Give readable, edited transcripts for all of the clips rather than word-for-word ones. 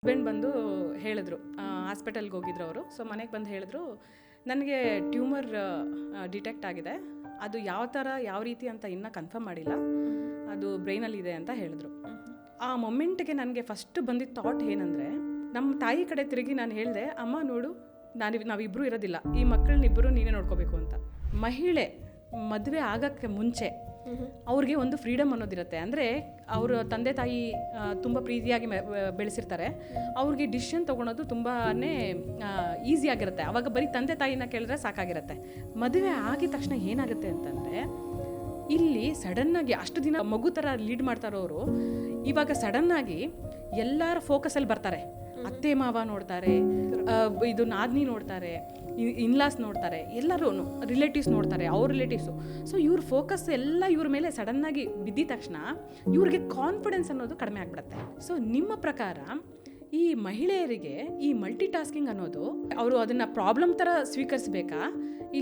Husband ಬಂದು ಹೇಳಿದ್ರು, ಹಾಸ್ಪಿಟಲ್ಗೆ ಹೋಗಿದ್ರು ಅವರು. ಸೊ ಮನೆಗೆ ಬಂದು ಹೇಳಿದ್ರು, ನನಗೆ ಟ್ಯೂಮರ್ ಡಿಟೆಕ್ಟ್ ಆಗಿದೆ, ಅದು ಯಾವ ರೀತಿ ಅಂತ ಇನ್ನೂ ಕನ್ಫರ್ಮ್ ಮಾಡಿಲ್ಲ, ಅದು ಬ್ರೈನಲ್ಲಿದೆ ಅಂತ ಹೇಳಿದ್ರು. ಆ ಮೊಮೆಂಟ್ಗೆ ನನಗೆ ಫಸ್ಟ್ ಬಂದಿದ್ದ ಥಾಟ್ ಏನಂದರೆ, ನಮ್ಮ ತಾಯಿ ಕಡೆ ತಿರುಗಿ ನಾನು ಹೇಳಿದೆ, ಅಮ್ಮ ನೋಡು, ನಾವಿಬ್ಬರು ಇರೋದಿಲ್ಲ, ಈ ಮಕ್ಕಳನ್ನಿಬ್ಬರು ನೀನೇ ನೋಡ್ಕೋಬೇಕು ಅಂತ. ಮಹಿಳೆ ಮದುವೆ ಆಗೋಕ್ಕೆ ಮುಂಚೆ ಅವ್ರಿಗೆ ಒಂದು ಫ್ರೀಡಮ್ ಅನ್ನೋದಿರುತ್ತೆ. ಅಂದರೆ ಅವರು ತಂದೆ ತಾಯಿ ತುಂಬ ಪ್ರೀತಿಯಾಗಿ ಬೆಳೆಸಿರ್ತಾರೆ, ಅವ್ರಿಗೆ ಡಿಸಿಷನ್ ತೊಗೊಳೋದು ತುಂಬಾ ಈಸಿಯಾಗಿರುತ್ತೆ. ಆವಾಗ ಬರೀ ತಂದೆ ತಾಯಿನ ಕೇಳಿದ್ರೆ ಸಾಕಾಗಿರುತ್ತೆ. ಮದುವೆ ಆಗಿದ ತಕ್ಷಣ ಏನಾಗುತ್ತೆ ಅಂತಂದರೆ, ಇಲ್ಲಿ ಸಡನ್ನಾಗಿ ಅಷ್ಟು ದಿನ ಮಗು ಥರ ಲೀಡ್ ಮಾಡ್ತಾರೋರು ಇವಾಗ ಸಡನ್ನಾಗಿ ಎಲ್ಲರ ಫೋಕಸಲ್ಲಿ ಬರ್ತಾರೆ. ಅತ್ತೆ ಮಾವ ನೋಡ್ತಾರೆ, ಇದು ನಾದ್ನಿ ನೋಡ್ತಾರೆ, ಇನ್ಲಾಸ್ ನೋಡ್ತಾರೆ, ಎಲ್ಲರೂ ರಿಲೇಟಿವ್ಸ್ ನೋಡ್ತಾರೆ, ಅವ್ರ ರಿಲೇಟಿವ್ಸು. ಸೊ ಇವ್ರ ಫೋಕಸ್ ಎಲ್ಲ ಇವ್ರ ಮೇಲೆ ಸಡನ್ನಾಗಿ ಬಿದ್ದಿದ ತಕ್ಷಣ ಇವ್ರಿಗೆ ಕಾನ್ಫಿಡೆನ್ಸ್ ಅನ್ನೋದು ಕಡಿಮೆ ಆಗಿಬಿಡುತ್ತೆ. ಸೊ ನಿಮ್ಮ ಪ್ರಕಾರ ಈ ಮಹಿಳೆಯರಿಗೆ ಈ ಮಲ್ಟಿ ಟಾಸ್ಕಿಂಗ್ ಅನ್ನೋದು, ಅವರು ಅದನ್ನು ಪ್ರಾಬ್ಲಮ್ ಥರ ಸ್ವೀಕರಿಸಬೇಕಾ,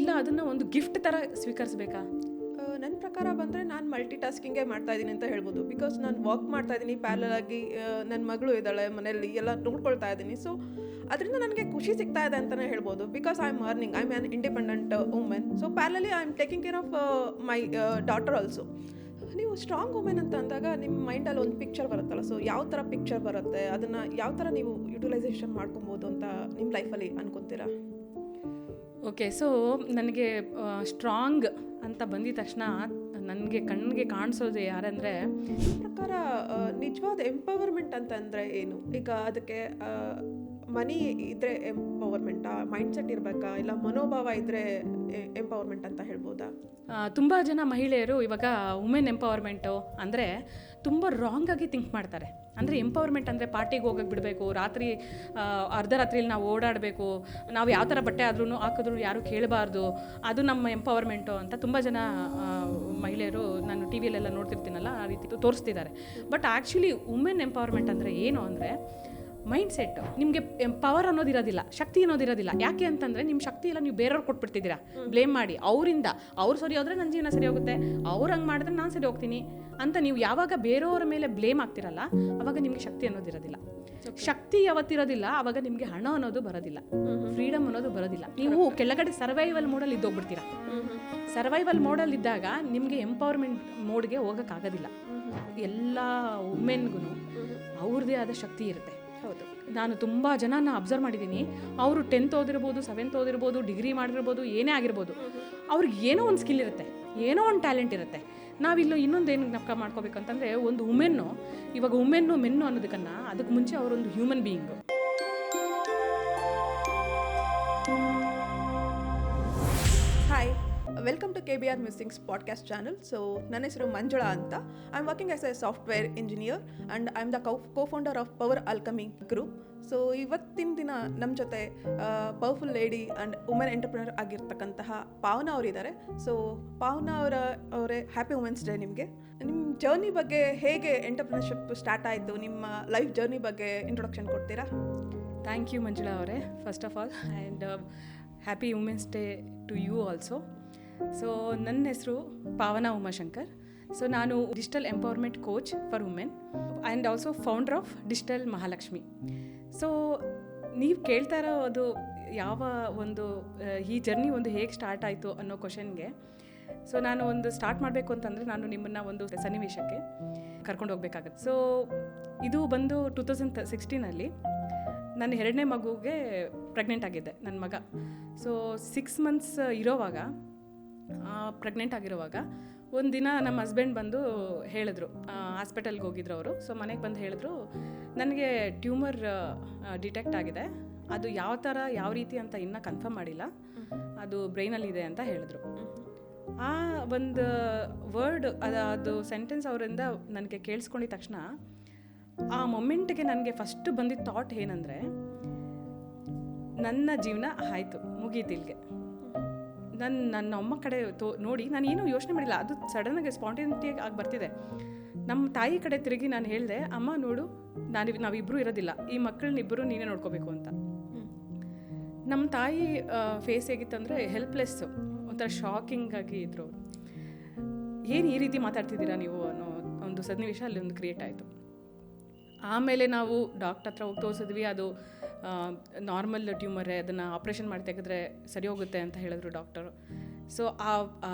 ಇಲ್ಲ ಅದನ್ನು ಒಂದು ಗಿಫ್ಟ್ ಥರ ಸ್ವೀಕರಿಸಬೇಕಾ? ನನ್ನ ಪ್ರಕಾರ ಬಂದರೆ ನಾನು ಮಲ್ಟಿ ಟಾಸ್ಕಿಂಗೇ ಮಾಡ್ತಾ ಇದ್ದೀನಿ ಅಂತ ಹೇಳ್ಬೋದು. ಬಿಕಾಸ್ ನಾನು ವರ್ಕ್ ಮಾಡ್ತಾ ಇದ್ದೀನಿ, ಪ್ಯಾರಲಲ್ ಆಗಿ ನನ್ನ ಮಗಳು ಇದ್ದಾಳೆ ಮನೆಯಲ್ಲಿ, ಎಲ್ಲ ನೋಡ್ಕೊಳ್ತಾ ಇದ್ದೀನಿ. ಸೊ ಅದರಿಂದ ನನಗೆ ಖುಷಿ ಸಿಗ್ತಾ ಇದೆ ಅಂತಲೇ ಹೇಳ್ಬೋದು. Because I am earning, I am an independent women. So ಪ್ಯಾರಲಲಿ I am taking care of my daughter also. ನೀವು ಸ್ಟ್ರಾಂಗ್ ವುಮೆನ್ ಅಂತ ಅಂದಾಗ ನಿಮ್ಮ ಮೈಂಡಲ್ಲಿ ಒಂದು ಪಿಕ್ಚರ್ ಬರುತ್ತಲ್ಲ, ಸೊ ಯಾವ ಥರ ಪಿಕ್ಚರ್ ಬರುತ್ತೆ, ಅದನ್ನು ಯಾವ ಥರ ನೀವು ಯುಟಿಲೈಸೇಷನ್ ಮಾಡ್ಕೊಬೋದು ಅಂತ ನಿಮ್ಮ ಲೈಫಲ್ಲಿ ಅನ್ಕೊತೀರಾ? ಓಕೆ, ಸೊ ನನಗೆ ಸ್ಟ್ರಾಂಗ್ ಅಂತ ಬಂದಿದ ತಕ್ಷಣ ನನಗೆ ಕಣ್ಣಿಗೆ ಕಾಣಿಸೋದು ಯಾರಂದರೆ, ಪ್ರಕಾರ ನಿಜವಾದ ಎಂಪವರ್ಮೆಂಟ್ ಅಂತಂದರೆ ಏನು? ಈಗ ಅದಕ್ಕೆ ಮನಿ ಇದ್ದರೆ ಎಂಪವರ್ಮೆಂಟಾ, ಮೈಂಡ್ಸೆಟ್ ಇರಬೇಕಾ, ಇಲ್ಲ ಮನೋಭಾವ ಇದ್ದರೆ ಎಂಪವರ್ಮೆಂಟ್ ಅಂತ ಹೇಳ್ಬೋದಾ? ತುಂಬ ಜನ ಮಹಿಳೆಯರು ಇವಾಗ ವುಮೆನ್ ಎಂಪವರ್ಮೆಂಟು ಅಂದರೆ ತುಂಬ ರಾಂಗಾಗಿ ಥಿಂಕ್ ಮಾಡ್ತಾರೆ. ಅಂದರೆ ಎಂಪವರ್ಮೆಂಟ್ ಅಂದರೆ ಪಾರ್ಟಿಗೆ ಹೋಗಕ್ಕೆ ಬಿಡಬೇಕು, ರಾತ್ರಿ ಅರ್ಧ ರಾತ್ರಿಯಲ್ಲಿ ನಾವು ಓಡಾಡಬೇಕು, ನಾವು ಯಾವ ಥರ ಬಟ್ಟೆ ಆದ್ರೂ ಹಾಕಿದ್ರು ಯಾರೂ ಕೇಳಬಾರ್ದು, ಅದು ನಮ್ಮ ಎಂಪವರ್ಮೆಂಟು ಅಂತ ತುಂಬ ಜನ ಮಹಿಳೆಯರು ನಾನು ಟಿ ವಿಯಲ್ಲೆಲ್ಲ ನೋಡ್ತಿರ್ತೀನಲ್ಲ, ಆ ರೀತಿ ತೋರಿಸ್ತಿದ್ದಾರೆ. ಬಟ್ ಆ್ಯಕ್ಚುಲಿ ವುಮೆನ್ ಎಂಪವರ್ಮೆಂಟ್ ಅಂದರೆ ಏನು ಅಂದರೆ, ಮೈಂಡ್ ಸೆಟ್. ನಿಮಗೆ ಪವರ್ ಅನ್ನೋದಿರೋದಿಲ್ಲ, ಶಕ್ತಿ ಅನ್ನೋದಿರೋದಿಲ್ಲ. ಯಾಕೆ ಅಂತಂದರೆ ನಿಮ್ಮ ಶಕ್ತಿ ಎಲ್ಲ ನೀವು ಬೇರೆಯವ್ರು ಕೊಟ್ಬಿಡ್ತಿದ್ದೀರಾ ಬ್ಲೇಮ್ ಮಾಡಿ. ಅವರಿಂದ ಅವ್ರು ಸರಿ ಹೋದರೆ ನನ್ನ ಜೀವನ ಸರಿ ಹೋಗುತ್ತೆ, ಅವ್ರು ಹಂಗೆ ಮಾಡಿದ್ರೆ ನಾನು ಸರಿ ಹೋಗ್ತೀನಿ ಅಂತ ನೀವು ಯಾವಾಗ ಬೇರೆಯವ್ರ ಮೇಲೆ ಬ್ಲೇಮ್ ಆಗ್ತಿರಲ್ಲ, ಆವಾಗ ನಿಮಗೆ ಶಕ್ತಿ ಅನ್ನೋದಿರೋದಿಲ್ಲ. ಶಕ್ತಿ ಯಾವತ್ತಿರೋದಿಲ್ಲ, ಆವಾಗ ನಿಮಗೆ ಹಣ ಅನ್ನೋದು ಬರೋದಿಲ್ಲ, ಫ್ರೀಡಮ್ ಅನ್ನೋದು ಬರೋದಿಲ್ಲ. ನೀವು ಕೆಳಗಡೆ ಸರ್ವೈವಲ್ ಮೋಡಲ್ಲಿ ಇದ್ದೋಗ್ಬಿಡ್ತೀರಾ. ಸರ್ವೈವಲ್ ಮೋಡಲ್ಲಿ ಇದ್ದಾಗ ನಿಮಗೆ ಎಂಪವರ್ಮೆಂಟ್ ಮೋಡ್ಗೆ ಹೋಗೋಕ್ಕಾಗೋದಿಲ್ಲ. ಎಲ್ಲ ವುಮೆನ್ಗೂ ಅವ್ರದ್ದೇ ಆದ ಶಕ್ತಿ ಇರುತ್ತೆ. ಹೌದು, ನಾನು ತುಂಬ ಜನನ ಅಬ್ಸರ್ವ್ ಮಾಡಿದ್ದೀನಿ. ಅವರು 10th ಓದಿರ್ಬೋದು, 7th ಓದಿರ್ಬೋದು, ಡಿಗ್ರಿ ಮಾಡಿರ್ಬೋದು, ಏನೇ ಆಗಿರ್ಬೋದು, ಅವ್ರಿಗೆ ಏನೋ ಒಂದು ಸ್ಕಿಲ್ ಇರುತ್ತೆ, ಏನೋ ಒಂದು ಟ್ಯಾಲೆಂಟ್ ಇರುತ್ತೆ. ನಾವಿಲ್ಲೂ ಇನ್ನೊಂದೇನು ಜ್ಞಾಪಕ ಮಾಡ್ಕೋಬೇಕಂತಂದರೆ, ಒಂದು ವುಮೆನ್ನು, ಇವಾಗ ವುಮೆನ್ನು ಮೆನ್ನು ಅನ್ನೋದಕ್ಕನ್ನು ಅದಕ್ಕೆ ಮುಂಚೆ ಅವರೊಂದು human being. Hi, welcome to KBR missings podcast channel. So ನನ್ನ ಹೆಸರು ಮಂಜುಳಾ ಅಂತ. I am working as a software engineer and I am the co-founder of power alchemy group. So ಇವತ್ತಿನ ದಿನ ನಮ್ಮ ಜೊತೆ powerful lady and women entrepreneur ಆಗಿರ್ತಕ್ಕಂತಹ ಪಾವನಾ ಅವರಿದ್ದಾರೆ. So ಪಾವನಾ ಅವರೇ ಹ್ಯಾಪಿ ವುಮೆನ್ಸ್ ಡೇ ನಿಮಗೆ. ನಿಮ್ಮ ಜರ್ನಿ ಬಗ್ಗೆ, ಹೇಗೆ ಎಂಟರ್ಪ್ರಿನರ್ಶಿಪ್ ಸ್ಟಾರ್ಟ್ ಆಯಿತು, ನಿಮ್ಮ ಲೈಫ್ ಜರ್ನಿ ಬಗ್ಗೆ ಇಂಟ್ರೊಡಕ್ಷನ್ ಕೊಡ್ತೀರಾ? ಥ್ಯಾಂಕ್ ಯು ಮಂಜುಳಾ ಅವರೇ, first of all, and happy women's day to you also. So ನನ್ನ ಹೆಸರು ಪಾವನಾ ಉಮಾಶಂಕರ್. ಸೊ ನಾನು digital empowerment coach for women and also founder of Digital Mahalakshmi. So ನೀವು ಕೇಳ್ತಾ ಇರೋದು ಯಾವ ಒಂದು ಈ ಜರ್ನಿ ಒಂದು ಹೇಗೆ ಸ್ಟಾರ್ಟ್ ಆಯಿತು ಅನ್ನೋ ಕ್ವಶನ್ಗೆ, ಸೊ ನಾನು ಒಂದು ಸ್ಟಾರ್ಟ್ ಮಾಡಬೇಕು ಅಂತಂದರೆ, ನಾನು ನಿಮ್ಮನ್ನು ಒಂದು ಸನ್ನಿವೇಶಕ್ಕೆ ಕರ್ಕೊಂಡು ಹೋಗ್ಬೇಕಾಗತ್ತೆ. ಸೊ ಇದು ಬಂದು 2016 ನನ್ನ 2ನೇ ಮಗುಗೆ ಪ್ರೆಗ್ನೆಂಟ್ ಆಗಿದ್ದೆ, ನನ್ನ ಮಗ. ಸೊ 6 months ಇರೋವಾಗ, ಪ್ರೆಗ್ನೆಂಟ್ ಆಗಿರೋವಾಗ ಒಂದು ದಿನ ನಮ್ಮ ಹಸ್ಬೆಂಡ್ ಬಂದು ಹೇಳಿದ್ರು, ಹಾಸ್ಪಿಟಲ್ಗೆ ಹೋಗಿದ್ರು ಅವರು. ಸೊ ಮನೆಗೆ ಬಂದು ಹೇಳಿದ್ರು, ನನಗೆ ಟ್ಯೂಮರ್ ಡಿಟೆಕ್ಟ್ ಆಗಿದೆ, ಅದು ಯಾವ ರೀತಿ ಅಂತ ಇನ್ನೂ ಕನ್ಫರ್ಮ್ ಮಾಡಿಲ್ಲ, ಅದು ಬ್ರೈನಲ್ಲಿದೆ ಅಂತ ಹೇಳಿದ್ರು. ಆ ಒಂದು ವರ್ಡ್, ಅದು ಸೆಂಟೆನ್ಸ್ ಅವರಿಂದ ನನಗೆ ಕೇಳಿಸ್ಕೊಂಡಿದ ತಕ್ಷಣ, ಆ ಮೊಮೆಂಟ್ಗೆ ನನಗೆ ಫಸ್ಟ್ ಬಂದಿದ್ದ ಥಾಟ್ ಏನಂದರೆ, ನನ್ನ ಜೀವನ ಆಯಿತು, ಮುಗೀತು ಇಲ್ಲಿಗೆ. ನನ್ನ ಅಮ್ಮ ಕಡೆ ನೋಡಿ ನಾನು ಏನೂ ಯೋಚನೆ ಮಾಡಿಲ್ಲ, ಅದು ಸಡನ್ನಾಗಿ ಸ್ಪಾಂಟೇನಿಟಿಯಾಗಿ ಆಗಿ ಬರ್ತಿದೆ. ನಮ್ಮ ತಾಯಿ ಕಡೆ ತಿರುಗಿ ನಾನು ಹೇಳಿದೆ, ಅಮ್ಮ ನೋಡು, ನಾವಿಬ್ಬರು ಇರೋದಿಲ್ಲ, ಈ ಮಕ್ಕಳನ್ನಿಬ್ಬರು ನೀನೇ ನೋಡ್ಕೋಬೇಕು ಅಂತ. ನಮ್ಮ ತಾಯಿ ಫೇಸ್ ಹೇಗಿತ್ತಂದರೆ ಹೆಲ್ಪ್ಲೆಸ್ಸು, ಒಂಥರ ಶಾಕಿಂಗ್ ಆಗಿ ಇದ್ರು. ಏನು ಈ ರೀತಿ ಮಾತಾಡ್ತಿದ್ದೀರಾ ನೀವು ಅನ್ನೋ ಒಂದು ಸನ್ನಿವೇಶ ಅಲ್ಲಿ ಒಂದು ಕ್ರಿಯೇಟ್ ಆಯಿತು. ಆಮೇಲೆ ನಾವು ಡಾಕ್ಟರ್ ಹತ್ರ ಹೋಗಿ ತೋರಿಸಿದ್ವಿ. ಅದು ನಾರ್ಮಲ್ ಟ್ಯೂಮರೇ, ಅದನ್ನು ಆಪ್ರೇಷನ್ ಮಾಡಿ ತೆಗೆದ್ರೆ ಸರಿ ಹೋಗುತ್ತೆ ಅಂತ ಹೇಳಿದ್ರು ಡಾಕ್ಟರು. ಸೊ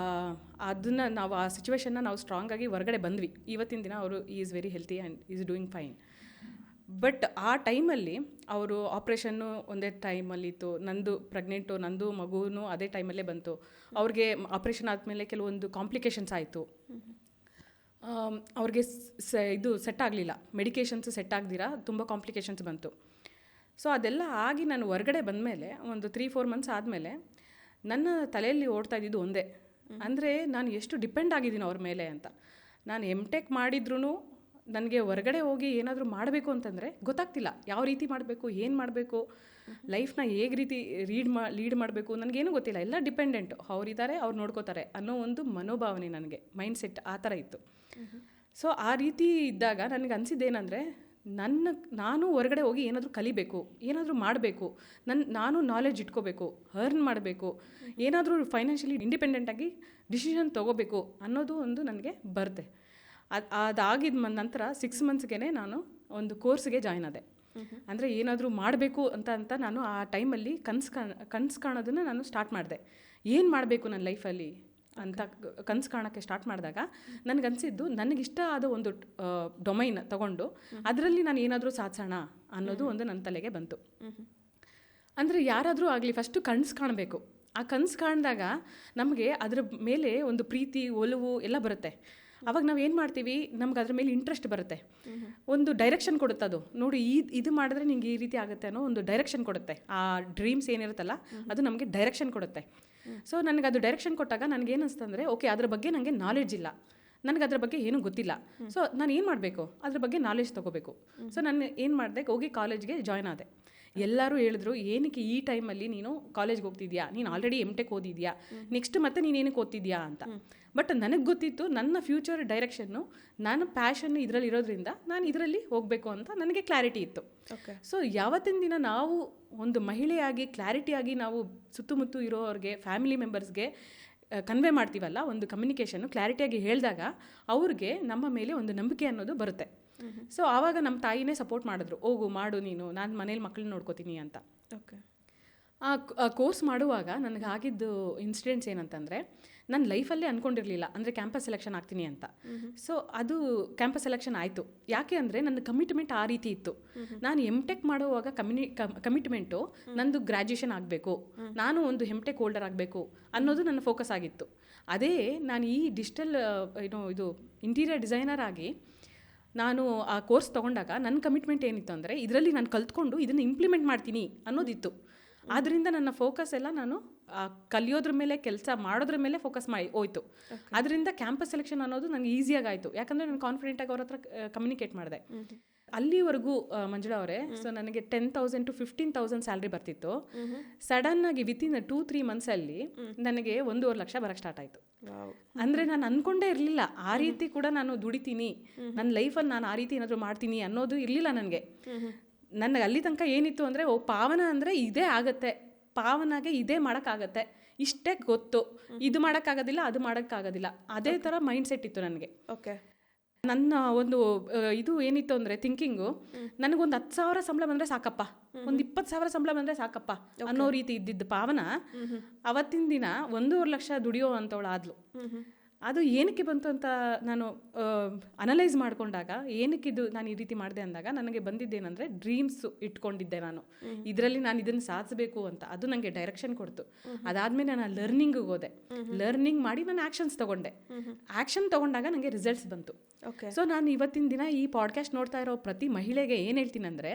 ಅದನ್ನು ನಾವು ಆ ಸಿಚುವೇಶನ್ನ ನಾವು ಸ್ಟ್ರಾಂಗಾಗಿ ಹೊರಗಡೆ ಬಂದ್ವಿ. ಇವತ್ತಿನ ದಿನ ಅವರು is very healthy and is doing fine. But ಆ ಟೈಮಲ್ಲಿ ಅವರು ಆಪ್ರೇಷನ್ನು ಒಂದೇ ಟೈಮಲ್ಲಿ ಇತ್ತು. ನಂದು ಪ್ರೆಗ್ನೆಂಟು, ನಂದು ಮಗುನೂ ಅದೇ ಟೈಮಲ್ಲೇ ಬಂತು. ಅವ್ರಿಗೆ ಆಪ್ರೇಷನ್ ಆದಮೇಲೆ ಕೆಲವೊಂದು ಕಾಂಪ್ಲಿಕೇಶನ್ಸ್ ಆಯಿತು. ಅವ್ರಿಗೆ ಇದು ಸೆಟ್ ಆಗಲಿಲ್ಲ, ಮೆಡಿಕೇಷನ್ಸು ಸೆಟ್ ಆಗದಿರಾ ತುಂಬ ಕಾಂಪ್ಲಿಕೇಶನ್ಸ್ ಬಂತು. ಸೊ ಅದೆಲ್ಲ ಆಗಿ ನಾನು ಹೊರಗಡೆ ಬಂದಮೇಲೆ ಒಂದು 3-4 ಮಂತ್ಸ್ ಆದಮೇಲೆ ನನ್ನ ತಲೆಯಲ್ಲಿ ಓಡ್ತಾ ಇದ್ದಿದ್ದು ಒಂದೇ, ಅಂದರೆ ನಾನು ಎಷ್ಟು ಡಿಪೆಂಡ್ ಆಗಿದ್ದೀನಿ ಅವ್ರ ಮೇಲೆ ಅಂತ. ನಾನು MTech ಮಾಡಿದ್ರೂ ನನಗೆ ಹೊರಗಡೆ ಹೋಗಿ ಏನಾದರೂ ಮಾಡಬೇಕು ಅಂತಂದರೆ ಗೊತ್ತಾಗ್ತಿಲ್ಲ. ಯಾವ ರೀತಿ ಮಾಡಬೇಕು, ಏನು ಮಾಡಬೇಕು, ಲೈಫ್ನ ಹೇಗೆ ರೀತಿ ಲೀಡ್ ಮಾಡಬೇಕು, ನನಗೇನು ಗೊತ್ತಿಲ್ಲ. ಎಲ್ಲ ಡಿಪೆಂಡೆಂಟು, ಅವರಿದ್ದಾರೆ, ಅವ್ರು ನೋಡ್ಕೋತಾರೆ ಅನ್ನೋ ಒಂದು ಮನೋಭಾವನೆ, ನನಗೆ ಮೈಂಡ್ಸೆಟ್ ಆ ಥರ ಇತ್ತು. ಸೊ ಆ ರೀತಿ ಇದ್ದಾಗ ನನಗೆ ಅನಿಸಿದ್ದೇನೆಂದರೆ, ನಾನು ಹೊರಗಡೆ ಹೋಗಿ ಏನಾದರೂ ಕಲಿಬೇಕು, ಏನಾದರೂ ಮಾಡಬೇಕು, ನಾನು ನಾಲೆಡ್ಜ್ ಇಟ್ಕೋಬೇಕು, ಅರ್ನ್ ಮಾಡಬೇಕು, ಏನಾದರೂ ಫೈನಾನ್ಷಿಯಲಿ ಇಂಡಿಪೆಂಡೆಂಟಾಗಿ ಡಿಸಿಷನ್ ತೊಗೋಬೇಕು ಅನ್ನೋದು ಒಂದು ನನಗೆ ಬರುತ್ತೆ. ಅದಾಗಿದ್ದ ನಂತರ 6 ಮಂತ್ಸ್ಗೆ ನಾನು ಒಂದು ಕೋರ್ಸ್ಗೆ ಜಾಯ್ನ್ ಆದೆ. ಅಂದರೆ ಏನಾದರೂ ಮಾಡಬೇಕು ಅಂತ ನಾನು ಆ ಟೈಮಲ್ಲಿ ಕನಸು ಕಾಣೋದನ್ನು ನಾನು ಸ್ಟಾರ್ಟ್ ಮಾಡಿದೆ. ಏನು ಮಾಡಬೇಕು ನನ್ನ ಲೈಫಲ್ಲಿ ಅಂತ ಕನಸು ಕಾಣೋಕ್ಕೆ ಸ್ಟಾರ್ಟ್ ಮಾಡಿದಾಗ ನನಗನ್ಸಿದ್ದು, ನನಗಿಷ್ಟ ಆದ ಒಂದು ಡೊಮೈನ್ ತಗೊಂಡು ಅದರಲ್ಲಿ ನಾನು ಏನಾದರೂ ಸಾಧಿಸೋಣ ಅನ್ನೋದು ಒಂದು ನನ್ನ ತಲೆಗೆ ಬಂತು. ಅಂದರೆ ಯಾರಾದರೂ ಆಗಲಿ ಫಸ್ಟು ಕನಸು ಕಾಣಬೇಕು. ಆ ಕನಸು ಕಾಣಿದಾಗ ನಮಗೆ ಅದರ ಮೇಲೆ ಒಂದು ಪ್ರೀತಿ, ಒಲವು ಎಲ್ಲ ಬರುತ್ತೆ. ಅವಾಗ ನಾವು ಏನು ಮಾಡ್ತೀವಿ, ನಮ್ಗೆ ಅದ್ರ ಮೇಲೆ ಇಂಟ್ರೆಸ್ಟ್ ಬರುತ್ತೆ, ಒಂದು ಡೈರೆಕ್ಷನ್ ಕೊಡುತ್ತೆ. ಅದು ನೋಡಿ, ಇದು ಮಾಡಿದ್ರೆ ನಿಂಗೆ ಈ ರೀತಿ ಆಗುತ್ತೆ ಅನ್ನೋ ಒಂದು ಡೈರೆಕ್ಷನ್ ಕೊಡುತ್ತೆ. ಆ ಡ್ರೀಮ್ಸ್ ಏನಿರುತ್ತಲ್ಲ ಅದು ನಮಗೆ ಡೈರೆಕ್ಷನ್ ಕೊಡುತ್ತೆ. ಸೊ ನನಗೆ ಅದು ಡೈರೆಕ್ಷನ್ ಕೊಟ್ಟಾಗ ನನಗೇನು ಅನಿಸ್ತಂದರೆ, ಓಕೆ, ಅದ್ರ ಬಗ್ಗೆ ನನಗೆ ನಾಲೆಡ್ಜ್ ಇಲ್ಲ, ನನಗೆ ಅದ್ರ ಬಗ್ಗೆ ಏನೂ ಗೊತ್ತಿಲ್ಲ. ಸೊ ನಾನು ಏನು ಮಾಡಬೇಕು, ಅದ್ರ ಬಗ್ಗೆ ನಾಲೆಡ್ಜ್ ತೊಗೋಬೇಕು. ಸೊ ನಾನು ಏನು ಮಾಡಿದೆ, ಹೋಗಿ ಕಾಲೇಜ್ಗೆ ಜಾಯ್ನ್ ಆದೆ. ಎಲ್ಲರೂ ಹೇಳಿದ್ರು, ಏನಕ್ಕೆ ಈ ಟೈಮಲ್ಲಿ ನೀನು ಕಾಲೇಜ್ಗೆ ಹೋಗ್ತಿದ್ಯಾ, ನೀನು ಆಲ್ರೆಡಿ MTech ಓದಿದ್ಯಾ, ನೆಕ್ಸ್ಟ್ ಮತ್ತೆ ನೀನು ಏನಕ್ಕೆ ಓದ್ತಿದ್ಯಾ ಅಂತ. ಬಟ್ ನನಗೆ ಗೊತ್ತಿತ್ತು ನನ್ನ ಫ್ಯೂಚರ್ ಡೈರೆಕ್ಷನ್ನು, ನನ್ನ ಪ್ಯಾಷನ್ ಇದರಲ್ಲಿ ಇರೋದ್ರಿಂದ ನಾನು ಇದರಲ್ಲಿ ಹೋಗಬೇಕು ಅಂತ ನನಗೆ ಕ್ಲಾರಿಟಿ ಇತ್ತು. ಸೊ ಯಾವತ್ತಿನ ದಿನ ನಾವು ಒಂದು ಮಹಿಳೆಯಾಗಿ ಕ್ಲಾರಿಟಿಯಾಗಿ ನಾವು ಸುತ್ತಮುತ್ತ ಇರೋರಿಗೆ, ಫ್ಯಾಮಿಲಿ ಮೆಂಬರ್ಸ್ಗೆ ಕನ್ವೆ ಮಾಡ್ತೀವಲ್ಲ, ಒಂದು ಕಮ್ಯುನಿಕೇಷನ್ನು ಕ್ಲಾರಿಟಿಯಾಗಿ ಹೇಳಿದಾಗ ಅವ್ರಿಗೆ ನಮ್ಮ ಮೇಲೆ ಒಂದು ನಂಬಿಕೆ ಅನ್ನೋದು ಬರುತ್ತೆ. ಸೊ ಆವಾಗ ನಮ್ಮ ತಾಯಿನೇ ಸಪೋರ್ಟ್ ಮಾಡಿದ್ರು, ಹೋಗು ಮಾಡು ನೀನು, ನಾನು ಮನೇಲಿ ಮಕ್ಕಳನ್ನ ನೋಡ್ಕೋತೀನಿ ಅಂತ. ಓಕೆ. ಆ ಕೋರ್ಸ್ ಮಾಡುವಾಗ ನನಗಾಗಿದ್ದು ಇನ್ಸಿಡೆಂಟ್ಸ್ ಏನಂತಂದರೆ, ನನ್ನ ಲೈಫಲ್ಲೇ ಅಂದ್ಕೊಂಡಿರಲಿಲ್ಲ ಅಂದರೆ ಕ್ಯಾಂಪಸ್ ಸೆಲೆಕ್ಷನ್ ಆಗ್ತೀನಿ ಅಂತ. ಸೊ ಅದು ಕ್ಯಾಂಪಸ್ ಸೆಲೆಕ್ಷನ್ ಆಯಿತು. ಯಾಕೆ ಅಂದರೆ ನನ್ನ ಕಮಿಟ್ಮೆಂಟ್ ಆ ರೀತಿ ಇತ್ತು. ನಾನು MTech ಮಾಡುವಾಗ ಕಮಿಟ್ಮೆಂಟು ನಂದು ಗ್ರ್ಯಾಜುಯೇಷನ್ ಆಗಬೇಕು, ನಾನು ಒಂದು MTech ಹೋಲ್ಡರ್ ಆಗಬೇಕು ಅನ್ನೋದು ನನ್ನ ಫೋಕಸ್ ಆಗಿತ್ತು. ಅದೇ ನಾನು ಈ ಡಿಜಿಟಲ್ ಇದು ಇಂಟೀರಿಯರ್ ಡಿಸೈನರ್ ಆಗಿ ನಾನು ಆ ಕೋರ್ಸ್ ತೊಗೊಂಡಾಗ ನನ್ನ ಕಮಿಟ್ಮೆಂಟ್ ಏನಿತ್ತು ಅಂದರೆ, ಇದರಲ್ಲಿ ನಾನು ಕಲ್ತ್ಕೊಂಡು ಇದನ್ನು ಇಂಪ್ಲಿಮೆಂಟ್ ಮಾಡ್ತೀನಿ ಅನ್ನೋದಿತ್ತು. ಆದ್ದರಿಂದ ನನ್ನ ಫೋಕಸ್ ಎಲ್ಲ ನಾನು ಕಲಿಯೋದ್ರ ಮೇಲೆ, ಕೆಲಸ ಮಾಡೋದ್ರ ಮೇಲೆ ಫೋಕಸ್ ಮಾಡಿ ಹೋಯ್ತು. ಅದರಿಂದ ಕ್ಯಾಂಪಸ್ ಸೆಲೆಕ್ಷನ್ ಅನ್ನೋದು ನನಗೆ ಈಸಿಯಾಗಿ ಆಯಿತು. ಯಾಕಂದರೆ ನಾನು ಕಾನ್ಫಿಡೆಂಟಾಗಿ ಅವ್ರ ಹತ್ರ ಕಮ್ಯುನಿಕೇಟ್ ಮಾಡಿದೆ. ಅಲ್ಲಿವರೆಗೂ ಮಂಜುಳಾ ಅವರೇ, ಸೊ ನನಗೆ 10,000 to 15,000 ಸ್ಯಾಲ್ರಿ ಬರ್ತಿತ್ತು. ಸಡನ್ನಾಗಿ ವಿತಿನ್ 2-3 ಮಂತ್ಸಲ್ಲಿ ನನಗೆ 1.5 ಲಕ್ಷ ಬರೋಕ್ಕೆ ಸ್ಟಾರ್ಟ್ ಆಯಿತು. ಅಂದರೆ ನಾನು ಅಂದ್ಕೊಂಡೇ ಇರಲಿಲ್ಲ ಆ ರೀತಿ ಕೂಡ ನಾನು ದುಡಿತೀನಿ, ನನ್ನ ಲೈಫಲ್ಲಿ ನಾನು ಆ ರೀತಿ ಏನಾದರೂ ಮಾಡ್ತೀನಿ ಅನ್ನೋದು ಇರಲಿಲ್ಲ ನನಗೆ. ನನಗೆ ಅಲ್ಲಿ ತನಕ ಏನಿತ್ತು ಅಂದರೆ, ಪಾವನ ಅಂದರೆ ಇದೇ ಆಗುತ್ತೆ, ಪಾವನಾಗೆ ಇದೇ ಮಾಡೋಕ್ಕಾಗತ್ತೆ, ಇಷ್ಟೇ ಗೊತ್ತು, ಇದು ಮಾಡೋಕ್ಕಾಗೋದಿಲ್ಲ, ಅದು ಮಾಡೋಕ್ಕಾಗೋದಿಲ್ಲ, ಅದೇ ಥರ ಮೈಂಡ್ಸೆಟ್ ಇತ್ತು ನನಗೆ. ಓಕೆ. ನನ್ನ ಒಂದು ಇದು ಏನಿತ್ತು ಅಂದರೆ ಥಿಂಕಿಂಗು, ನನಗೊಂದು 10,000 ಸಂಬಳ ಬಂದರೆ ಸಾಕಪ್ಪ, ಒಂದು 20,000 ಸಂಬಳ ಬಂದರೆ ಸಾಕಪ್ಪ ಅನ್ನೋ ರೀತಿ ಇದ್ದಿದ್ದು ಪಾವನ ಅವತ್ತಿನ ದಿನ 1.5 ಲಕ್ಷ ದುಡಿಯೋ ಅಂಥವಳು ಆದ್ಲು. ಅದು ಏನಕ್ಕೆ ಬಂತು ಅಂತ ನಾನು ಅನಲೈಸ್ ಮಾಡಿಕೊಂಡಾಗ, ಏನಕ್ಕಿದು ನಾನು ಈ ರೀತಿ ಮಾಡಿದೆ ಅಂದಾಗ ನನಗೆ ಬಂದಿದ್ದೇನೆಂದರೆ, ಡ್ರೀಮ್ಸು ಇಟ್ಕೊಂಡಿದ್ದೆ ನಾನು, ಇದರಲ್ಲಿ ನಾನು ಇದನ್ನು ಸಾಧಿಸಬೇಕು ಅಂತ. ಅದು ನನಗೆ ಡೈರೆಕ್ಷನ್ ಕೊಡ್ತು. ಅದಾದಮೇಲೆ ನಾನು ಲರ್ನಿಂಗಿಗೆ ಹೋದೆ, ಲರ್ನಿಂಗ್ ಮಾಡಿ ನಾನು ಆ್ಯಕ್ಷನ್ಸ್ ತೊಗೊಂಡೆ. ಆ್ಯಕ್ಷನ್ ತೊಗೊಂಡಾಗ ನನಗೆ ರಿಸಲ್ಟ್ಸ್ ಬಂತು. ಸೊ ನಾನು ಇವತ್ತಿನ ದಿನ ಈ ಪಾಡ್ಕಾಸ್ಟ್ ನೋಡ್ತಾ ಇರೋ ಪ್ರತಿ ಮಹಿಳೆಗೆ ಏನು ಹೇಳ್ತೀನಿ ಅಂದರೆ,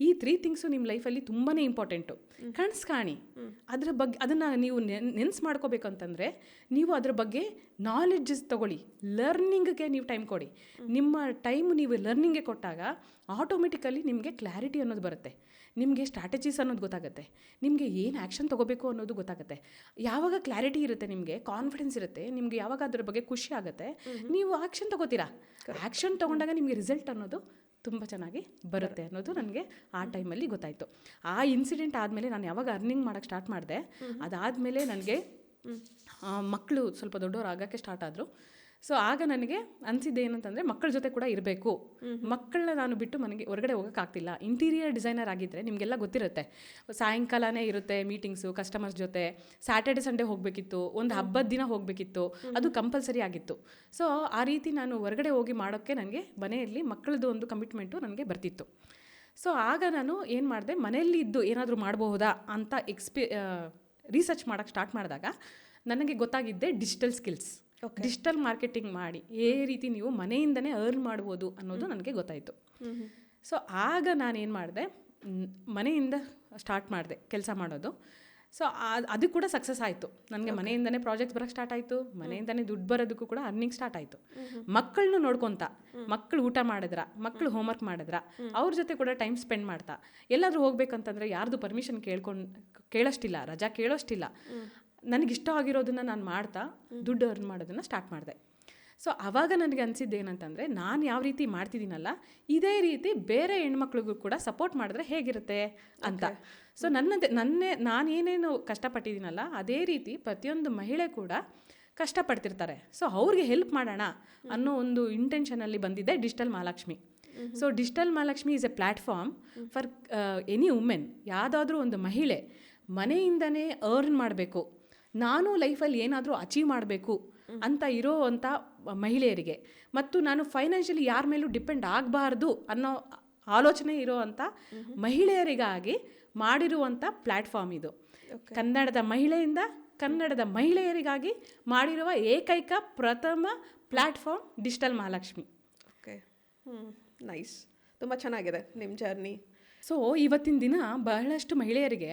ಈ 3 ಥಿಂಗ್ಸು ನಿಮ್ಮ ಲೈಫಲ್ಲಿ ತುಂಬಾ ಇಂಪಾರ್ಟೆಂಟು. ಕನಸು ಕಾಣಿ, ಅದ್ರ ಬಗ್ಗೆ ಅದನ್ನು ನೀವು ನೆನ್ಸು ಮಾಡ್ಕೋಬೇಕಂತಂದರೆ ನೀವು ಅದ್ರ ಬಗ್ಗೆ ನಾಲೆಡ್ಜಸ್ ತೊಗೊಳ್ಳಿ, ಲರ್ನಿಂಗ್ಗೆ ನೀವು ಟೈಮ್ ಕೊಡಿ. ನಿಮ್ಮ ಟೈಮ್ ನೀವು ಲರ್ನಿಂಗ್ಗೆ ಕೊಟ್ಟಾಗ ಆಟೋಮೆಟಿಕಲಿ ನಿಮಗೆ ಕ್ಲಾರಿಟಿ ಅನ್ನೋದು ಬರುತ್ತೆ, ನಿಮಗೆ ಸ್ಟ್ರಾಟಜೀಸ್ ಅನ್ನೋದು ಗೊತ್ತಾಗುತ್ತೆ, ನಿಮಗೆ ಏನು ಆ್ಯಕ್ಷನ್ ತೊಗೋಬೇಕು ಅನ್ನೋದು ಗೊತ್ತಾಗುತ್ತೆ. ಯಾವಾಗ ಕ್ಲಾರಿಟಿ ಇರುತ್ತೆ, ನಿಮಗೆ ಕಾನ್ಫಿಡೆನ್ಸ್ ಇರುತ್ತೆ, ನಿಮಗೆ ಯಾವಾಗ ಅದ್ರ ಬಗ್ಗೆ ಖುಷಿ ಆಗುತ್ತೆ, ನೀವು ಆ್ಯಕ್ಷನ್ ತೊಗೋತೀರಾ. ಆ್ಯಕ್ಷನ್ ತೊಗೊಂಡಾಗ ನಿಮಗೆ ರಿಸಲ್ಟ್ ಅನ್ನೋದು ತುಂಬ ಚೆನ್ನಾಗಿ ಬರುತ್ತೆ ಅನ್ನೋದು ನನಗೆ ಆ ಟೈಮಲ್ಲಿ ಗೊತ್ತಾಯಿತು. ಆ ಇನ್ಸಿಡೆಂಟ್ ಆದಮೇಲೆ ನಾನು ಯಾವಾಗ ಅರ್ನಿಂಗ್ ಮಾಡೋಕ್ಕೆ ಸ್ಟಾರ್ಟ್ ಮಾಡಿದೆ, ಅದಾದಮೇಲೆ ನನಗೆ ಮಕ್ಕಳು ಸ್ವಲ್ಪ ದೊಡ್ಡವ್ರು ಆಗೋಕ್ಕೆ ಸ್ಟಾರ್ಟ್ ಆದರು. ಸೊ ಆಗ ನನಗೆ ಅನಿಸಿದ್ದು ಏನಂತಂದರೆ ಮಕ್ಕಳ ಜೊತೆ ಕೂಡ ಇರಬೇಕು. ಮಕ್ಕಳನ್ನ ನಾನು ಬಿಟ್ಟು ಮನೆಗೆ ಹೊರಗಡೆ ಹೋಗೋಕ್ಕಾಗ್ತಿಲ್ಲ. ಇಂಟೀರಿಯರ್ ಡಿಸೈನರ್ ಆಗಿದ್ದರೆ ನಿಮಗೆಲ್ಲ ಗೊತ್ತಿರುತ್ತೆ, ಸಾಯಂಕಾಲನೇ ಇರುತ್ತೆ ಮೀಟಿಂಗ್ಸು ಕಸ್ಟಮರ್ಸ್ ಜೊತೆ. ಸ್ಯಾಟರ್ಡೆ ಸಂಡೇ ಹೋಗಬೇಕಿತ್ತು, ಒಂದು ಹಬ್ಬದ ದಿನ ಹೋಗಬೇಕಿತ್ತು, ಅದು ಕಂಪಲ್ಸರಿ ಆಗಿತ್ತು. ಸೊ ಆ ರೀತಿ ನಾನು ಹೊರಗಡೆ ಹೋಗಿ ಮಾಡೋಕ್ಕೆ ನನಗೆ ಮನೆಯಲ್ಲಿ ಮಕ್ಕಳದ್ದು ಒಂದು ಕಮಿಟ್ಮೆಂಟು ನನಗೆ ಬರ್ತಿತ್ತು. ಸೊ ಆಗ ನಾನು ಏನು ಮಾಡಿದೆ, ಮನೆಯಲ್ಲಿ ಇದ್ದು ಏನಾದರೂ ಮಾಡಬಹುದಾ ಅಂತ ರಿಸರ್ಚ್ ಮಾಡೋಕ್ಕೆ ಸ್ಟಾರ್ಟ್ ಮಾಡಿದಾಗ ನನಗೆ ಗೊತ್ತಾಗಿದ್ದೆ ಡಿಜಿಟಲ್ ಸ್ಕಿಲ್ಸ್. ಡಿಜಿಟಲ್ ಮಾರ್ಕೆಟಿಂಗ್ ಮಾಡಿ ಈ ರೀತಿ ನೀವು ಮನೆಯಿಂದನೇ ಅರ್ನ್ ಮಾಡ್ಬೋದು ಅನ್ನೋದು ನನಗೆ ಗೊತ್ತಾಯಿತು. ಸೊ ಆಗ ನಾನೇನು ಮಾಡಿದೆ, ಮನೆಯಿಂದ ಸ್ಟಾರ್ಟ್ ಮಾಡಿದೆ ಕೆಲಸ ಮಾಡೋದು. ಸೊ ಅದು ಕೂಡ ಸಕ್ಸಸ್ ಆಯಿತು. ನನಗೆ ಮನೆಯಿಂದನೇ ಪ್ರಾಜೆಕ್ಟ್ಸ್ ಬರೋಕ್ಕೆ ಸ್ಟಾರ್ಟ್ ಆಯಿತು, ಮನೆಯಿಂದನೇ ದುಡ್ಡು ಬರೋದಕ್ಕೂ ಕೂಡ ಅರ್ನಿಂಗ್ ಸ್ಟಾರ್ಟ್ ಆಯಿತು. ಮಕ್ಕಳನ್ನು ನೋಡ್ಕೊತ, ಮಕ್ಕಳು ಊಟ ಮಾಡಿದ್ರ, ಮಕ್ಕಳು ಹೋಮ್ವರ್ಕ್ ಮಾಡಿದ್ರ, ಅವ್ರ ಜೊತೆ ಕೂಡ ಟೈಮ್ ಸ್ಪೆಂಡ್ ಮಾಡ್ತಾ, ಎಲ್ಲಾದರೂ ಹೋಗ್ಬೇಕಂತಂದರೆ ಯಾರ್ದು ಪರ್ಮಿಷನ್ ಕೇಳೋಷ್ಟಿಲ್ಲ, ರಜಾ ಕೇಳೋಷ್ಟಿಲ್ಲ. ನನಗಿಷ್ಟ ಆಗಿರೋದನ್ನು ನಾನು ಮಾಡ್ತಾ ದುಡ್ಡು ಅರ್ನ್ ಮಾಡೋದನ್ನು ಸ್ಟಾರ್ಟ್ ಮಾಡಿದೆ. ಸೊ ಆವಾಗ ನನಗೆ ಅನಿಸಿದ್ದು ಏನಂತಂದರೆ, ನಾನು ಯಾವ ರೀತಿ ಮಾಡ್ತಿದ್ದೀನಲ್ಲ ಇದೇ ರೀತಿ ಬೇರೆ ಹೆಣ್ಮಕ್ಳಿಗೂ ಕೂಡ ಸಪೋರ್ಟ್ ಮಾಡಿದ್ರೆ ಹೇಗಿರುತ್ತೆ ಅಂತ. ಸೊ ನಾನು ಏನೇನು ಕಷ್ಟಪಟ್ಟಿದ್ದೀನಲ್ಲ ಅದೇ ರೀತಿ ಪ್ರತಿಯೊಂದು ಮಹಿಳೆ ಕೂಡ ಕಷ್ಟಪಡ್ತಿರ್ತಾರೆ. ಸೊ ಅವ್ರಿಗೆ ಹೆಲ್ಪ್ ಮಾಡೋಣ ಅನ್ನೋ ಒಂದು ಇಂಟೆನ್ಷನಲ್ಲಿ ಬಂದಿದ್ದೆ digital Mahalakshmi. So digital Mahalakshmi is A platform for any women. ಯಾವುದಾದ್ರೂ ಒಂದು ಮಹಿಳೆ ಮನೆಯಿಂದನೇ ಅರ್ನ್ ಮಾಡಬೇಕು, ನಾನು ಲೈಫಲ್ಲಿ ಏನಾದರೂ ಅಚೀವ್ ಮಾಡಬೇಕು ಅಂತ ಇರೋವಂಥ ಮಹಿಳೆಯರಿಗೆ, ಮತ್ತು ನಾನು ಫೈನಾನ್ಷಿಯಲಿ ಯಾರ ಮೇಲೂ ಡಿಪೆಂಡ್ ಆಗಬಾರ್ದು ಅನ್ನೋ ಆಲೋಚನೆ ಇರೋವಂಥ ಮಹಿಳೆಯರಿಗಾಗಿ ಮಾಡಿರುವಂಥ ಪ್ಲ್ಯಾಟ್ಫಾರ್ಮ್ ಇದು. ಕನ್ನಡದ ಮಹಿಳೆಯರಿಗಾಗಿ ಮಾಡಿರುವ ಏಕೈಕ ಪ್ರಥಮ platform digital Mahalakshmi. Okay, nice, ತುಂಬ ಚೆನ್ನಾಗಿದೆ ನಿಮ್ಮ ಜರ್ನಿ. ಸೊ ಇವತ್ತಿನ ದಿನ ಬಹಳಷ್ಟು ಮಹಿಳೆಯರಿಗೆ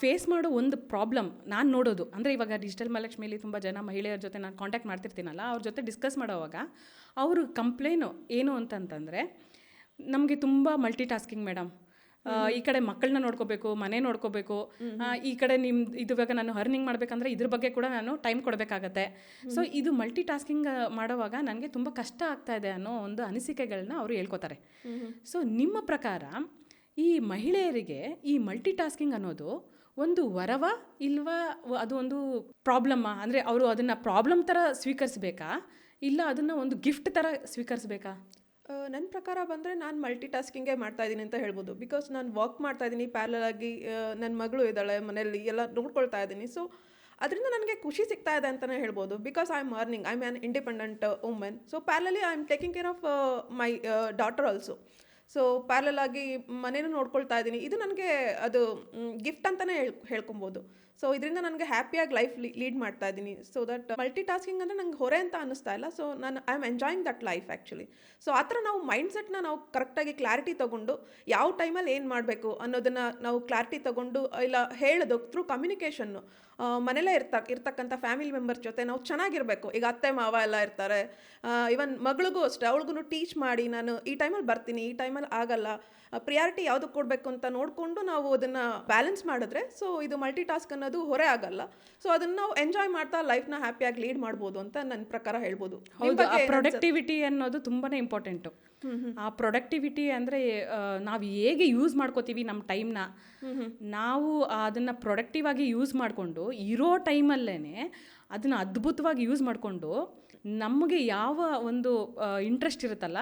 ಫೇಸ್ ಮಾಡೋ ಒಂದು ಪ್ರಾಬ್ಲಮ್ ನಾನು ನೋಡೋದು ಅಂದರೆ, ಇವಾಗ ಡಿಜಿಟಲ್ ಮಹಾಲಕ್ಷ್ಮಿಯಲ್ಲಿ ತುಂಬ ಜನ ಮಹಿಳೆಯರ ಜೊತೆ ನಾನು ಕಾಂಟ್ಯಾಕ್ಟ್ ಮಾಡ್ತಿರ್ತೀನಲ್ಲ, ಅವ್ರ ಜೊತೆ ಡಿಸ್ಕಸ್ ಮಾಡೋವಾಗ ಅವರು ಕಂಪ್ಲೇನು ಏನು ಅಂತಂತಂದರೆ, ನಮಗೆ ತುಂಬ ಮಲ್ಟಿ ಟಾಸ್ಕಿಂಗ್ ಮೇಡಮ್, ಈ ಕಡೆ ಮಕ್ಕಳನ್ನ ನೋಡ್ಕೋಬೇಕು, ಮನೆ ನೋಡ್ಕೋಬೇಕು, ಈ ಕಡೆ ಇವಾಗ ನಾನು ಅರ್ನಿಂಗ್ ಮಾಡಬೇಕಂದ್ರೆ ಇದ್ರ ಬಗ್ಗೆ ಕೂಡ ನಾನು ಟೈಮ್ ಕೊಡಬೇಕಾಗತ್ತೆ. ಸೊ ಇದು ಮಲ್ಟಿ ಟಾಸ್ಕಿಂಗ್ ಮಾಡೋವಾಗ ನನಗೆ ತುಂಬ ಕಷ್ಟ ಆಗ್ತಾ ಇದೆ ಅನ್ನೋ ಒಂದು ಅನಿಸಿಕೆಗಳನ್ನ ಅವರು ಹೇಳ್ಕೊತಾರೆ. ಸೊ ನಿಮ್ಮ ಪ್ರಕಾರ ಈ ಮಹಿಳೆಯರಿಗೆ ಈ ಮಲ್ಟಿ ಟಾಸ್ಕಿಂಗ್ ಅನ್ನೋದು ಒಂದು ವರವ ಇಲ್ವಾ, ಅದು ಒಂದು ಪ್ರಾಬ್ಲಮ್ಮಾ? ಅಂದರೆ ಅವರು ಅದನ್ನು ಪ್ರಾಬ್ಲಮ್ ಥರ ಸ್ವೀಕರಿಸಬೇಕಾ, ಇಲ್ಲ ಅದನ್ನು ಒಂದು ಗಿಫ್ಟ್ ಥರ ಸ್ವೀಕರಿಸಬೇಕಾ? ನನ್ನ ಪ್ರಕಾರ ಬಂದರೆ ನಾನು ಮಲ್ಟಿ ಟಾಸ್ಕಿಂಗೇ ಮಾಡ್ತಾಯಿದ್ದೀನಿ ಅಂತ ಹೇಳ್ಬೋದು. ಬಿಕಾಸ್ ನಾನು ವರ್ಕ್ ಮಾಡ್ತಾಯಿದ್ದೀನಿ, ಪ್ಯಾರಲಲ್ ಆಗಿ ನನ್ನ ಮಗಳು ಇದ್ದಾಳೆ ಮನೆಯಲ್ಲಿ, ಎಲ್ಲ ನೋಡ್ಕೊಳ್ತಾ ಇದ್ದೀನಿ. ಸೊ ಅದರಿಂದ ನನಗೆ ಖುಷಿ ಸಿಗ್ತಾ ಇದೆ ಅಂತಲೇ ಹೇಳ್ಬೋದು. Because I am earning, I am an independent women. So ಪ್ಯಾರಲಲಿ I am taking care of my daughter also. So parallel ಆಗಿ ಮನೇನೂ ನೋಡ್ಕೊಳ್ತಾ ಇದ್ದೀನಿ. ಇದು ನನಗೆ ಅದು ಗಿಫ್ಟ್ ಅಂತಲೇ ಹೇಳ್ಕೊಬೋದು. ಸೊ ಇದರಿಂದ ನನಗೆ ಹ್ಯಾಪಿಯಾಗಿ ಲೈಫ್ ಲೀಡ್ ಮಾಡ್ತಾ ಇದ್ದೀನಿ. ಸೊ ದಟ್ ಮಲ್ಟಿ ಟಾಸ್ಕಿಂಗ್ ಅಂದರೆ ನಂಗೆ ಹೊರೆ ಅಂತ ಅನ್ನಿಸ್ತಾ ಇಲ್ಲ. ಸೊ ನಾನು I am enjoying that life actually. So ಆ ಥರ ನಾವು ಮೈಂಡ್ಸೆಟ್ನ ನಾವು ಕರೆಕ್ಟಾಗಿ ಕ್ಲಾರಿಟಿ ತೊಗೊಂಡು ಯಾವ ಟೈಮಲ್ಲಿ ಏನು ಮಾಡಬೇಕು ಅನ್ನೋದನ್ನು ನಾವು ಕ್ಲಾರಿಟಿ ತೊಗೊಂಡು, ಇಲ್ಲ ಹೇಳೋದು ಥ್ರೂ ಕಮ್ಯುನಿಕೇಷನ್ನು, ಮನೇಲೇ ಇರ್ತಕ್ಕಂಥ ಫ್ಯಾಮಿಲಿ ಮೆಂಬರ್ಸ್ ಜೊತೆ ನಾವು ಚೆನ್ನಾಗಿರಬೇಕು. ಈಗ ಅತ್ತೆ ಮಾವ ಎಲ್ಲ ಇರ್ತಾರೆ, ಇವನ್ ಮಗಳಿಗೂ ಅಷ್ಟೇ, ಅವಳಿಗೂ ಟೀಚ್ ಮಾಡಿ ನಾನು ಈ ಟೈಮಲ್ಲಿ ಬರ್ತೀನಿ, ಈ ಟೈಮಲ್ಲಿ ಆಗಲ್ಲ, ಪ್ರಿಯಾರಿಟಿ ಯಾವುದಕ್ಕೆ ಕೊಡಬೇಕು ಅಂತ ನೋಡಿಕೊಂಡು ನಾವು ಅದನ್ನು ಬ್ಯಾಲೆನ್ಸ್ ಮಾಡಿದ್ರೆ, ಸೊ ಇದು ಮಲ್ಟಿ ಟಾಸ್ಕ್ ಅನ್ನೋದು ಹೊರೆ ಆಗಲ್ಲ. ಸೊ ಅದನ್ನು ನಾವು ಎಂಜಾಯ್ ಮಾಡ್ತಾ ಲೈಫ್ನ ಹ್ಯಾಪಿಯಾಗಿ ಲೀಡ್ ಮಾಡ್ಬೋದು ಅಂತ ನನ್ನ ಪ್ರಕಾರ ಹೇಳ್ಬೋದು. ಪ್ರೊಡಕ್ಟಿವಿಟಿ ಅನ್ನೋದು ತುಂಬಾ ಇಂಪಾರ್ಟೆಂಟು. ಆ ಪ್ರೊಡಕ್ಟಿವಿಟಿ ಅಂದರೆ ನಾವು ಹೇಗೆ ಯೂಸ್ ಮಾಡ್ಕೋತೀವಿ ನಮ್ಮ ಟೈಮ್ನ, ನಾವು ಅದನ್ನು ಪ್ರೊಡಕ್ಟಿವ್ ಆಗಿ ಯೂಸ್ ಮಾಡಿಕೊಂಡು ಇರೋ ಟೈಮಲ್ಲೇ ಅದನ್ನು ಅದ್ಭುತವಾಗಿ ಯೂಸ್ ಮಾಡಿಕೊಂಡು ನಮಗೆ ಯಾವ ಒಂದು ಇಂಟ್ರೆಸ್ಟ್ ಇರುತ್ತಲ್ಲ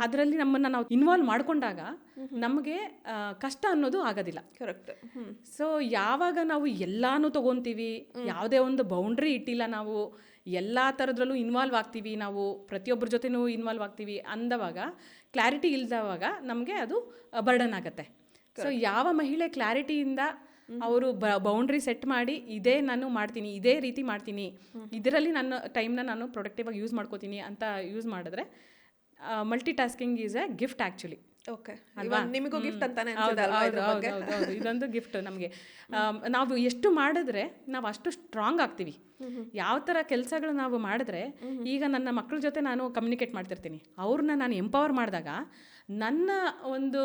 ಅದರಲ್ಲಿ ನಮ್ಮನ್ನು ನಾವು ಇನ್ವಾಲ್ವ್ ಮಾಡಿಕೊಂಡಾಗ ನಮಗೆ ಕಷ್ಟ ಅನ್ನೋದು ಆಗೋದಿಲ್ಲ. ಕರೆಕ್ಟ್. ಸೊ ಯಾವಾಗ ನಾವು ಎಲ್ಲಾನು ತೊಗೊತೀವಿ, ಯಾವುದೇ ಒಂದು ಬೌಂಡ್ರಿ ಇಟ್ಟಿಲ್ಲ, ನಾವು ಎಲ್ಲ ಥರದ್ರಲ್ಲೂ ಇನ್ವಾಲ್ವ್ ಆಗ್ತೀವಿ, ನಾವು ಪ್ರತಿಯೊಬ್ಬರ ಜೊತೆನೂ ಇನ್ವಾಲ್ವ್ ಆಗ್ತೀವಿ ಅಂದವಾಗ, ಕ್ಲಾರಿಟಿ ಇಲ್ದವಾಗ ನಮಗೆ ಅದು ಬರ್ಡನ್ ಆಗುತ್ತೆ. ಸೊ ಯಾವ ಮಹಿಳೆ ಕ್ಲಾರಿಟಿಯಿಂದ ಅವರು ಬೌಂಡ್ರಿ ಸೆಟ್ ಮಾಡಿ ಇದೇ ನಾನು ಮಾಡ್ತೀನಿ, ಇದೇ ರೀತಿ ಮಾಡ್ತೀನಿ, ಇದರಲ್ಲಿ ನನ್ನ ಟೈಮ್ನ ನಾನು ಪ್ರೊಡಕ್ಟಿವ್ ಆಗಿ ಯೂಸ್ ಮಾಡ್ಕೋತೀನಿ ಅಂತ ಯೂಸ್ ಮಾಡಿದ್ರೆ multi tasking is A gift actually. Okay ಅಲ್ವಾ? ನಿಮಗೂ ಗಿಫ್ಟ್ ಅಂತಾನೆ ಇದೊಂದು ಗಿಫ್ಟ್ ನಮಗೆ. ನಾವು ಎಷ್ಟು ಮಾಡಿದ್ರೆ ನಾವು ಅಷ್ಟು ಸ್ಟ್ರಾಂಗ್ ಆಗ್ತೀವಿ. ಯಾವ ಥರ ಕೆಲಸಗಳು ನಾವು ಮಾಡಿದ್ರೆ, ಈಗ ನನ್ನ ಮಕ್ಕಳ ಜೊತೆ ನಾನು ಕಮ್ಯುನಿಕೇಟ್ ಮಾಡ್ತಿರ್ತೀನಿ, ಅವ್ರನ್ನ ನಾನು ಎಂಪವರ್ ಮಾಡಿದಾಗ ನನ್ನ ಒಂದು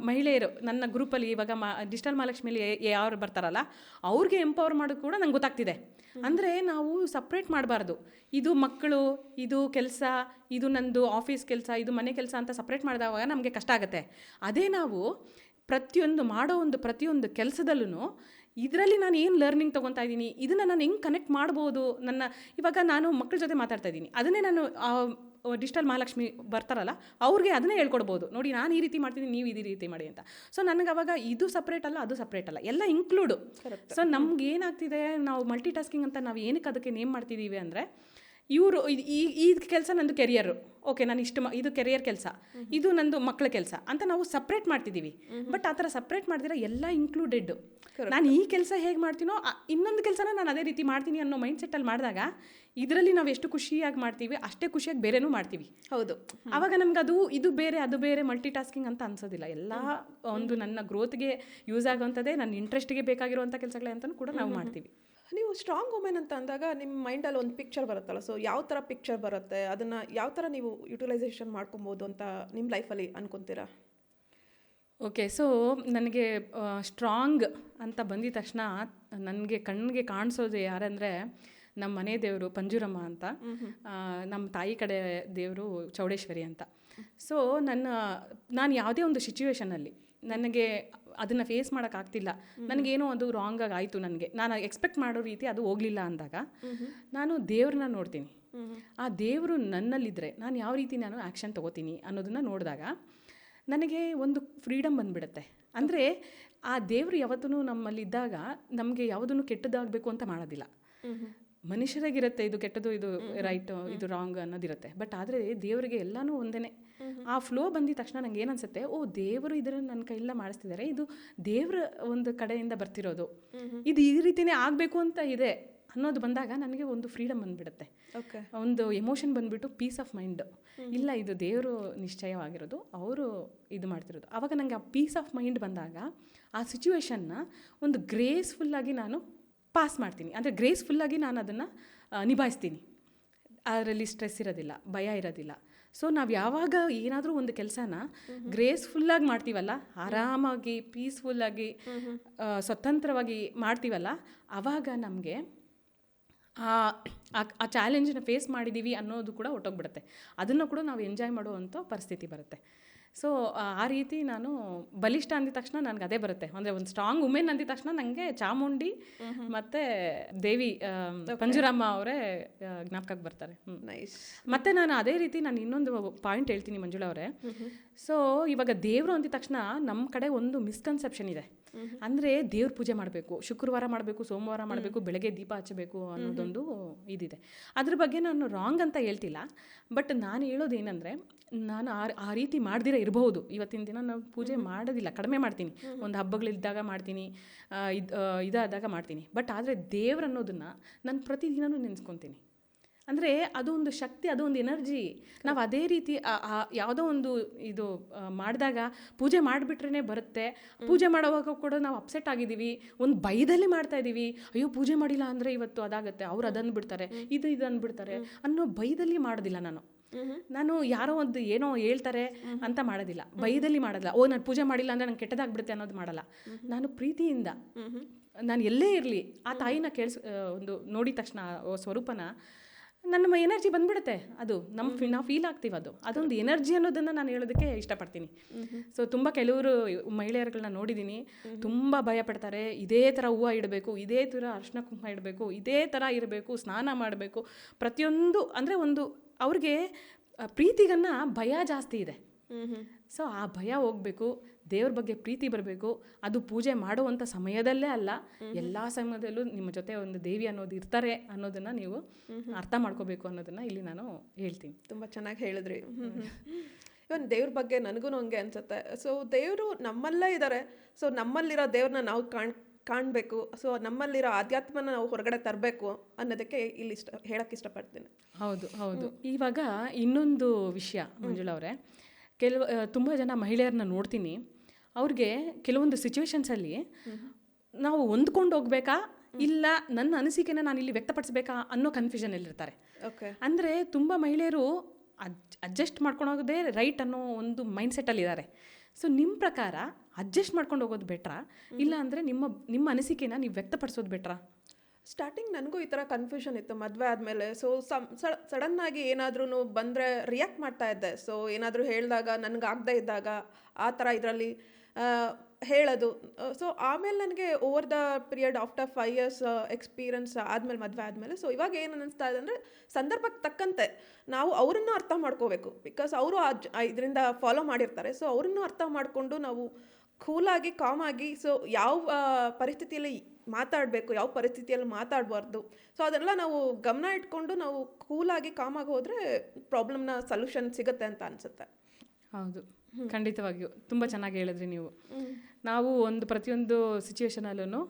ಮಹಿಳೆಯರು ನನ್ನ ಗ್ರೂಪಲ್ಲಿ ಇವಾಗ ಡಿಜಿಟಲ್ ಮಹಾಲಕ್ಷ್ಮಿಯಲ್ಲಿ ಯಾರು ಬರ್ತಾರಲ್ಲ ಅವ್ರಿಗೆ ಎಂಪವರ್ ಮಾಡೋದು ಕೂಡ ನಂಗೆ ಗೊತ್ತಾಗ್ತಿದೆ. ಅಂದರೆ ನಾವು ಸಪ್ರೇಟ್ ಮಾಡಬಾರ್ದು, ಇದು ಮಕ್ಕಳು, ಇದು ಕೆಲಸ, ಇದು ನಂದು ಆಫೀಸ್ ಕೆಲಸ, ಇದು ಮನೆ ಕೆಲಸ ಅಂತ ಸಪ್ರೇಟ್ ಮಾಡಿದಾಗ ನಮಗೆ ಕಷ್ಟ ಆಗುತ್ತೆ. ಅದೇ ನಾವು ಪ್ರತಿಯೊಂದು ಕೆಲಸದಲ್ಲೂ ಇದರಲ್ಲಿ ನಾನು ಏನು ಲರ್ನಿಂಗ್ ತೊಗೊತಾ ಇದ್ದೀನಿ, ಇದನ್ನು ನಾನು ಹೆಂಗೆ ಕನೆಕ್ಟ್ ಮಾಡ್ಬೋದು. ಇವಾಗ ನಾನು ಮಕ್ಕಳ ಜೊತೆ ಮಾತಾಡ್ತಾ ಇದ್ದೀನಿ, ಅದನ್ನೇ ನಾನು ಡಿಜಿಟಲ್ ಮಹಾಲಕ್ಷ್ಮಿ ಬರ್ತಾರಲ್ಲ ಅವ್ರಿಗೆ ಅದನ್ನೇ ಹೇಳ್ಕೊಡ್ಬೋದು. ನೋಡಿ ನಾನು ಈ ರೀತಿ ಮಾಡ್ತೀನಿ, ನೀವು ಇದೇ ರೀತಿ ಮಾಡಿ ಅಂತ. ಸೊ ನನಗೆ ಅವಾಗ ಇದು ಸಪ್ರೇಟ್ ಅಲ್ಲ, ಅದು ಸಪ್ರೇಟ್ ಅಲ್ಲ, ಎಲ್ಲ ಇನ್ಕ್ಲೂಡು. ಸೊ ನಮ್ಗೆ ಏನಾಗ್ತಿದೆ, ನಾವು ಮಲ್ಟಿ ಟಾಸ್ಕಿಂಗ್ ಅಂತ ನಾವು ಏನಕ್ಕೆ ಅದಕ್ಕೆ ನೇಮ್ ಮಾಡ್ತಿದ್ದೀವಿ ಅಂದರೆ, ಇವರು ಈ ಕೆಲಸ ನಂದು ಕೆರಿಯರು, ಓಕೆ ನಾನು ಇದು ಕೆರಿಯರ್ ಕೆಲಸ, ಇದು ನಂದು ಮಕ್ಕಳ ಕೆಲಸ ಅಂತ ನಾವು ಸಪ್ರೇಟ್ ಮಾಡ್ತಿದ್ದೀವಿ. ಬಟ್ ಆ ಥರ ಸಪ್ರೇಟ್ ಮಾಡ್ದಿರ ಎಲ್ಲ ಇನ್ಕ್ಲೂಡೆಡ್. ನಾನು ಈ ಕೆಲಸ ಹೇಗೆ ಮಾಡ್ತೀನೋ ಇನ್ನೊಂದು ಕೆಲಸನ ನಾನು ಅದೇ ರೀತಿ ಮಾಡ್ತೀನಿ ಅನ್ನೋ ಮೈಂಡ್ ಸೆಟ್ಟಲ್ಲಿ ಮಾಡಿದಾಗ ಇದರಲ್ಲಿ ನಾವು ಎಷ್ಟು ಖುಷಿಯಾಗಿ ಮಾಡ್ತೀವಿ ಅಷ್ಟೇ ಖುಷಿಯಾಗಿ ಬೇರೆನೂ ಮಾಡ್ತೀವಿ. ಹೌದು. ಆವಾಗ ನಮ್ಗೆ ಇದು ಬೇರೆ ಅದು ಬೇರೆ ಮಲ್ಟಿ ಟಾಸ್ಕಿಂಗ್ ಅಂತ ಅನ್ಸೋದಿಲ್ಲ. ಎಲ್ಲ ಒಂದು ನನ್ನ ಗ್ರೋತ್ಗೆ ಯೂಸ್ ಆಗೋವಂಥದ್ದೇ, ನನ್ನ ಇಂಟ್ರೆಸ್ಟ್ಗೆ ಬೇಕಾಗಿರುವಂಥ ಕೆಲಸಗಳೇ ಅಂತಲೂ ಕೂಡ ನಾವು ಮಾಡ್ತೀವಿ. ನೀವು ಸ್ಟ್ರಾಂಗ್ ವುಮೆನ್ ಅಂತ ಅಂದಾಗ ನಿಮ್ಮ ಮೈಂಡಲ್ಲಿ ಒಂದು ಪಿಕ್ಚರ್ ಬರುತ್ತಲ್ಲ, ಸೊ ಯಾವ ಥರ ಪಿಕ್ಚರ್ ಬರುತ್ತೆ, ಅದನ್ನು ಯಾವ ಥರ ನೀವು ಯುಟಿಲೈಸೇಷನ್ ಮಾಡ್ಕೊಬೋದು ಅಂತ ನಿಮ್ಮ ಲೈಫಲ್ಲಿ ಅನ್ಕೊತೀರಾ? ಓಕೆ, ಸೊ ನನಗೆ ಸ್ಟ್ರಾಂಗ್ ಅಂತ ಬಂದಿದ ತಕ್ಷಣ ನನಗೆ ಕಣ್ಣಿಗೆ ಕಾಣಿಸೋದು ಯಾರಂದರೆ ನಮ್ಮ ಮನೆ ದೇವರು ಪಂಜುರಮ್ಮ ಅಂತ, ನಮ್ಮ ತಾಯಿ ಕಡೆ ದೇವರು ಚೌಡೇಶ್ವರಿ ಅಂತ. ಸೊ ನಾನು ಯಾವುದೇ ಒಂದು ಸಿಚುವೇಷನಲ್ಲಿ ನನಗೆ ಅದನ್ನು ಫೇಸ್ ಮಾಡೋಕ್ಕಾಗ್ತಿಲ್ಲ, ನನಗೇನೋ ಅದು ರಾಂಗಾಗಿ ಆಯಿತು, ನಾನು ಎಕ್ಸ್ಪೆಕ್ಟ್ ಮಾಡೋ ರೀತಿ ಅದು ಹೋಗಲಿಲ್ಲ ಅಂದಾಗ ನಾನು ದೇವ್ರನ್ನ ನೋಡ್ತೀನಿ. ಆ ದೇವರು ನನ್ನಲ್ಲಿದ್ದರೆ ನಾನು ಯಾವ ರೀತಿ ನಾನು ಆ್ಯಕ್ಷನ್ ತೊಗೋತೀನಿ ಅನ್ನೋದನ್ನು ನೋಡಿದಾಗ ನನಗೆ ಒಂದು ಫ್ರೀಡಮ್ ಬಂದುಬಿಡುತ್ತೆ. ಅಂದರೆ ಆ ದೇವರು ಯಾವತ್ತೂ ನಮ್ಮಲ್ಲಿದ್ದಾಗ ನಮಗೆ ಯಾವುದನ್ನು ಕೆಟ್ಟದಾಗಬೇಕು ಅಂತ ಮಾಡೋದಿಲ್ಲ. ಮನುಷ್ಯರಾಗಿರುತ್ತೆ ಇದು ಕೆಟ್ಟದು, ಇದು ರೈಟ್, ಇದು ರಾಂಗ್ ಅನ್ನೋದಿರುತ್ತೆ. ಬಟ್ ಆದರೆ ದೇವರಿಗೆ ಎಲ್ಲನೂ ಒಂದೇ. ಆ ಫ್ಲೋ ಬಂದಿದ ತಕ್ಷಣ ನಂಗೆ ಏನು ಅನ್ಸುತ್ತೆ, ಓ ದೇವರು ಇದನ್ನು ನನ್ನ ಕೈಯಿಂದ ಮಾಡಿಸ್ತಿದ್ದಾರೆ, ಇದು ದೇವರ ಒಂದು ಕಡೆಯಿಂದ ಬರ್ತಿರೋದು, ಇದು ಈ ರೀತಿಯೇ ಆಗಬೇಕು ಅಂತ ಇದೆ ಅನ್ನೋದು ಬಂದಾಗ ನನಗೆ ಒಂದು ಫ್ರೀಡಮ್ ಬಂದುಬಿಡುತ್ತೆ. ಒಂದು ಎಮೋಷನ್ ಬಂದುಬಿಟ್ಟು ಪೀಸ್ ಆಫ್ ಮೈಂಡ್, ಇಲ್ಲ ಇದು ದೇವರು ನಿಶ್ಚಯವಾಗಿರೋದು, ಅವರು ಇದು ಮಾಡ್ತಿರೋದು. ಆವಾಗ ನನಗೆ ಆ ಪೀಸ್ ಆಫ್ ಮೈಂಡ್ ಬಂದಾಗ ಆ ಸಿಚುವೇಶನ್ನ ಒಂದು ಗ್ರೇಸ್ಫುಲ್ಲಾಗಿ ನಾನು ಪಾಸ್ ಮಾಡ್ತೀನಿ. ಅಂದರೆ ಗ್ರೇಸ್ಫುಲ್ಲಾಗಿ ನಾನು ಅದನ್ನು ನಿಭಾಯಿಸ್ತೀನಿ. ಅದರಲ್ಲಿ ಸ್ಟ್ರೆಸ್ ಇರೋದಿಲ್ಲ, ಭಯ ಇರೋದಿಲ್ಲ. ಸೊ ನಾವು ಯಾವಾಗ ಏನಾದರೂ ಒಂದು ಕೆಲಸನ ಗ್ರೇಸ್ಫುಲ್ಲಾಗಿ ಮಾಡ್ತೀವಲ್ಲ, ಆರಾಮಾಗಿ ಪೀಸ್ಫುಲ್ಲಾಗಿ ಸ್ವತಂತ್ರವಾಗಿ ಮಾಡ್ತೀವಲ್ಲ, ಆವಾಗ ನಮಗೆ ಆ ಚಾಲೆಂಜನ್ನ ಫೇಸ್ ಮಾಡಿದ್ದೀವಿ ಅನ್ನೋದು ಕೂಡ ಹೊಟ್ಟೋಗ್ಬಿಡುತ್ತೆ. ಅದನ್ನು ಕೂಡ ನಾವು ಎಂಜಾಯ್ ಮಾಡುವಂಥ ಪರಿಸ್ಥಿತಿ ಬರುತ್ತೆ. ಸೊ ಆ ರೀತಿ ನಾನು ಬಲಿಷ್ಠ ಅಂದಿದ ತಕ್ಷಣ ನನಗೆ ಅದೇ ಬರುತ್ತೆ. ಅಂದರೆ ಒಂದು ಸ್ಟ್ರಾಂಗ್ ವುಮೆನ್ ಅಂದಿದ ತಕ್ಷಣ ನನಗೆ ಚಾಮುಂಡಿ ಮತ್ತು ದೇವಿ ಪಂಜುರಮ್ಮ ಅವರೇ ಜ್ಞಾಪಕಕ್ಕೆ ಬರ್ತಾರೆ. ಮತ್ತು ನಾನು ಅದೇ ರೀತಿ ನಾನು ಇನ್ನೊಂದು ಪಾಯಿಂಟ್ ಹೇಳ್ತೀನಿ ಮಂಜುಳಾ ಅವರೇ. ಸೊ ಇವಾಗ ದೇವರು ಅಂದಿದ ತಕ್ಷಣ ನಮ್ಮ ಕಡೆ ಒಂದು ಮಿಸ್ಕನ್ಸೆಪ್ಷನ್ ಇದೆ. ಅಂದರೆ ದೇವ್ರ ಪೂಜೆ ಮಾಡಬೇಕು, ಶುಕ್ರವಾರ ಮಾಡಬೇಕು, ಸೋಮವಾರ ಮಾಡಬೇಕು, ಬೆಳಗ್ಗೆ ದೀಪ ಹಚ್ಚಬೇಕು ಅನ್ನೋದೊಂದು ಇದಿದೆ. ಅದ್ರ ಬಗ್ಗೆ ನಾನು ರಾಂಗ್ ಅಂತ ಹೇಳ್ತಿಲ್ಲ. ಬಟ್ ನಾನು ಹೇಳೋದೇನೆಂದರೆ, ನಾನು ಆ ರೀತಿ ಮಾಡ್ದಿರ ಇರಬಹುದು. ಇವತ್ತಿನ ದಿನ ನಾವು ಪೂಜೆ ಮಾಡೋದಿಲ್ಲ, ಕಡಿಮೆ ಮಾಡ್ತೀನಿ, ಒಂದು ಹಬ್ಬಗಳಿದ್ದಾಗ ಮಾಡ್ತೀನಿ, ಇದಾದಾಗ ಮಾಡ್ತೀನಿ. ಬಟ್ ಆದರೆ ದೇವ್ರು ಅನ್ನೋದನ್ನು ನಾನು ಪ್ರತಿದಿನವೂ ನೆನೆಸ್ಕೊತೀನಿ. ಅಂದರೆ ಅದು ಒಂದು ಶಕ್ತಿ, ಅದು ಒಂದು ಎನರ್ಜಿ. ನಾವು ಅದೇ ರೀತಿ ಯಾವುದೋ ಒಂದು ಇದು ಮಾಡಿದಾಗ ಪೂಜೆ ಮಾಡಿಬಿಟ್ರೇ ಬರುತ್ತೆ. ಪೂಜೆ ಮಾಡೋವಾಗ ಕೂಡ ನಾವು ಅಪ್ಸೆಟ್ ಆಗಿದ್ದೀವಿ, ಒಂದು ಭಯದಲ್ಲಿ ಮಾಡ್ತಾಯಿದ್ದೀವಿ. ಅಯ್ಯೋ ಪೂಜೆ ಮಾಡಿಲ್ಲ ಅಂದರೆ ಇವತ್ತು ಅದಾಗುತ್ತೆ, ಅವ್ರು ಅದನ್ನು ಬಿಡ್ತಾರೆ, ಇದು ಅಂದ್ಬಿಡ್ತಾರೆ ಅನ್ನೋ ಭಯದಲ್ಲಿ ಮಾಡೋದಿಲ್ಲ. ನಾನು ಯಾರೋ ಒಂದು ಏನೋ ಹೇಳ್ತಾರೆ ಅಂತ ಮಾಡೋದಿಲ್ಲ, ಭಯದಲ್ಲಿ ಮಾಡೋದಿಲ್ಲ. ಓ ನಾನು ಪೂಜೆ ಮಾಡಿಲ್ಲ ಅಂದರೆ ನಂಗೆ ಕೆಟ್ಟದಾಗ್ಬಿಡುತ್ತೆ ಅನ್ನೋದು ಮಾಡಲ್ಲ. ನಾನು ಪ್ರೀತಿಯಿಂದ, ನಾನು ಎಲ್ಲೇ ಇರಲಿ ಆ ತಾಯಿನ ಒಂದು ನೋಡಿದ ತಕ್ಷಣ ಸ್ವರೂಪನ ನನ್ನ ಎನರ್ಜಿ ಬಂದ್ಬಿಡುತ್ತೆ. ಅದು ನಾವು ಫೀಲ್ ಆಗ್ತೀವಿ, ಅದೊಂದು ಎನರ್ಜಿ ಅನ್ನೋದನ್ನು ನಾನು ಹೇಳೋದಕ್ಕೆ ಇಷ್ಟಪಡ್ತೀನಿ. ಸೊ ತುಂಬ ಕೆಲವರು ಮಹಿಳೆಯರುಗಳನ್ನ ನೋಡಿದ್ದೀನಿ, ತುಂಬ ಭಯ ಪಡ್ತಾರೆ. ಇದೇ ಥರ ಹೂವು ಇಡಬೇಕು, ಇದೇ ಥರ ಅರ್ಶಿನ ಕುಂಕುಮ ಇಡಬೇಕು, ಇದೇ ಥರ ಇರಬೇಕು, ಸ್ನಾನ ಮಾಡಬೇಕು, ಪ್ರತಿಯೊಂದು. ಅಂದರೆ ಒಂದು ಅವ್ರಿಗೆ ಪ್ರೀತಿಗನ್ನ ಭಯ ಜಾಸ್ತಿ ಇದೆ. ಸೊ ಆ ಭಯ ಹೋಗಬೇಕು, ದೇವ್ರ ಬಗ್ಗೆ ಪ್ರೀತಿ ಬರಬೇಕು. ಅದು ಪೂಜೆ ಮಾಡುವಂಥ ಸಮಯದಲ್ಲೇ ಅಲ್ಲ, ಎಲ್ಲ ಸಮಯದಲ್ಲೂ ನಿಮ್ಮ ಜೊತೆ ಒಂದು ದೇವಿ ಅನ್ನೋದು ಇರ್ತಾರೆ ಅನ್ನೋದನ್ನು ನೀವು ಅರ್ಥ ಮಾಡ್ಕೋಬೇಕು ಅನ್ನೋದನ್ನು ಇಲ್ಲಿ ನಾನು ಹೇಳ್ತೀನಿ. ತುಂಬ ಚೆನ್ನಾಗಿ ಹೇಳಿದ್ರಿ. ಇವನ್ ದೇವ್ರ ಬಗ್ಗೆ ನನಗೂ ಹಂಗೆ ಅನ್ಸುತ್ತೆ. ಸೊ ದೇವರು ನಮ್ಮಲ್ಲೇ ಇದ್ದಾರೆ. ಸೊ ನಮ್ಮಲ್ಲಿರೋ ದೇವ್ರನ್ನ ನಾವು ಕಾಣಬೇಕು. ಸೊ ನಮ್ಮಲ್ಲಿರೋ ಆಧ್ಯಾತ್ಮನ ನಾವು ಹೊರಗಡೆ ತರಬೇಕು ಅನ್ನೋದಕ್ಕೆ ಇಲ್ಲಿ ಹೇಳಕ್ಕೆ ಇಷ್ಟಪಡ್ತೀನಿ. ಹೌದು. ಇವಾಗ ಇನ್ನೊಂದು ವಿಷಯ ಮಂಜುಳಾ ಅವರೇ, ತುಂಬ ಜನ ಮಹಿಳೆಯರನ್ನ ನೋಡ್ತೀನಿ, ಅವ್ರಿಗೆ ಕೆಲವೊಂದು ಸಿಚುವೇಶನ್ಸಲ್ಲಿ ನಾವು ಹೊಂದ್ಕೊಂಡು ಹೋಗ್ಬೇಕಾ, ಇಲ್ಲ ನನ್ನ ಅನಿಸಿಕೆನ ನಾನು ಇಲ್ಲಿ ವ್ಯಕ್ತಪಡಿಸ್ಬೇಕಾ ಅನ್ನೋ ಕನ್ಫ್ಯೂಷನಲ್ಲಿರ್ತಾರೆ. ಅಂದರೆ ತುಂಬ ಮಹಿಳೆಯರು ಅಡ್ಜಸ್ಟ್ ಮಾಡ್ಕೊಂಡು ಹೋಗೋದೇ ರೈಟ್ ಅನ್ನೋ ಒಂದು ಮೈಂಡ್ಸೆಟ್ಟಲ್ಲಿದ್ದಾರೆ. ಸೊ ನಿಮ್ಮ ಪ್ರಕಾರ ಅಡ್ಜಸ್ಟ್ ಮಾಡ್ಕೊಂಡು ಹೋಗೋದು ಬೆಟ್ರಾ, ಇಲ್ಲ ಅಂದರೆ ನಿಮ್ಮ ಅನಿಸಿಕೆನ ನೀವು ವ್ಯಕ್ತಪಡಿಸೋದು ಬೆಟ್ರಾ? ಸ್ಟಾರ್ಟಿಂಗ್ ನನಗೂ ಈ ಥರ ಕನ್ಫ್ಯೂಷನ್ ಇತ್ತು ಮದುವೆ ಆದಮೇಲೆ. ಸೊ ಸಡನ್ನಾಗಿ ಏನಾದ್ರೂ ಬಂದರೆ ರಿಯಾಕ್ಟ್ ಮಾಡ್ತಾ ಇದ್ದೆ. ಸೊ ಏನಾದರೂ ಹೇಳಿದಾಗ ನನಗಾಗದೇ ಇದ್ದಾಗ ಆ ಥರ ಇದರಲ್ಲಿ ಹೇಳೋದು. ಸೊ ಆಮೇಲೆ ನನಗೆ over the period after 5 years experience ಆದಮೇಲೆ, ಮದುವೆ ಆದಮೇಲೆ, ಸೊ ಇವಾಗ ಏನು ಅನ್ನಿಸ್ತಾ ಇದೆ ಅಂದರೆ ಸಂದರ್ಭಕ್ಕೆ ತಕ್ಕಂತೆ ನಾವು ಅವರನ್ನು ಅರ್ಥ ಮಾಡ್ಕೋಬೇಕು. ಬಿಕಾಸ್ ಅವರು ಇದರಿಂದ ಫಾಲೋ ಮಾಡಿರ್ತಾರೆ. ಸೊ ಅವರನ್ನು ಅರ್ಥ ಮಾಡಿಕೊಂಡು ನಾವು ಕೂಲಾಗಿ, ಕಾಮಾಗಿ, ಸೊ ಯಾವ ಪರಿಸ್ಥಿತಿಯಲ್ಲಿ ಮಾತಾಡಬೇಕು, ಯಾವ ಪರಿಸ್ಥಿತಿಯಲ್ಲಿ ಮಾತಾಡಬಾರ್ದು, ಸೊ ಅದೆಲ್ಲ ನಾವು ಗಮನ ಇಟ್ಕೊಂಡು ನಾವು ಕೂಲಾಗಿ, ಕಾಮಾಗಿ ಹೋದರೆ ಪ್ರಾಬ್ಲಮ್ನ ಸೊಲ್ಯೂಷನ್ ಸಿಗುತ್ತೆ ಅಂತ ಅನಿಸುತ್ತೆ. ಹೌದು, ಖಂಡಿತವಾಗಿಯೂ ತುಂಬ ಚೆನ್ನಾಗಿ ಹೇಳಿದ್ರಿ ನೀವು. ನಾವು ಪ್ರತಿಯೊಂದು ಸಿಚುವೇಶನಲ್ಲೂ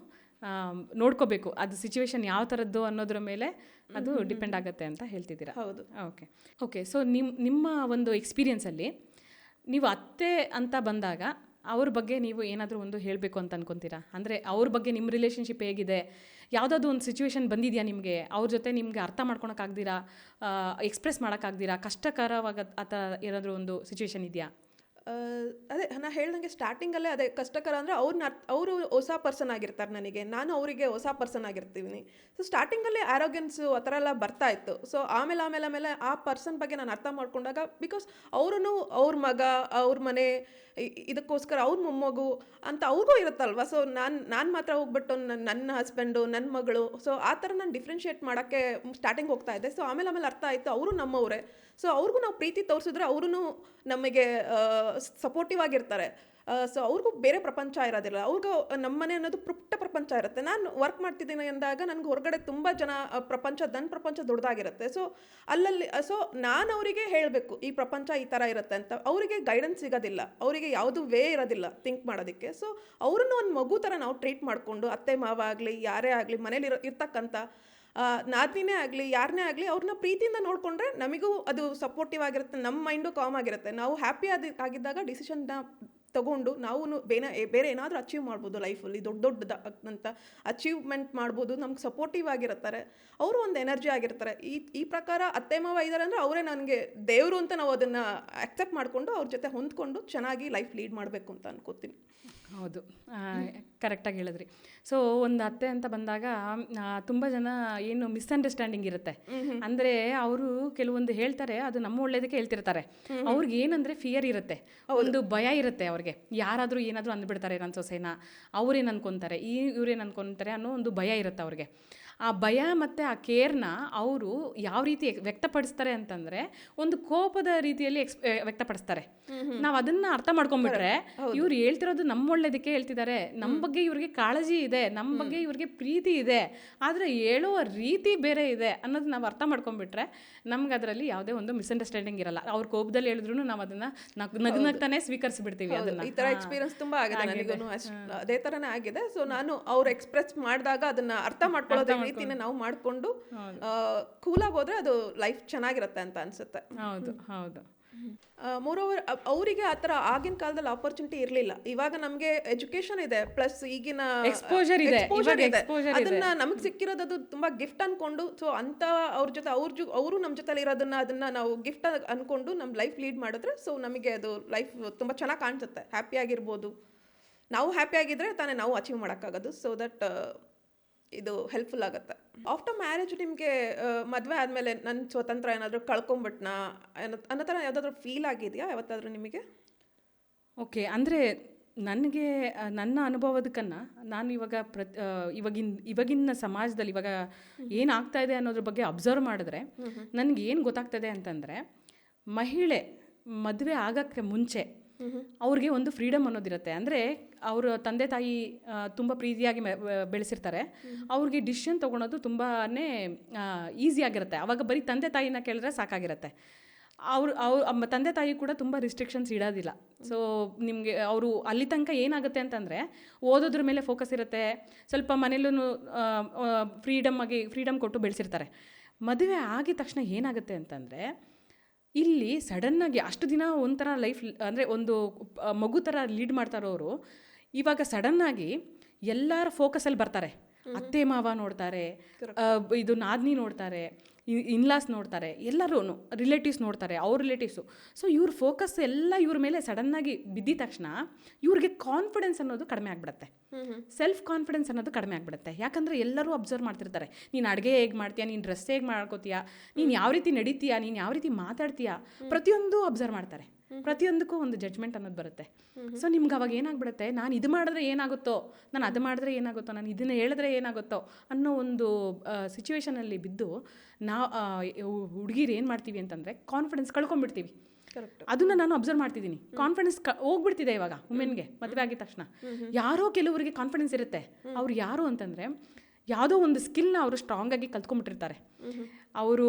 ನೋಡ್ಕೋಬೇಕು, ಅದು ಸಿಚುವೇಶನ್ ಯಾವ ಥರದ್ದು ಅನ್ನೋದ್ರ ಮೇಲೆ ಅದು ಡಿಪೆಂಡ್ ಆಗುತ್ತೆ ಅಂತ ಹೇಳ್ತಿದ್ದೀರಾ. ಹೌದು. ಓಕೆ. ಸೊ ನಿಮ್ಮ ಒಂದು ಎಕ್ಸ್ಪೀರಿಯನ್ಸಲ್ಲಿ ನೀವು ಅತ್ತೆ ಅಂತ ಬಂದಾಗ ಅವ್ರ ಬಗ್ಗೆ ನೀವು ಏನಾದರೂ ಒಂದು ಹೇಳಬೇಕು ಅಂತ ಅನ್ಕೊತೀರಾ? ಅಂದರೆ ಅವ್ರ ಬಗ್ಗೆ ನಿಮ್ಮ ರಿಲೇಷನ್ಶಿಪ್ ಹೇಗಿದೆ, ಯಾವುದಾದ್ರು ಒಂದು ಸಿಚುವೇಶನ್ ಬಂದಿದೆಯಾ ನಿಮಗೆ, ಅವ್ರ ಜೊತೆ ನಿಮಗೆ ಅರ್ಥ ಮಾಡ್ಕೊಳಕ್ಕಾಗ್ದಿರಾ, ಎಕ್ಸ್ಪ್ರೆಸ್ ಮಾಡೋಕ್ಕಾಗ್ದಿರಾ, ಕಷ್ಟಕರವಾಗ ಆ ಥರ ಏನಾದರೂ ಒಂದು ಸಿಚುವೇಶನ್ ಇದೆಯಾ? ಅದೇ ನಾನು ಹೇಳ್ದಂಗೆ ಸ್ಟಾರ್ಟಿಂಗಲ್ಲೇ ಅದೇ ಕಷ್ಟಕರ ಅಂದರೆ ಅವರು ಹೊಸ ಪರ್ಸನ್ ಆಗಿರ್ತಾರೆ ನನಗೆ, ನಾನು ಅವರಿಗೆ ಹೊಸ ಪರ್ಸನ್ ಆಗಿರ್ತೀನಿ. ಸೊ ಸ್ಟಾರ್ಟಿಂಗಲ್ಲೇ ಆರೋಗ್ಯನ್ಸು ಆ ಥರ ಎಲ್ಲ ಬರ್ತಾ ಇತ್ತು. ಸೊ ಆಮೇಲೆ ಆ ಪರ್ಸನ್ ಬಗ್ಗೆ ನಾನು ಅರ್ಥ ಮಾಡ್ಕೊಂಡಾಗ, ಬಿಕಾಸ್ ಅವರು ಅವ್ರ ಮಗ, ಅವ್ರ ಮನೆ, ಇದಕ್ಕೋಸ್ಕರ ಅವ್ರ ಮೊಮ್ಮಗು ಅಂತ ಅವ್ರಿಗೂ ಇರುತ್ತಲ್ವ. ಸೊ ನಾನು ಮಾತ್ರ ಹೋಗ್ಬಿಟ್ಟು ನನ್ನ ಹಸ್ಬೆಂಡು, ನನ್ನ ಮಗಳು, ಸೊ ಆ ಥರ ನಾನು ಡಿಫ್ರೆನ್ಷಿಯೇಟ್ ಮಾಡೋಕ್ಕೆ ಸ್ಟಾರ್ಟಿಂಗ್ ಹೋಗ್ತಾ ಇದ್ದೆ. ಸೊ ಆಮೇಲೆ ಅರ್ಥ ಆಯಿತು ಅವರು ನಮ್ಮವರೇ. ಸೊ ಅವ್ರಿಗೂ ನಾವು ಪ್ರೀತಿ ತೋರಿಸಿದ್ರೆ ಅವರು ನಮಗೆ ಸಪೋರ್ಟಿವ್ ಆಗಿರ್ತಾರೆ. ಸೊ ಅವ್ರಿಗೂ ಬೇರೆ ಪ್ರಪಂಚ ಇರೋದಿಲ್ಲ, ಅವ್ರಿಗೂ ನಮ್ಮನೆ ಅನ್ನೋದು ಪುಟ್ಟ ಪ್ರಪಂಚ ಇರುತ್ತೆ. ನಾನು ವರ್ಕ್ ಮಾಡ್ತಿದ್ದೀನಿ ಅಂದಾಗ ನನಗೆ ಹೊರಗಡೆ ತುಂಬ ಜನ ನನ್ನ ಪ್ರಪಂಚ ದೊಡ್ಡದಾಗಿರುತ್ತೆ. ಸೊ ಸೊ ನಾನು ಅವರಿಗೆ ಹೇಳಬೇಕು ಈ ಪ್ರಪಂಚ ಈ ಥರ ಇರುತ್ತೆ ಅಂತ. ಅವರಿಗೆ ಗೈಡೆನ್ಸ್ ಸಿಗೋದಿಲ್ಲ, ಅವರಿಗೆ ಯಾವುದು ವೇ ಇರೋದಿಲ್ಲ ಥಿಂಕ್ ಮಾಡೋದಕ್ಕೆ. ಸೊ ಅವ್ರನ್ನೂ ಒಂದು ಮಗು ಥರ ನಾವು ಟ್ರೀಟ್ ಮಾಡಿಕೊಂಡು, ಅತ್ತೆ ಮಾವ ಆಗಲಿ, ಯಾರೇ ಆಗಲಿ, ಮನೇಲಿ ಇರ್ತಕ್ಕಂಥ ನಾದಿನೇ ಆಗಲಿ, ಯಾರನ್ನೇ ಆಗಲಿ, ಅವ್ರನ್ನ ಪ್ರೀತಿಯಿಂದ ನೋಡಿಕೊಂಡ್ರೆ ನಮಗೂ ಅದು ಸಪೋರ್ಟಿವ್ ಆಗಿರುತ್ತೆ, ನಮ್ಮ ಮೈಂಡು ಕಾಮ್ ಆಗಿರುತ್ತೆ. ನಾವು ಹ್ಯಾಪಿ ಆಗಿದ್ದಾಗ ಡಿಸಿಷನ್ನ ತಗೊಂಡು ನಾವು ಬೇರೆ ಏನಾದರೂ ಅಚೀವ್ ಮಾಡ್ಬೋದು ಲೈಫಲ್ಲಿ, ದೊಡ್ಡದಂತ ಅಚೀವ್ಮೆಂಟ್ ಮಾಡ್ಬೋದು. ನಮ್ಗೆ ಸಪೋರ್ಟಿವ್ ಆಗಿರ್ತಾರೆ, ಅವರು ಒಂದು ಎನರ್ಜಿ ಆಗಿರ್ತಾರೆ. ಈ ಪ್ರಕಾರ ಅತ್ತೆ ಮಾವ ಇದ್ದಾರೆ ಅಂದರೆ ಅವರೇ ನನಗೆ ದೇವರು ಅಂತ ನಾವು ಅದನ್ನು ಅಕ್ಸೆಪ್ಟ್ ಮಾಡಿಕೊಂಡು ಅವ್ರ ಜೊತೆ ಹೊಂದ್ಕೊಂಡು ಚೆನ್ನಾಗಿ ಲೈಫ್ ಲೀಡ್ ಮಾಡಬೇಕು ಅಂತ ಅನ್ಕೋತೀನಿ. ಹೌದು, ಕರೆಕ್ಟಾಗಿ ಹೇಳಿದ್ರಿ. ಸೊ ಒಂದು ಅತ್ತೆ ಅಂತ ಬಂದಾಗ ತುಂಬ ಜನ ಏನು ಮಿಸ್ಅಂಡರ್ಸ್ಟ್ಯಾಂಡಿಂಗ್ ಇರುತ್ತೆ. ಅಂದರೆ ಅವರು ಕೆಲವೊಂದು ಹೇಳ್ತಾರೆ, ಅದು ನಮ್ಮ ಒಳ್ಳೇದಕ್ಕೆ ಹೇಳ್ತಿರ್ತಾರೆ. ಅವ್ರಿಗೆ ಏನಂದರೆ ಫಿಯರ್ ಇರುತ್ತೆ, ಒಂದು ಭಯ ಇರುತ್ತೆ ಅವ್ರಿಗೆ. ಯಾರಾದರೂ ಏನಾದರೂ ಅಂದ್ಬಿಡ್ತಾರೆ ನನ್ನ ಸೊಸೆನ, ಅವ್ರೇನು ಅನ್ಕೊತಾರೆ, ಇವ್ರೇನು ಅನ್ಕೊತಾರೆ ಅನ್ನೋ ಒಂದು ಭಯ ಇರುತ್ತೆ ಅವ್ರಿಗೆ. ಆ ಭಯ ಮತ್ತು ಆ ಕೇರ್ನ ಅವರು ಯಾವ ರೀತಿ ವ್ಯಕ್ತಪಡಿಸ್ತಾರೆ ಅಂತಂದರೆ ಒಂದು ಕೋಪದ ರೀತಿಯಲ್ಲಿ ವ್ಯಕ್ತಪಡಿಸ್ತಾರೆ. ನಾವು ಅದನ್ನು ಅರ್ಥ ಮಾಡ್ಕೊಂಡ್ಬಿಟ್ರೆ ಇವ್ರು ಹೇಳ್ತಿರೋದು ನಮ್ಮ ಒಳ್ಳೇದಕ್ಕೆ ಹೇಳ್ತಿದ್ದಾರೆ, ನಮ್ಮ ಬಗ್ಗೆ ಇವ್ರಿಗೆ ಕಾಳಜಿ ಇದೆ, ನಮ್ಮ ಬಗ್ಗೆ ಇವ್ರಿಗೆ ಪ್ರೀತಿ ಇದೆ, ಆದರೆ ಹೇಳುವ ರೀತಿ ಬೇರೆ ಇದೆ ಅನ್ನೋದು ನಾವು ಅರ್ಥ ಮಾಡ್ಕೊಂಡ್ಬಿಟ್ರೆ ನಮ್ಗೆ ಅದರಲ್ಲಿ ಯಾವುದೇ ಒಂದು ಮಿಸ್ಅಂಡರ್ಸ್ಟ್ಯಾಂಡಿಂಗ್ ಇರಲ್ಲ. ಅವ್ರ ಕೋಪದಲ್ಲಿ ಹೇಳಿದ್ರು ನಾವು ಅದನ್ನು ನಗ್ನಗ್ತಾನೆ ಸ್ವೀಕರಿಸಿಬಿಡ್ತೀವಿ. ಅದನ್ನು ಈ ಥರ ಎಕ್ಸ್ಪೀರಿಯನ್ಸ್ ತುಂಬ ಆಗಿದೆ ನನಗೂ, ಅದೇ ಥರನೇ ಆಗಿದೆ. ಸೊ ನಾನು ಅವ್ರು ಎಕ್ಸ್ಪ್ರೆಸ್ ಮಾಡಿದಾಗ ಅದನ್ನು ಅರ್ಥ ಮಾಡ್ಕೊಳ್ಳೋದು ರೀತಿನ ನಾವು ಮಾಡಿಕೊಂಡು ಕೂಲಾಗಿ ಹೋದ್ರೆ ಅದು ಲೈಫ್ ಚೆನ್ನಾಗಿರುತ್ತೆ ಅಂತ ಅನ್ಸುತ್ತೆ. ಹೌದು. ಮೋರೋವರ್ ಅವರಿಗೆ ಆ ಥರ ಆಗಿನ ಕಾಲದಲ್ಲಿ ಆಪರ್ಚುನಿಟಿ ಇರಲಿಲ್ಲ. ಇವಾಗ ನಮಗೆ ಎಜುಕೇಶನ್ ಇದೆ, ಪ್ಲಸ್ ಈಗಿನ ಎಕ್ಸ್ಪೋಜರ್ ಇದೆ, ಅದನ್ನ ನಮಗೆ ಸಿಕ್ಕಿರೋದು ಅದು ತುಂಬಾ ಗಿಫ್ಟ್ ಅನ್ಕೊಂಡು, ಸೊ ಅಂತ ಅವ್ರ ಜೊತೆ ಅವರು ನಮ್ಮ ಜೊತೆ ಅದನ್ನ ನಾವು ಗಿಫ್ಟ್ ಅನ್ಕೊಂಡು ನಮ್ಮ ಲೈಫ್ ಲೀಡ್ ಮಾಡಿದ್ರೆ ಸೊ ನಮಗೆ ಅದು ಲೈಫ್ ತುಂಬಾ ಚೆನ್ನಾಗಿ ಕಾಣಿಸುತ್ತೆ, ಹ್ಯಾಪಿ ಆಗಿರ್ಬೋದು. ನಾವು ಹ್ಯಾಪಿ ಆಗಿದ್ರೆ ತಾನೇ ನಾವು ಅಚೀವ್ ಮಾಡೋಕ್ಕಾಗೋದು. ಸೊ ದಟ್ ಇದು ಹೆಲ್ಪ್ಫುಲ್ ಆಗುತ್ತೆ. ಆಫ್ಟರ್ ಮ್ಯಾರೇಜ್ ನಿಮಗೆ ಮದುವೆ ಆದಮೇಲೆ ನನ್ನ ಸ್ವತಂತ್ರ ಏನಾದರೂ ಕಳ್ಕೊಂಬಿಟ್ನಾ ಅನ್ನೋ ಥರ ಯಾವುದಾದ್ರೂ ಫೀಲ್ ಆಗಿದೆಯಾ ಯಾವತ್ತಾದರೂ ನಿಮಗೆ? ಓಕೆ, ಅಂದರೆ ನನಗೆ ನನ್ನ ಅನುಭವದಕ್ಕನ್ನು ನಾನು ಇವಾಗ ಇವಾಗಿನ ಸಮಾಜದಲ್ಲಿ ಇವಾಗ ಏನಾಗ್ತಾ ಇದೆ ಅನ್ನೋದ್ರ ಬಗ್ಗೆ ಅಬ್ಸರ್ವ್ ಮಾಡಿದ್ರೆ ನನಗೆ ಏನು ಗೊತ್ತಾಗ್ತದೆ ಅಂತಂದರೆ, ಮಹಿಳೆ ಮದುವೆ ಆಗೋಕ್ಕೆ ಮುಂಚೆ ಅವ್ರಿಗೆ ಒಂದು ಫ್ರೀಡಮ್ ಅನ್ನೋದಿರುತ್ತೆ. ಅಂದರೆ ಅವರು ತಂದೆ ತಾಯಿ ತುಂಬ ಪ್ರೀತಿಯಾಗಿ ಬೆಳೆಸಿರ್ತಾರೆ, ಅವ್ರಿಗೆ ಡಿಸಿಷನ್ ತೊಗೊಳೋದು ತುಂಬಾ ಈಸಿಯಾಗಿರುತ್ತೆ. ಆವಾಗ ಬರೀ ತಂದೆ ತಾಯಿನ ಕೇಳಿದ್ರೆ ಸಾಕಾಗಿರುತ್ತೆ. ಅವ್ರ ತಂದೆ ತಾಯಿ ಕೂಡ ತುಂಬ ರಿಸ್ಟ್ರಿಕ್ಷನ್ಸ್ ಇಡೋದಿಲ್ಲ. ಸೊ ನಿಮಗೆ ಅವರು ಅಲ್ಲಿ ತನಕ ಏನಾಗುತ್ತೆ ಅಂತಂದರೆ ಓದೋದ್ರ ಮೇಲೆ ಫೋಕಸ್ ಇರುತ್ತೆ, ಸ್ವಲ್ಪ ಮನೇಲೂ ಫ್ರೀಡಮ್ ಕೊಟ್ಟು ಬೆಳೆಸಿರ್ತಾರೆ. ಮದುವೆ ಆಗಿದ ತಕ್ಷಣ ಏನಾಗುತ್ತೆ ಅಂತಂದರೆ, ಇಲ್ಲಿ ಸಡನ್ನಾಗಿ ಅಷ್ಟು ದಿನ ಒಂಥರ ಲೈಫ್ ಅಂದರೆ ಒಂದು ಮಗು ಥರ ಲೀಡ್ ಮಾಡ್ತಾರೋರು ಇವಾಗ ಸಡನ್ನಾಗಿ ಎಲ್ಲರ ಫೋಕಸಲ್ಲಿ ಬರ್ತಾರೆ. ಅತ್ತೆ ಮಾವ ನೋಡ್ತಾರೆ, ಇದು ನಾದಿನಿ ನೋಡ್ತಾರೆ, ಇನ್ಲಾಸ್ ನೋಡ್ತಾರೆ, ಎಲ್ಲರೂ ರಿಲೇಟಿವ್ಸ್ ನೋಡ್ತಾರೆ, ಅವ್ರ ರಿಲೇಟಿವ್ಸು. ಸೊ ಇವ್ರ ಫೋಕಸ್ ಎಲ್ಲ ಇವ್ರ ಮೇಲೆ ಸಡನ್ನಾಗಿ ಬಿದ್ದಿದ ತಕ್ಷಣ ಇವ್ರಿಗೆ ಕಾನ್ಫಿಡೆನ್ಸ್ ಅನ್ನೋದು ಕಡಿಮೆ ಆಗಿಬಿಡುತ್ತೆ, ಸೆಲ್ಫ್ ಕಾನ್ಫಿಡೆನ್ಸ್ ಅನ್ನೋದು ಕಡಿಮೆ ಆಗಿಬಿಡುತ್ತೆ. ಯಾಕಂದರೆ ಎಲ್ಲರೂ ಅಬ್ಸರ್ವ್ ಮಾಡ್ತಿರ್ತಾರೆ, ನೀನು ಅಡುಗೆ ಹೇಗೆ ಮಾಡ್ತೀಯಾ, ನೀನು ಡ್ರೆಸ್ ಹೇಗೆ ಮಾಡ್ಕೋತೀಯಾ, ನೀನು ಯಾವ ರೀತಿ ನಡೀತೀಯಾ, ನೀನು ಯಾವ ರೀತಿ ಮಾತಾಡ್ತೀಯಾ, ಪ್ರತಿಯೊಂದು ಅಬ್ಸರ್ವ್ ಮಾಡ್ತಾರೆ. ಪ್ರತಿಯೊಂದಕ್ಕೂ ಒಂದು ಜಡ್ಜ್ಮೆಂಟ್ ಅನ್ನೋದು ಬರುತ್ತೆ. ಸೊ ನಿಮ್ಗೆ ಅವಾಗ ಏನಾಗ್ಬಿಡುತ್ತೆ, ನಾನು ಇದು ಮಾಡಿದ್ರೆ ಏನಾಗುತ್ತೋ, ನಾನು ಅದು ಮಾಡಿದ್ರೆ ಏನಾಗುತ್ತೋ, ನಾನು ಇದನ್ನು ಹೇಳಿದ್ರೆ ಏನಾಗುತ್ತೋ ಅನ್ನೋ ಒಂದು ಸಿಚುವೇಶನಲ್ಲಿ ಬಿದ್ದು ಹುಡುಗಿರು ಏನು ಮಾಡ್ತೀವಿ ಅಂತಂದರೆ ಕಾನ್ಫಿಡೆನ್ಸ್ ಕಳ್ಕೊಂಡ್ಬಿಡ್ತೀವಿ. ಅದನ್ನ ನಾನು ಅಬ್ಸರ್ವ್ ಮಾಡ್ತಿದ್ದೀನಿ. ಕಾನ್ಫಿಡೆನ್ಸ್ ಹೋಗ್ಬಿಡ್ತಿದೆ ಇವಾಗ ವುಮೆನ್ಗೆ ಮದುವೆ ಆಗಿದ ತಕ್ಷಣ. ಯಾರೋ ಕೆಲವರಿಗೆ ಕಾನ್ಫಿಡೆನ್ಸ್ ಇರುತ್ತೆ. ಅವ್ರು ಯಾರು ಅಂತಂದರೆ ಯಾವುದೋ ಒಂದು ಸ್ಕಿಲ್ನ ಅವರು ಸ್ಟ್ರಾಂಗಾಗಿ ಕಲ್ತ್ಕೊಂಡ್ಬಿಟ್ಟಿರ್ತಾರೆ. ಅವರು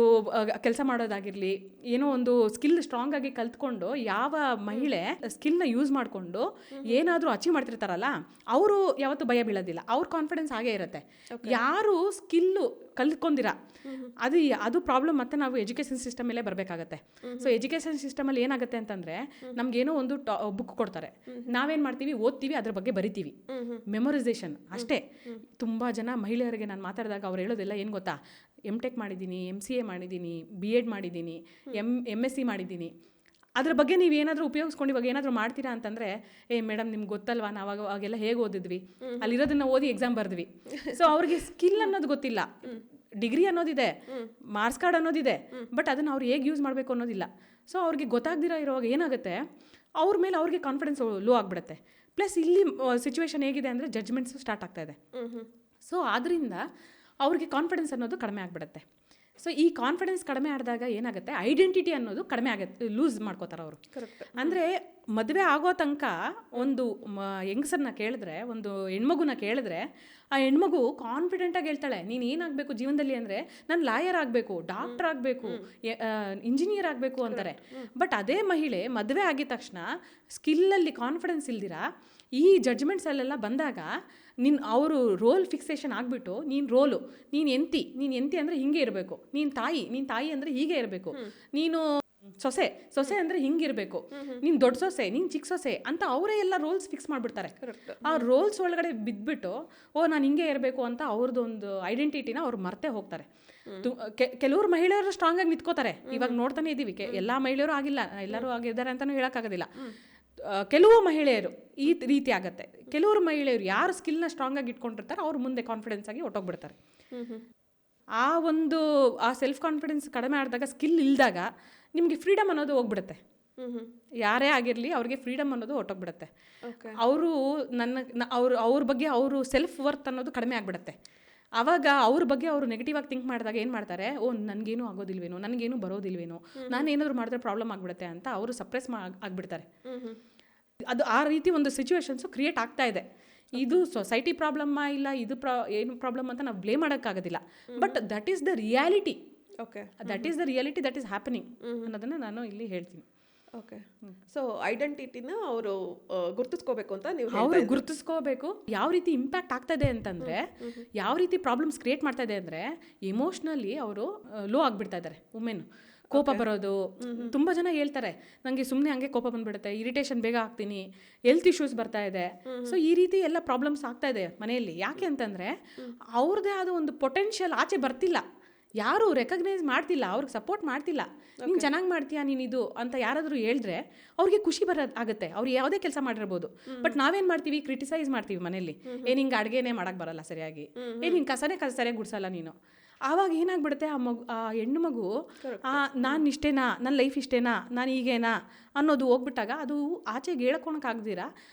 ಕೆಲಸ ಮಾಡೋದಾಗಿರಲಿ, ಏನೋ ಒಂದು ಸ್ಕಿಲ್ ಸ್ಟ್ರಾಂಗ್ ಆಗಿ ಕಲ್ತ್ಕೊಂಡು ಯಾವ ಮಹಿಳೆ ಸ್ಕಿಲ್ನ ಯೂಸ್ ಮಾಡಿಕೊಂಡು ಏನಾದರೂ ಅಚೀವ್ ಮಾಡ್ತಿರ್ತಾರಲ್ಲ, ಅವರು ಯಾವತ್ತೂ ಭಯ ಬೀಳೋದಿಲ್ಲ. ಅವ್ರ ಕಾನ್ಫಿಡೆನ್ಸ್ ಹಾಗೇ ಇರುತ್ತೆ. ಯಾರು ಸ್ಕಿಲ್ಲು ಕಲ್ತ್ಕೊಂಡಿರ ಅದು ಪ್ರಾಬ್ಲಮ್. ಮತ್ತೆ ನಾವು ಎಜುಕೇಷನ್ ಸಿಸ್ಟಮ್ ಮೇಲೆ ಬರಬೇಕಾಗತ್ತೆ. ಸೊ ಎಜುಕೇಷನ್ ಸಿಸ್ಟಮಲ್ಲಿ ಏನಾಗುತ್ತೆ ಅಂತಂದರೆ, ನಮಗೇನೋ ಒಂದು ಬುಕ್ ಕೊಡ್ತಾರೆ, ನಾವೇನು ಮಾಡ್ತೀವಿ, ಓದ್ತೀವಿ, ಅದ್ರ ಬಗ್ಗೆ ಬರಿತೀವಿ, ಮೆಮೊರೈಸೇಷನ್ ಅಷ್ಟೇ. ತುಂಬ ಜನ ಮಹಿಳೆಯರಿಗೆ ನಾನು ಮಾತಾಡಿದಾಗ ಅವ್ರು ಹೇಳೋದಿಲ್ಲ, ಏನು ಗೊತ್ತಾ, MTech ಮಾಡಿದ್ದೀನಿ, MCA ಮಾಡಿದ್ದೀನಿ, BEd ಮಾಡಿದ್ದೀನಿ, MSc ಮಾಡಿದ್ದೀನಿ, ಅದ್ರ ಬಗ್ಗೆ ನೀವು ಏನಾದರೂ ಉಪಯೋಗಿಸ್ಕೊಂಡು ಇವಾಗ ಏನಾದರೂ ಮಾಡ್ತೀರಾ ಅಂತಂದರೆ, ಮೇಡಮ್ ನಿಮ್ಗೆ ಗೊತ್ತಲ್ವಾ, ನಾವು ಅವಾಗೆಲ್ಲ ಹೇಗೆ ಓದಿದ್ವಿ, ಅಲ್ಲಿರೋದನ್ನ ಓದಿ ಎಕ್ಸಾಮ್ ಬರೆದ್ವಿ. ಸೊ ಅವ್ರಿಗೆ ಸ್ಕಿಲ್ ಅನ್ನೋದು ಗೊತ್ತಿಲ್ಲ. ಡಿಗ್ರಿ ಅನ್ನೋದಿದೆ, ಮಾರ್ಕ್ಸ್ ಕಾರ್ಡ್ ಅನ್ನೋದಿದೆ, ಬಟ್ ಅದನ್ನು ಅವ್ರು ಹೇಗೆ ಯೂಸ್ ಮಾಡಬೇಕು ಅನ್ನೋದಿಲ್ಲ. ಸೊ ಅವ್ರಿಗೆ ಗೊತ್ತಾಗ್ದಿರೋ ಇರುವಾಗ ಏನಾಗುತ್ತೆ, ಅವ್ರ ಮೇಲೆ ಅವ್ರಿಗೆ ಕಾನ್ಫಿಡೆನ್ಸ್ ಲೋ ಆಗಿಬಿಡುತ್ತೆ. ಪ್ಲಸ್ ಇಲ್ಲಿ ಸಿಚುವೇಶನ್ ಹೇಗಿದೆ ಅಂದರೆ ಜಡ್ಜ್ಮೆಂಟ್ಸು ಸ್ಟಾರ್ಟ್ ಆಗ್ತಾ ಇದೆ. ಸೊ ಆದ್ದರಿಂದ ಅವ್ರಿಗೆ ಕಾನ್ಫಿಡೆನ್ಸ್ ಅನ್ನೋದು ಕಡಿಮೆ ಆಗಿಬಿಡುತ್ತೆ. ಸೊ ಈ ಕಾನ್ಫಿಡೆನ್ಸ್ ಕಡಿಮೆ ಆದಾಗ ಏನಾಗುತ್ತೆ, ಐಡೆಂಟಿಟಿ ಅನ್ನೋದು ಕಡಿಮೆ ಆಗುತ್ತೆ, ಲೂಸ್ ಮಾಡ್ಕೋತಾರೆ ಅವರು. ಅಂದರೆ ಮದುವೆ ಆಗೋ ತನಕ ಒಂದು ಹೆಂಗಸರನ್ನ ಕೇಳಿದ್ರೆ, ಒಂದು ಹೆಣ್ಮಗುನ ಕೇಳಿದ್ರೆ, ಆ ಹೆಣ್ಮಗು ಕಾನ್ಫಿಡೆಂಟಾಗಿ ಹೇಳ್ತಾಳೆ, ನೀನು ಏನಾಗಬೇಕು ಜೀವನದಲ್ಲಿ ಅಂದರೆ, ನಾನು ಲಾಯರ್ ಆಗಬೇಕು, ಡಾಕ್ಟರ್ ಆಗಬೇಕು, ಇಂಜಿನಿಯರ್ ಆಗಬೇಕು ಅಂತಾರೆ. ಬಟ್ ಅದೇ ಮಹಿಳೆ ಮದುವೆ ಆಗಿದ ತಕ್ಷಣ ಸ್ಕಿಲ್ಲಲ್ಲಿ ಕಾನ್ಫಿಡೆನ್ಸ್ ಇಲ್ದಿರ ಈ ಜಡ್ಜ್ಮೆಂಟ್ಸಲ್ಲೆಲ್ಲ ಬಂದಾಗ ಅವರು ರೋಲ್ ಫಿಕ್ಸೇಷನ್ ಆಗಿಬಿಟ್ಟು, ನೀನು ಎಂತಿ ಅಂದರೆ ಹಿಂಗೆ ಇರಬೇಕು, ನೀನು ತಾಯಿ ಅಂದರೆ ಹೀಗೆ ಇರಬೇಕು, ನೀನು ಸೊಸೆ ಅಂದರೆ ಹಿಂಗಿರಬೇಕು, ನೀನು ದೊಡ್ಡ ಸೊಸೆ, ನೀನು ಚಿಕ್ಕ ಸೊಸೆ ಅಂತ ಅವರೇ ಎಲ್ಲ ರೋಲ್ಸ್ ಫಿಕ್ಸ್ ಮಾಡಿಬಿಡ್ತಾರೆ. ಆ ರೋಲ್ಸ್ ಒಳಗಡೆ ಬಿದ್ದುಬಿಟ್ಟು ನಾನು ಹಿಂಗೆ ಇರಬೇಕು ಅಂತ ಅವ್ರದ್ದೊಂದು ಐಡೆಂಟಿಟಿನ ಅವ್ರು ಮರ್ತೇ ಹೋಗ್ತಾರೆ. ಕೆಲವರು ಮಹಿಳೆಯರು ಸ್ಟ್ರಾಂಗ್ ಆಗಿ ನಿಂತ್ಕೋತಾರೆ. ಇವಾಗ ನೋಡ್ತಾನೆ ಇದ್ದೀವಿ, ಎಲ್ಲ ಮಹಿಳೆಯರು ಆಗಿಲ್ಲ, ಎಲ್ಲರೂ ಆಗಿದ್ದಾರೆ ಅಂತಲೂ ಹೇಳೋಕ್ಕಾಗೋದಿಲ್ಲ. ಕೆಲವು ಮಹಿಳೆಯರು ಈ ರೀತಿ ಆಗುತ್ತೆ. ಕೆಲವರು ಮಹಿಳೆಯರು ಯಾರು ಸ್ಕಿಲ್ನ ಸ್ಟ್ರಾಂಗ್ ಆಗಿ ಇಟ್ಕೊಂಡಿರ್ತಾರೆ, ಅವ್ರು ಮುಂದೆ ಕಾನ್ಫಿಡೆನ್ಸ್ ಆಗಿ ಹೊಟ್ಟೋಗ್ಬಿಡ್ತಾರೆ. ಆ ಸೆಲ್ಫ್ ಕಾನ್ಫಿಡೆನ್ಸ್ ಕಡಿಮೆ ಆದಾಗ, ಸ್ಕಿಲ್ ಇಲ್ದಾಗ ನಿಮಗೆ ಫ್ರೀಡಮ್ ಅನ್ನೋದು ಹೋಗ್ಬಿಡುತ್ತೆ. ಯಾರೇ ಆಗಿರಲಿ ಅವ್ರಿಗೆ ಫ್ರೀಡಮ್ ಅನ್ನೋದು ಹೊಟ್ಟೋಗ್ಬಿಡುತ್ತೆ. ಅವ್ರ ಬಗ್ಗೆ ಅವರು ಸೆಲ್ಫ್ ವರ್ತ್ ಅನ್ನೋದು ಕಡಿಮೆ ಆಗಿಬಿಡುತ್ತೆ. ಆವಾಗ ಅವ್ರ ಬಗ್ಗೆ ಅವರು ನೆಗೆಟಿವ್ ಆಗಿ ಥಿಂಕ್ ಮಾಡಿದಾಗ ಏನು ಮಾಡ್ತಾರೆ, ನನಗೇನು ಆಗೋದಿಲ್ವೇನೋ, ನನಗೇನು ಬರೋದಿಲ್ವೇನೋ, ನಾನು ಏನಾದರೂ ಮಾಡಿದ್ರೆ ಪ್ರಾಬ್ಲಮ್ ಆಗಿಬಿಡುತ್ತೆ ಅಂತ ಅವರು ಸಪ್ರೆಸ್ ಆಗಿಬಿಡ್ತಾರೆ. ಅದು ಆ ರೀತಿ ಒಂದು ಸಿಚುವೇಶನ್ಸು ಕ್ರಿಯೇಟ್ ಆಗ್ತಾ ಇದೆ. ಇದು ಸೊಸೈಟಿ ಪ್ರಾಬ್ಲಮ್ಮಾ ಇಲ್ಲ ಇದು ಏನು ಪ್ರಾಬ್ಲಮ್ ಅಂತ ನಾವು ಬ್ಲೇಮ್ ಮಾಡೋಕ್ಕಾಗೋದಿಲ್ಲ. But that is the reality. That is the reality that is happening ಅನ್ನೋದನ್ನು ನಾನು ಇಲ್ಲಿ ಹೇಳ್ತೀನಿ. ಓಕೆ, ಸೊ ಐಡೆಂಟಿಟಿನ ಅವರು ಗುರುತಿಸ್ಕೋಬೇಕು ಅಂತ ನೀವು ಅವರು ಗುರುತಿಸ್ಕೋಬೇಕು. ಯಾವ ರೀತಿ ಇಂಪ್ಯಾಕ್ಟ್ ಆಗ್ತಾ ಇದೆ ಅಂತಂದರೆ, ಯಾವ ರೀತಿ ಪ್ರಾಬ್ಲಮ್ಸ್ ಕ್ರಿಯೇಟ್ ಮಾಡ್ತಾ ಇದೆ ಅಂದರೆ, ಎಮೋಷ್ನಲಿ ಅವರು ಲೋ ಆಗಿಬಿಡ್ತಾ ಇದ್ದಾರೆ ವುಮೆನ್. ಕೋಪ ಬರೋದು, ತುಂಬ ಜನ ಹೇಳ್ತಾರೆ, ನನಗೆ ಸುಮ್ಮನೆ ಹಂಗೆ ಕೋಪ ಬಂದುಬಿಡುತ್ತೆ, ಇರಿಟೇಷನ್ ಬೇಗ ಆಗ್ತೀನಿ, ಹೆಲ್ತ್ ಇಶ್ಯೂಸ್ ಬರ್ತಾ ಇದೆ. ಸೊ ಈ ರೀತಿ ಎಲ್ಲ ಪ್ರಾಬ್ಲಮ್ಸ್ ಆಗ್ತಾ ಇದೆ ಮನೆಯಲ್ಲಿ. ಯಾಕೆ ಅಂತಂದರೆ ಅವ್ರದ್ದೇ ಆದ ಒಂದು ಪೊಟೆನ್ಷಿಯಲ್ ಆಚೆ ಬರ್ತಿಲ್ಲ, ಯಾರು ರೆಕಗ್ನೈಸ್ ಮಾಡ್ತಿಲ್ಲ, ಅವ್ರಿಗೆ ಸಪೋರ್ಟ್ ಮಾಡ್ತಿಲ್ಲ. ನೀನು ಚೆನ್ನಾಗಿ ಮಾಡ್ತೀಯಾ, ನೀನು ಇದು ಅಂತ ಯಾರಾದರೂ ಹೇಳಿದ್ರೆ ಅವ್ರಿಗೆ ಖುಷಿ ಆಗುತ್ತೆ. ಅವ್ರು ಯಾವುದೇ ಕೆಲಸ ಮಾಡಿರ್ಬೋದು. ಬಟ್ ನಾವೇನು ಮಾಡ್ತೀವಿ, ಕ್ರಿಟಿಸೈಸ್ ಮಾಡ್ತೀವಿ ಮನೇಲಿ. ಹಿಂಗೆ ಅಡುಗೆನೇ ಮಾಡೋಕ್ಕೆ ಬರಲ್ಲ ಸರಿಯಾಗಿ, ಹಿಂಗೆ ಕಸನೇ ಸರಿಯಾಗಿ ಗುಡಿಸಲ್ಲ ನೀನು. ಆವಾಗ ಏನಾಗ್ಬಿಡುತ್ತೆ, ಆ ಹೆಣ್ಣು ಮಗು ನಾನು ಇಷ್ಟೇನಾ, ನನ್ನ ಲೈಫ್ ಇಷ್ಟೇನಾ, ನಾನು ಹೀಗೇನಾ ಅನ್ನೋದು ಹೋಗ್ಬಿಟ್ಟಾಗ ಅದು ಆಚೆಗೆ ಹೇಳ್ಕೊಳಕ್ಕಾಗ್ದಿರ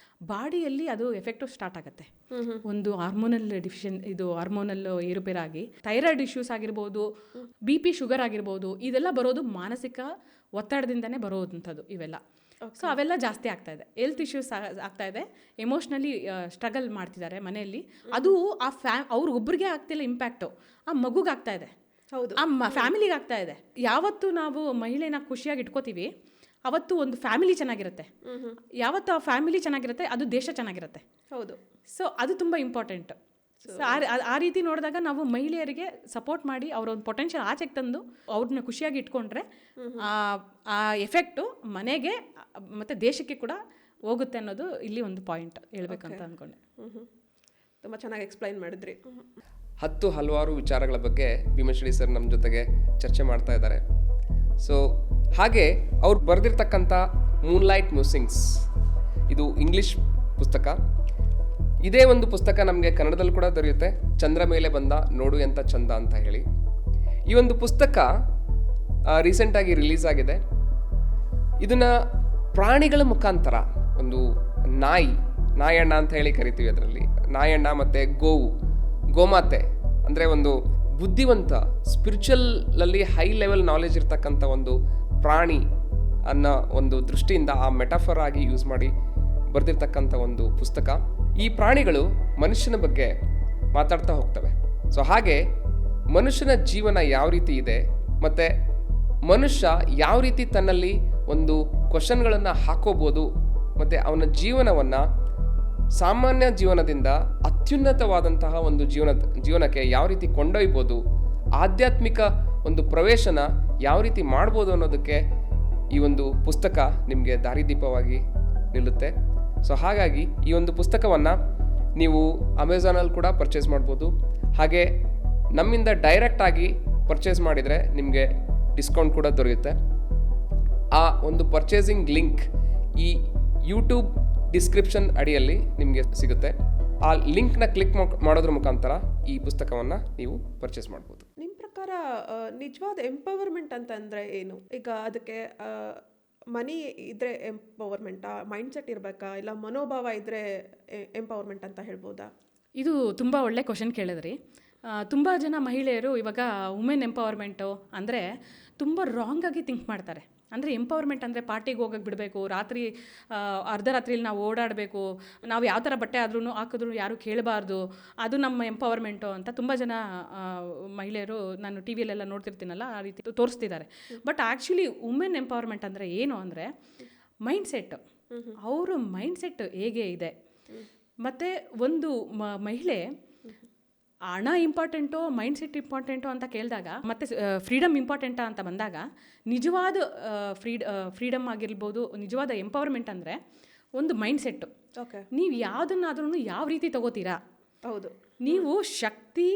ಬಾಡಿಯಲ್ಲಿ ಅದು ಎಫೆಕ್ಟು ಸ್ಟಾರ್ಟ್ ಆಗುತ್ತೆ. ಒಂದು ಹಾರ್ಮೋನಲ್ ಹಾರ್ಮೋನಲ್ ಏರುಪೇರಾಗಿ ಥೈರಾಯ್ಡ್ ಇಶ್ಯೂಸ್ ಆಗಿರ್ಬೋದು, BP ಶುಗರ್ ಆಗಿರ್ಬೋದು, ಇದೆಲ್ಲ ಬರೋದು ಮಾನಸಿಕ ಒತ್ತಡದಿಂದನೇ ಬರೋದಂಥದ್ದು ಇವೆಲ್ಲ. ಸೊ ಅವೆಲ್ಲ ಜಾಸ್ತಿ ಆಗ್ತಾ ಇದೆ. ಹೆಲ್ತ್ ಇಶ್ಯೂಸ್ ಆಗ್ತಾ ಇದೆ, ಎಮೋಷ್ನಲಿ ಸ್ಟ್ರಗಲ್ ಮಾಡ್ತಿದ್ದಾರೆ ಮನೆಯಲ್ಲಿ. ಅದು ಅವ್ರಿಗೊಬ್ಬರಿಗೆ ಆಗ್ತಿಲ್ಲ ಇಂಪ್ಯಾಕ್ಟು, ಆ ಮಗುಗೆ ಆಗ್ತಾ ಇದೆ, ಹೌದು, ಆ ಫ್ಯಾಮಿಲಿಗೆ ಆಗ್ತಾ ಇದೆ. ಯಾವತ್ತು ನಾವು ಮಹಿಳೆನ ಖುಷಿಯಾಗಿ ಇಟ್ಕೋತೀವಿ ಅವತ್ತು ಒಂದು ಫ್ಯಾಮಿಲಿ ಚೆನ್ನಾಗಿರುತ್ತೆ. ಯಾವತ್ತು ಆ ಫ್ಯಾಮಿಲಿ ಚೆನ್ನಾಗಿರುತ್ತೆ ಅದು ದೇಶ ಚೆನ್ನಾಗಿರುತ್ತೆ. ಹೌದು. ಸೊ ಅದು ತುಂಬ ಇಂಪಾರ್ಟೆಂಟ್. ಸೊ ಆ ರೀತಿ ನೋಡಿದಾಗ ನಾವು ಮಹಿಳೆಯರಿಗೆ ಸಪೋರ್ಟ್ ಮಾಡಿ ಅವರ ಒಂದು ಪೊಟೆನ್ಷಿಯಲ್ ಆಚೆಗೆ ತಂದು ಅವ್ರನ್ನ ಖುಷಿಯಾಗಿ ಇಟ್ಕೊಂಡ್ರೆ ಆ ಎಫೆಕ್ಟು ಮನೆಗೆ ಮತ್ತು ದೇಶಕ್ಕೆ ಕೂಡ ಹೋಗುತ್ತೆ ಅನ್ನೋದು ಇಲ್ಲಿ ಒಂದು ಪಾಯಿಂಟ್ ಹೇಳ್ಬೇಕಂತ ಅಂದ್ಕೊಂಡೆ. ತುಂಬ ಚೆನ್ನಾಗಿ ಎಕ್ಸ್ಪ್ಲೈನ್ ಮಾಡಿದ್ರಿ. ಹಲವಾರು ವಿಚಾರಗಳ ಬಗ್ಗೆ ಭೀಮಶ್ರೀ ಸರ್ ನಮ್ಮ ಜೊತೆಗೆ ಚರ್ಚೆ ಮಾಡ್ತಾ ಇದ್ದಾರೆ. ಸೊ ಹಾಗೆ ಅವ್ರು ಬರೆದಿರ್ತಕ್ಕಂಥ ಮೂನ್ಲೈಟ್ ಮ್ಯೂಸಿಂಗ್ಸ್, ಇದು ಇಂಗ್ಲೀಷ್ ಪುಸ್ತಕ. ಇದೇ ಒಂದು ಪುಸ್ತಕ ನಮಗೆ ಕನ್ನಡದಲ್ಲಿ ಕೂಡ ದೊರೆಯುತ್ತೆ, ಚಂದ್ರ ಮೇಲೆ ಬಂದ ನೋಡು ಎಂಥ ಚಂದ ಅಂತ ಹೇಳಿ. ಈ ಒಂದು ಪುಸ್ತಕ ರೀಸೆಂಟಾಗಿ ರಿಲೀಸ್ ಆಗಿದೆ. ಇದನ್ನು ಪ್ರಾಣಿಗಳ ಮುಖಾಂತರ ಒಂದು ನಾಯಣ್ಣ ಅಂತ ಹೇಳಿ ಕರಿತೀವಿ. ಅದರಲ್ಲಿ ನಾಯಣ್ಣ ಮತ್ತು ಗೋಮಾತೆ ಅಂದರೆ ಒಂದು ಬುದ್ಧಿವಂತ ಸ್ಪಿರಿಚುವಲಲ್ಲಿ ಹೈ ಲೆವೆಲ್ ನಾಲೆಜ್ ಇರ್ತಕ್ಕಂಥ ಒಂದು ಪ್ರಾಣಿ ಅನ್ನೋ ಒಂದು ದೃಷ್ಟಿಯಿಂದ ಆ ಮೆಟಾಫರ್ ಆಗಿ ಯೂಸ್ ಮಾಡಿ ಬರೆದಿರ್ತಕ್ಕಂಥ ಒಂದು ಪುಸ್ತಕ. ಈ ಪ್ರಾಣಿಗಳು ಮನುಷ್ಯನ ಬಗ್ಗೆ ಮಾತಾಡ್ತಾ ಹೋಗ್ತವೆ. ಸೊ ಹಾಗೆ ಮನುಷ್ಯನ ಜೀವನ ಯಾವ ರೀತಿ ಇದೆ ಮತ್ತು ಮನುಷ್ಯ ಯಾವ ರೀತಿ ತನ್ನಲ್ಲಿ ಒಂದು ಕ್ವಶನ್ಗಳನ್ನು ಹಾಕೋಬೋದು ಮತ್ತು ಅವನ ಜೀವನವನ್ನು ಸಾಮಾನ್ಯ ಜೀವನದಿಂದ ಅತ್ಯುನ್ನತವಾದಂತಹ ಒಂದು ಜೀವನಕ್ಕೆ ಯಾವ ರೀತಿ ಕೊಂಡೊಯ್ಬೋದು, ಆಧ್ಯಾತ್ಮಿಕ ಒಂದು ಪ್ರವೇಶನ ಯಾವ ರೀತಿ ಮಾಡ್ಬೋದು ಅನ್ನೋದಕ್ಕೆ ಈ ಒಂದು ಪುಸ್ತಕ ನಿಮಗೆ ದಾರಿದೀಪವಾಗಿ ನಿಲ್ಲುತ್ತೆ. ಸೊ ಹಾಗಾಗಿ ಈ ಒಂದು ಪುಸ್ತಕವನ್ನು ನೀವು ಅಮೆಝಾನಲ್ಲಿ ಕೂಡ ಪರ್ಚೇಸ್ ಮಾಡ್ಬೋದು. ಹಾಗೆ ನಮ್ಮಿಂದ ಡೈರೆಕ್ಟಾಗಿ ಪರ್ಚೇಸ್ ಮಾಡಿದರೆ ನಿಮಗೆ ಡಿಸ್ಕೌಂಟ್ ಕೂಡ ದೊರೆಯುತ್ತೆ. ಆ ಒಂದು ಪರ್ಚೇಸಿಂಗ್ ಲಿಂಕ್ ಈ ಯೂಟ್ಯೂಬ್ ಡಿಸ್ಕ್ರಿಪ್ಷನ್ ಅಡಿಯಲ್ಲಿ ನಿಮಗೆ ಸಿಗುತ್ತೆ. ಆ ಲಿಂಕ್ನ ಕ್ಲಿಕ್ ಮಾಡೋದ್ರ ಮುಖಾಂತರ ಈ ಪುಸ್ತಕವನ್ನು ನೀವು ಪರ್ಚೇಸ್ ಮಾಡ್ಬೋದು. ನಿಮ್ಮ ಪ್ರಕಾರ ನಿಜವಾದ ಎಂಪವರ್ಮೆಂಟ್ ಅಂತಂದರೆ ಏನು? ಈಗ ಅದಕ್ಕೆ ಮನಿ ಇದ್ದರೆ ಎಂಪವರ್ಮೆಂಟಾ, ಮೈಂಡ್ಸೆಟ್ ಇರಬೇಕಾ, ಇಲ್ಲ ಮನೋಭಾವ ಇದ್ದರೆ ಎಂಪವರ್ಮೆಂಟ್ ಅಂತ ಹೇಳ್ಬೋದಾ? ಇದು ತುಂಬ ಒಳ್ಳೆ ಕ್ವಶನ್ ಕೇಳಿದ್ರಿ. ತುಂಬ ಜನ ಮಹಿಳೆಯರು ಇವಾಗ ವುಮೆನ್ ಎಂಪವರ್ಮೆಂಟು ಅಂದರೆ ತುಂಬ ರಾಂಗಾಗಿ ಥಿಂಕ್ ಮಾಡ್ತಾರೆ. ಅಂದರೆ ಎಂಪವರ್ಮೆಂಟ್ ಅಂದರೆ ಪಾರ್ಟಿಗೆ ಹೋಗಕ್ಕೆ ಬಿಡಬೇಕು, ರಾತ್ರಿ ಅರ್ಧ ರಾತ್ರಿಲಿ ನಾವು ಓಡಾಡಬೇಕು, ನಾವು ಯಾವ ಥರ ಬಟ್ಟೆ ಆದ್ರೂ ಹಾಕಿದ್ರು ಯಾರೂ ಕೇಳಬಾರ್ದು, ಅದು ನಮ್ಮ ಎಂಪವರ್ಮೆಂಟು ಅಂತ ತುಂಬ ಜನ ಮಹಿಳೆಯರು ನಾನು ಟಿ ವಿಯಲ್ಲೆಲ್ಲ ನೋಡ್ತಿರ್ತೀನಲ್ಲ ಆ ರೀತಿ ತೋರಿಸ್ತಿದ್ದಾರೆ. ಬಟ್ ಆ್ಯಕ್ಚುಲಿ ವುಮೆನ್ ಎಂಪವರ್ಮೆಂಟ್ ಅಂದರೆ ಏನು ಅಂದರೆ ಮೈಂಡ್ಸೆಟ್ಟು, ಅವರು ಮೈಂಡ್ಸೆಟ್ ಹೇಗೆ ಇದೆ. ಮತ್ತು ಒಂದು ಮಹಿಳೆ ಹಣ ಇಂಪಾರ್ಟೆಂಟೋ ಮೈಂಡ್ಸೆಟ್ ಇಂಪಾರ್ಟೆಂಟೋ ಅಂತ ಕೇಳಿದಾಗ, ಮತ್ತು ಫ್ರೀಡಮ್ ಇಂಪಾರ್ಟೆಂಟಾ ಅಂತ ಬಂದಾಗ, ನಿಜವಾದ ಫ್ರೀಡಮ್ ಆಗಿರ್ಬೋದು, ನಿಜವಾದ ಎಂಪವರ್ಮೆಂಟ್ ಅಂದರೆ ಒಂದು ಮೈಂಡ್ಸೆಟ್ಟು. ಓಕೆ, ನೀವು ಯಾವುದನ್ನಾದ್ರೂ ಯಾವ ರೀತಿ ತಗೋತೀರಾ? ಹೌದು, ನೀವು ಶಕ್ತಿ,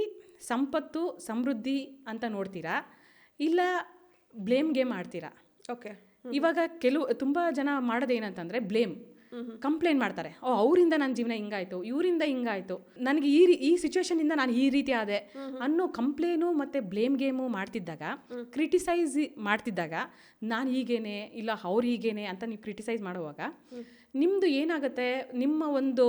ಸಂಪತ್ತು, ಸಮೃದ್ಧಿ ಅಂತ ನೋಡ್ತೀರಾ, ಇಲ್ಲ ಬ್ಲೇಮ್ ಗೇಮ್ ಆಡ್ತೀರಾ? ಓಕೆ, ಇವಾಗ ತುಂಬ ಜನ ಮಾಡೋದೇನಂತಂದರೆ ಬ್ಲೇಮ್, ಕಂಪ್ಲೇಂಟ್ ಮಾಡ್ತಾರೆ. ಅವರಿಂದ ನನ್ನ ಜೀವನ ಹಿಂಗಾಯಿತು, ಇವರಿಂದ ಹಿಂಗಾಯಿತು, ನನಗೆ ಈ ಸಿಚುವೇಶನಿಂದ ನಾನು ಈ ರೀತಿ ಆದೆ ಅನ್ನೋ ಕಂಪ್ಲೇನು ಮತ್ತು ಬ್ಲೇಮ್ ಗೇಮು ಮಾಡ್ತಿದ್ದಾಗ, ಕ್ರಿಟಿಸೈಸ್ ಮಾಡ್ತಿದ್ದಾಗ, ನಾನು ಹೀಗೇನೆ ಇಲ್ಲ ಅವ್ರು ಹೀಗೇನೆ ಅಂತ ನೀವು ಕ್ರಿಟಿಸೈಸ್ ಮಾಡುವಾಗ ನಿಮ್ಮದು ಏನಾಗುತ್ತೆ, ನಿಮ್ಮ ಒಂದು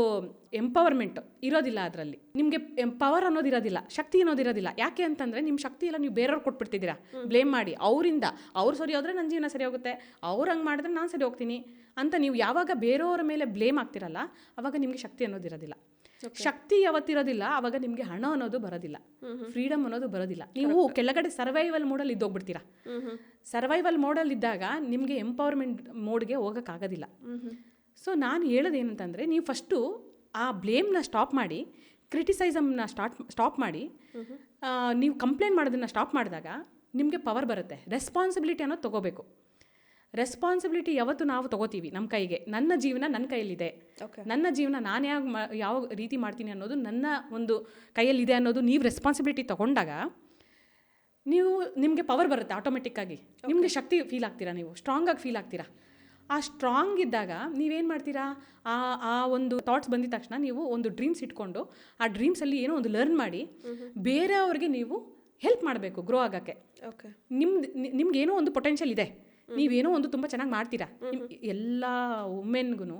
ಎಂಪವರ್ಮೆಂಟ್ ಇರೋದಿಲ್ಲ. ಅದರಲ್ಲಿ ನಿಮಗೆ ಪವರ್ ಅನ್ನೋದಿರೋದಿಲ್ಲ, ಶಕ್ತಿ ಅನ್ನೋದಿರೋದಿಲ್ಲ. ಯಾಕೆ ಅಂತಂದರೆ ನಿಮ್ಮ ಶಕ್ತಿ ಎಲ್ಲ ನೀವು ಬೇರೆಯವ್ರು ಕೊಟ್ಬಿಡ್ತಿದ್ದೀರಾ ಬ್ಲೇಮ್ ಮಾಡಿ. ಅವರಿಂದ ಅವ್ರು ಸರಿ ಹೋದರೆ ನನ್ನ ಜೀವನ ಸರಿ ಹೋಗುತ್ತೆ, ಅವ್ರು ಹಂಗೆ ಮಾಡಿದ್ರೆ ನಾನು ಸರಿ ಹೋಗ್ತೀನಿ ಅಂತ ನೀವು ಯಾವಾಗ ಬೇರೆಯವರ ಮೇಲೆ ಬ್ಲೇಮ್ ಆಗ್ತಿರಲ್ಲ, ಆವಾಗ ನಿಮಗೆ ಶಕ್ತಿ ಅನ್ನೋದಿರೋದಿಲ್ಲ. ಶಕ್ತಿ ಯಾವತ್ತಿರೋದಿಲ್ಲ ಆವಾಗ ನಿಮಗೆ ಹಣ ಅನ್ನೋದು ಬರೋದಿಲ್ಲ, ಫ್ರೀಡಮ್ ಅನ್ನೋದು ಬರೋದಿಲ್ಲ. ನೀವು ಕೆಳಗಡೆ ಸರ್ವೈವಲ್ ಮೋಡಲ್ಲಿ ಇದ್ದೋಗ್ಬಿಡ್ತೀರಾ. ಸರ್ವೈವಲ್ ಮೋಡಲ್ಲಿ ಇದ್ದಾಗ ನಿಮಗೆ ಎಂಪವರ್ಮೆಂಟ್ ಮೋಡ್ಗೆ ಹೋಗೋಕ್ಕಾಗೋದಿಲ್ಲ. ಸೊ ನಾನು ಹೇಳೋದೇನಂತಂದರೆ, ನೀವು ಫಸ್ಟು ಆ ಬ್ಲೇಮ್ನ ಸ್ಟಾಪ್ ಮಾಡಿ, ಕ್ರಿಟಿಸೈಸಮ್ನ ಸ್ಟಾಪ್ ಮಾಡಿ, ನೀವು ಕಂಪ್ಲೇಂಟ್ ಮಾಡೋದನ್ನು ಸ್ಟಾಪ್ ಮಾಡಿದಾಗ ನಿಮಗೆ ಪವರ್ ಬರುತ್ತೆ. ರೆಸ್ಪಾನ್ಸಿಬಿಲಿಟಿ ಅನ್ನೋದು ತೊಗೋಬೇಕು. ರೆಸ್ಪಾನ್ಸಿಬಿಲಿಟಿ ಯಾವತ್ತು ನಾವು ತೊಗೋತೀವಿ ನಮ್ಮ ಕೈಗೆ, ನನ್ನ ಜೀವನ ನನ್ನ ಕೈಯಲ್ಲಿದೆ, ನನ್ನ ಜೀವನ ನಾನು ಯಾವ ರೀತಿ ಮಾಡ್ತೀನಿ ಅನ್ನೋದು ನನ್ನ ಒಂದು ಕೈಯಲ್ಲಿದೆ ಅನ್ನೋದು ನೀವು ರೆಸ್ಪಾನ್ಸಿಬಿಲಿಟಿ ತೊಗೊಂಡಾಗ ನಿಮಗೆ ಪವರ್ ಬರುತ್ತೆ ಆಟೋಮೆಟಿಕ್ಕಾಗಿ. ನಿಮಗೆ ಶಕ್ತಿ ಫೀಲ್ ಆಗ್ತೀರಾ, ನೀವು ಸ್ಟ್ರಾಂಗಾಗಿ ಫೀಲ್ ಆಗ್ತೀರಾ. ಆ ಸ್ಟ್ರಾಂಗ್ ಇದ್ದಾಗ ನೀವೇನು ಮಾಡ್ತೀರಾ, ಆ ಒಂದು ಥಾಟ್ಸ್ ಬಂದಿದ ತಕ್ಷಣ ನೀವು ಒಂದು ಡ್ರೀಮ್ಸ್ ಇಟ್ಕೊಂಡು ಆ ಡ್ರೀಮ್ಸಲ್ಲಿ ಏನೋ ಒಂದು ಲರ್ನ್ ಮಾಡಿ ಬೇರೆಯವ್ರಿಗೆ ನೀವು ಹೆಲ್ಪ್ ಮಾಡಬೇಕು ಗ್ರೋ ಆಗೋಕ್ಕೆ. ಓಕೆ, ನಿಮ್ಗೇನೋ ಒಂದು ಪೊಟೆನ್ಷಿಯಲ್ ಇದೆ, ನೀವೇನೋ ಒಂದು ತುಂಬ ಚೆನ್ನಾಗಿ ಮಾಡ್ತೀರಾ. ಎಲ್ಲ ವುಮೆನ್ಗೂ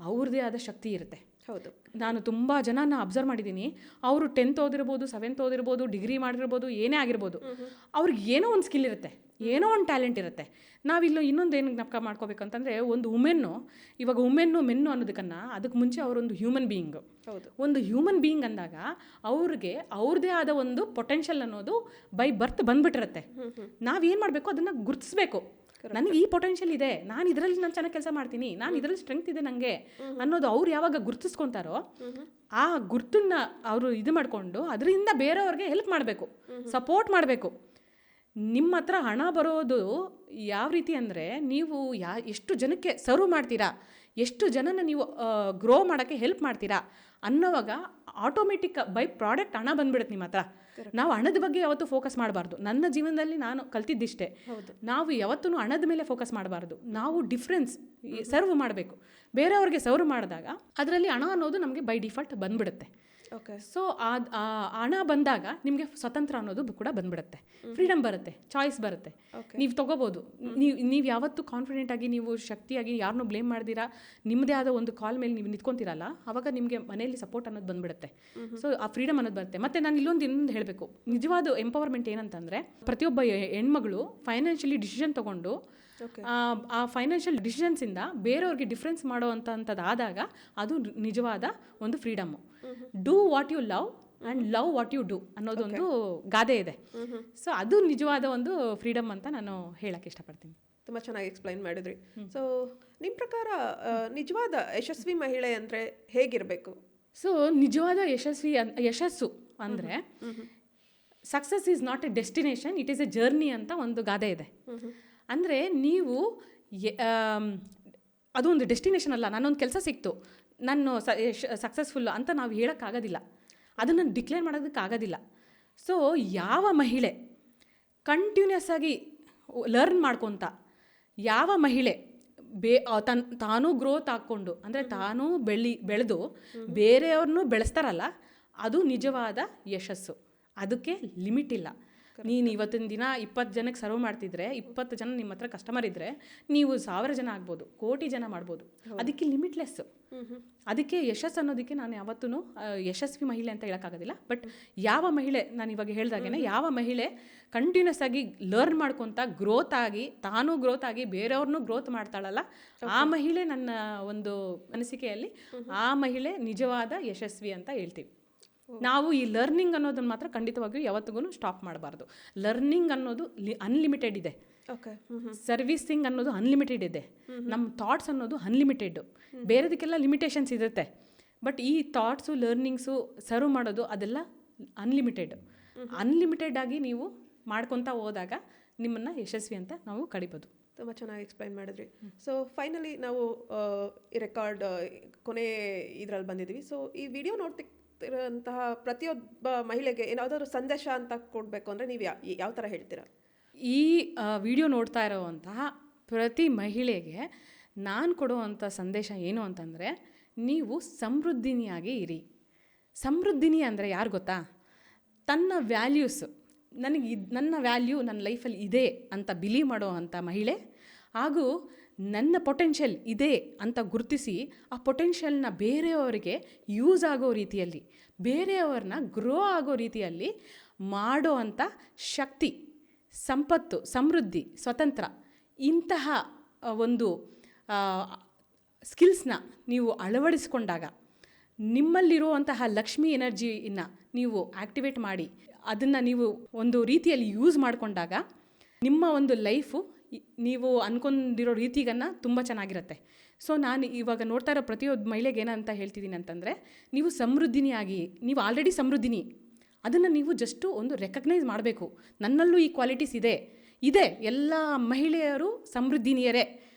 ಅವ್ರದ್ದೇ ಆದ ಶಕ್ತಿ ಇರುತ್ತೆ. ಹೌದು, ನಾನು ತುಂಬ ಜನನ ಅಬ್ಸರ್ವ್ ಮಾಡಿದ್ದೀನಿ. ಅವರು 10th ಓದಿರ್ಬೋದು, 7th ಓದಿರ್ಬೋದು, ಡಿಗ್ರಿ ಮಾಡಿರ್ಬೋದು, ಏನೇ ಆಗಿರ್ಬೋದು, ಅವ್ರಿಗೆ ಏನೋ ಒಂದು ಸ್ಕಿಲ್ ಇರುತ್ತೆ, ಏನೋ ಒಂದು ಟ್ಯಾಲೆಂಟ್ ಇರುತ್ತೆ. ನಾವಿಲ್ಲೋ ಇನ್ನೊಂದು ಏನು ಜ್ಞಾಪಕ ಮಾಡ್ಕೋಬೇಕು ಅಂತಂದರೆ, ಒಂದು ವುಮೆನ್ನು, ಇವಾಗ ಮೆನ್ನು ಅನ್ನೋದಕ್ಕನ್ನು ಅದಕ್ಕೆ ಮುಂಚೆ ಅವರೊಂದು ಹ್ಯೂಮನ್ ಬೀಯಿಂಗು. ಹೌದು, ಒಂದು ಹ್ಯೂಮನ್ ಬೀಯಿಂಗ್ ಅಂದಾಗ ಅವ್ರಿಗೆ ಅವ್ರದ್ದೇ ಆದ ಒಂದು ಪೊಟೆನ್ಷಿಯಲ್ ಅನ್ನೋದು ಬೈ ಬರ್ತ್ ಬಂದ್ಬಿಟ್ಟಿರುತ್ತೆ. ನಾವೇನು ಮಾಡಬೇಕು, ಅದನ್ನು ಗುರುತಿಸ್ಬೇಕು. ನನಗೆ ಈ ಪೊಟೆನ್ಷಿಯಲ್ ಇದೆ, ನಾನು ಇದರಲ್ಲಿ ನಾನು ಚೆನ್ನಾಗಿ ಕೆಲಸ ಮಾಡ್ತೀನಿ, ನಾನು ಇದರಲ್ಲಿ ಸ್ಟ್ರೆಂತ್ ಇದೆ ನನಗೆ ಅನ್ನೋದು ಅವ್ರು ಯಾವಾಗ ಗುರುತಿಸ್ಕೊತಾರೋ, ಆ ಗುರ್ತನ್ನ ಅವರು ಇದು ಮಾಡಿಕೊಂಡು ಅದರಿಂದ ಬೇರೆಯವ್ರಿಗೆ ಹೆಲ್ಪ್ ಮಾಡಬೇಕು, ಸಪೋರ್ಟ್ ಮಾಡಬೇಕು. ನಿಮ್ಮ ಹತ್ರ ಹಣ ಬರೋದು ಯಾವ ರೀತಿ ಅಂದರೆ, ನೀವು ಎಷ್ಟು ಜನಕ್ಕೆ ಸರ್ವ್ ಮಾಡ್ತೀರಾ, ಎಷ್ಟು ಜನನ ನೀವು ಗ್ರೋ ಮಾಡೋಕ್ಕೆ ಹೆಲ್ಪ್ ಮಾಡ್ತೀರಾ ಅನ್ನೋವಾಗ ಆಟೋಮೆಟಿಕ್ ಬೈ ಪ್ರಾಡಕ್ಟ್ ಹಣ ಬಂದ್ಬಿಡುತ್ತೆ ನಿಮ್ಮ ಹತ್ರ. ನಾವು ಹಣದ ಬಗ್ಗೆ ಯಾವತ್ತೂ ಫೋಕಸ್ ಮಾಡಬಾರ್ದು. ನನ್ನ ಜೀವನದಲ್ಲಿ ನಾನು ಕಲ್ತಿದ್ದಿಷ್ಟೇ, ನಾವು ಯಾವತ್ತೂ ಹಣದ ಮೇಲೆ ಫೋಕಸ್ ಮಾಡಬಾರ್ದು. ನಾವು ಡಿಫ್ರೆನ್ಸ್ ಸರ್ವ್ ಮಾಡಬೇಕು. ಬೇರೆಯವ್ರಿಗೆ ಸರ್ವ್ ಮಾಡಿದಾಗ ಅದರಲ್ಲಿ ಹಣ ಅನ್ನೋದು ನಮಗೆ ಬೈ ಡಿಫಾಲ್ಟ್ ಬಂದ್ಬಿಡುತ್ತೆ. ಓಕೆ. ಸೊ ಆ ಹಣ ಬಂದಾಗ ನಿಮಗೆ ಸ್ವತಂತ್ರ ಅನ್ನೋದು ಕೂಡ ಬಂದ್ಬಿಡುತ್ತೆ, ಫ್ರೀಡಮ್ ಬರುತ್ತೆ, ಚಾಯ್ಸ್ ಬರುತ್ತೆ, ನೀವು ತೊಗೋಬೋದು. ನೀವು ಯಾವತ್ತೂ ಕಾನ್ಫಿಡೆಂಟ್ ಆಗಿ, ನೀವು ಶಕ್ತಿಯಾಗಿ, ಯಾರನ್ನೂ ಬ್ಲೇಮ್ ಮಾಡ್ದಿರಾ, ನಿಮ್ಮದೇ ಆದ ಒಂದು ಕಾಲ್ ಮೇಲೆ ನೀವು ನಿಂತ್ಕೊಂತೀರಲ್ಲ, ಆವಾಗ ನಿಮಗೆ ಮನೆಯಲ್ಲಿ ಸಪೋರ್ಟ್ ಅನ್ನೋದು ಬಂದ್ಬಿಡುತ್ತೆ. ಸೊ ಆ ಫ್ರೀಡಮ್ ಅನ್ನೋದು ಬರುತ್ತೆ. ಮತ್ತು ನಾನು ಇನ್ನೊಂದು ಹೇಳಬೇಕು, ನಿಜವಾದ ಎಂಪವರ್ಮೆಂಟ್ ಏನಂತಂದರೆ, ಪ್ರತಿಯೊಬ್ಬ ಹೆಣ್ಮಗಳು ಫೈನಾನ್ಷಿಯಲಿ ಡಿಸಿಷನ್ ತೊಗೊಂಡು ಆ ಫೈನಾನ್ಷಿಯಲ್ ಡಿಸಿಷನ್ಸಿಂದ ಬೇರೆಯವ್ರಿಗೆ ಡಿಫ್ರೆನ್ಸ್ ಮಾಡೋ ಆದಾಗ ಅದು ನಿಜವಾದ ಒಂದು freedom. Do what you love and love what you do ಅನ್ನೋದೊಂದು ಗಾದೆ ಇದೆ. ಸೊ ಅದು ನಿಜವಾದ ಒಂದು ಫ್ರೀಡಮ್ ಅಂತ ನಾನು ಹೇಳಕ್ಕೆ ಇಷ್ಟಪಡ್ತೀನಿ. ತುಂಬ ಚೆನ್ನಾಗಿ ಎಕ್ಸ್ಪ್ಲೈನ್ ಮಾಡಿದ್ರಿ. ಸೊ ನಿಮ್ಮ ಪ್ರಕಾರ ನಿಜವಾದ ಯಶಸ್ವಿ ಮಹಿಳೆ ಅಂದರೆ ಹೇಗಿರಬೇಕು? ಸೊ ನಿಜವಾದ ಯಶಸ್ಸು ಅಂದರೆ success is not A destination, it is A journey ಅಂತ ಒಂದು ಗಾದೆ ಇದೆ. ಅಂದರೆ ನೀವು ಅದು ಒಂದು ಡೆಸ್ಟಿನೇಷನ್ ಅಲ್ಲ. ನಾನೊಂದು ಕೆಲಸ ಸಿಕ್ತು, ನಾನು ಸಕ್ಸಸ್ಫುಲ್ಲು ಅಂತ ನಾವು ಹೇಳೋಕ್ಕಾಗೋದಿಲ್ಲ, ಅದನ್ನು ಡಿಕ್ಲೇರ್ ಮಾಡೋದಕ್ಕಾಗೋದಿಲ್ಲ. ಸೊ ಯಾವ ಮಹಿಳೆ ಕಂಟಿನ್ಯೂಸ್ ಆಗಿ ಲರ್ನ್ ಮಾಡ್ಕೊತ, ಯಾವ ಮಹಿಳೆ ತಾನೂ ಗ್ರೋತ್ ಹಾಕ್ಕೊಂಡು, ಅಂದರೆ ತಾನೂ ಬೆಳೆದು ಬೇರೆಯವ್ರನ್ನೂ ಬೆಳೆಸ್ತಾರಲ್ಲ, ಅದು ನಿಜವಾದ ಯಶಸ್ಸು. ಅದಕ್ಕೆ ಲಿಮಿಟ್ ಇಲ್ಲ. ನೀನು ಇವತ್ತಿನ ದಿನ 20 ಜನಕ್ಕೆ ಸರ್ವ್ ಮಾಡ್ತಿದ್ರೆ, 20 ಜನ ನಿಮ್ಮ ಹತ್ರ ಕಸ್ಟಮರ್ ಇದ್ದರೆ, ನೀವು 1000 ಜನ ಆಗ್ಬೋದು, ಕೋಟಿ ಜನ ಮಾಡ್ಬೋದು. ಅದಕ್ಕೆ ಲಿಮಿಟ್ಲೆಸ್ಸು. ಅದಕ್ಕೆ ಯಶಸ್ಸು ಅನ್ನೋದಕ್ಕೆ ನಾನು ಯಾವತ್ತೂ ಯಶಸ್ವಿ ಮಹಿಳೆ ಅಂತ ಹೇಳೋಕ್ಕಾಗೋದಿಲ್ಲ. ಬಟ್ ಯಾವ ಮಹಿಳೆ, ನಾನು ಇವಾಗ ಹೇಳ್ದಾಗೇ, ಯಾವ ಮಹಿಳೆ ಕಂಟಿನ್ಯೂಸ್ ಆಗಿ ಲರ್ನ್ ಮಾಡ್ಕೊತ ತಾನೂ ಗ್ರೋತ್ ಆಗಿ ಬೇರೆಯವ್ರನ್ನೂ ಗ್ರೋತ್ ಮಾಡ್ತಾಳಲ್ಲ, ಆ ಮಹಿಳೆ ನನ್ನ ಒಂದು ಅನಿಸಿಕೆಯಲ್ಲಿ ಆ ಮಹಿಳೆ ನಿಜವಾದ ಯಶಸ್ವಿ ಅಂತ ಹೇಳ್ತೀವಿ. ನಾವು ಈ ಲರ್ನಿಂಗ್ ಅನ್ನೋದನ್ನು ಮಾತ್ರ ಖಂಡಿತವಾಗಿಯೂ ಯಾವತ್ತಿಗೂ ಸ್ಟಾಪ್ ಮಾಡಬಾರ್ದು. ಲರ್ನಿಂಗ್ ಅನ್ನೋದು ಅನ್ಲಿಮಿಟೆಡ್ ಇದೆ. ಓಕೆ. ಸರ್ವಿಸಿಂಗ್ ಅನ್ನೋದು ಅನ್ಲಿಮಿಟೆಡ್ ಇದೆ. ನಮ್ಮ ಥಾಟ್ಸ್ ಅನ್ನೋದು ಅನ್ಲಿಮಿಟೆಡ್ಡು. ಬೇರೆದಕ್ಕೆಲ್ಲ ಲಿಮಿಟೇಷನ್ಸ್ ಇರುತ್ತೆ. ಬಟ್ ಈ ಥಾಟ್ಸು, ಲರ್ನಿಂಗ್ಸು, ಸರ್ವ್ ಮಾಡೋದು ಅದೆಲ್ಲ ಅನ್ಲಿಮಿಟೆಡ್ ಆಗಿ ನೀವು ಮಾಡ್ಕೊತಾ ಹೋದಾಗ ನಿಮ್ಮನ್ನು ಯಶಸ್ವಿ ಅಂತ ನಾವು ಕಡಿಬೋದು. ತುಂಬ ಚೆನ್ನಾಗಿ ಎಕ್ಸ್ಪ್ಲೈನ್ ಮಾಡಿದ್ರಿ. ಸೊ ಫೈನಲಿ ನಾವು ಈ ರೆಕಾರ್ಡ್ ಕೊನೆ ಇದರಲ್ಲಿ ಬಂದಿದ್ದೀವಿ. ಸೊ ಈ ವಿಡಿಯೋ ನೋಡ್ತಿರೋಂತಹ ಪ್ರತಿಯೊಬ್ಬ ಮಹಿಳೆಗೆ ಏನಾದರೂ ಸಂದೇಶ ಅಂತ ಕೊಡಬೇಕು ಅಂದರೆ ನೀವು ಯಾವ ಥರ ಹೇಳ್ತೀರಾ? ಈ ವಿಡಿಯೋ ನೋಡ್ತಾ ಇರೋವಂತಹ ಪ್ರತಿ ಮಹಿಳೆಗೆ ನಾನು ಕೊಡುವಂಥ ಸಂದೇಶ ಏನು ಅಂತಂದರೆ, ನೀವು ಸಮೃದ್ಧಿನಿಯಾಗಿ ಇರಿ. ಸಮೃದ್ಧಿನಿ ಅಂದರೆ ಯಾರು ಗೊತ್ತಾ? ತನ್ನ ವ್ಯಾಲ್ಯೂಸ್, ನನ್ನ ವ್ಯಾಲ್ಯೂ ನನ್ನ ಲೈಫಲ್ಲಿ ಇದೆ ಅಂತ ಬಿಲೀವ್ ಮಾಡೋ ಅಂಥ ಮಹಿಳೆ, ಹಾಗೂ ನನ್ನ ಪೊಟೆನ್ಷಿಯಲ್ ಇದೆ ಅಂತ ಗುರುತಿಸಿ ಆ ಪೊಟೆನ್ಷಿಯಲ್ನ ಬೇರೆಯವರಿಗೆ ಯೂಸ್ ಆಗೋ ರೀತಿಯಲ್ಲಿ, ಬೇರೆಯವ್ರನ್ನ ಗ್ರೋ ಆಗೋ ರೀತಿಯಲ್ಲಿ ಮಾಡೋ ಅಂಥ ಶಕ್ತಿ, ಸಂಪತ್ತು, ಸಮೃದ್ಧಿ, ಸ್ವತಂತ್ರ, ಇಂತಹ ಒಂದು ಸ್ಕಿಲ್ಸ್ನ ನೀವು ಅಳವಡಿಸ್ಕೊಂಡಾಗ, ನಿಮ್ಮಲ್ಲಿರುವಂತಹ ಲಕ್ಷ್ಮಿ ಎನರ್ಜಿಯನ್ನು ನೀವು ಆ್ಯಕ್ಟಿವೇಟ್ ಮಾಡಿ ಅದನ್ನು ನೀವು ಒಂದು ರೀತಿಯಲ್ಲಿ ಯೂಸ್ ಮಾಡಿಕೊಂಡಾಗ ನಿಮ್ಮ ಒಂದು ಲೈಫು ನೀವು ಅಂದ್ಕೊಂಡಿರೋ ರೀತಿಗನ್ನು ತುಂಬ ಚೆನ್ನಾಗಿರುತ್ತೆ. ಸೊ ನಾನು ಇವಾಗ ನೋಡ್ತಾ ಇರೋ ಪ್ರತಿಯೊಬ್ಬ ಮಹಿಳೆಗೆ ಏನಂತ ಹೇಳ್ತಿದ್ದೀನಿ ಅಂತಂದರೆ, ನೀವು ಸಮೃದ್ಧಿನಿಯಾಗಿ, ನೀವು ಆಲ್ರೆಡಿ ಸಮೃದ್ಧಿನಿ, ಅದನ್ನು ನೀವು ಜಸ್ಟು ಒಂದು ರೆಕಗ್ನೈಸ್ ಮಾಡಬೇಕು. ನನ್ನಲ್ಲೂ ಈ ಕ್ವಾಲಿಟೀಸ್ ಇದೆ, ಎಲ್ಲ ಮಹಿಳೆಯರು ಸಮೃದ್ಧಿನಿಯರೇ.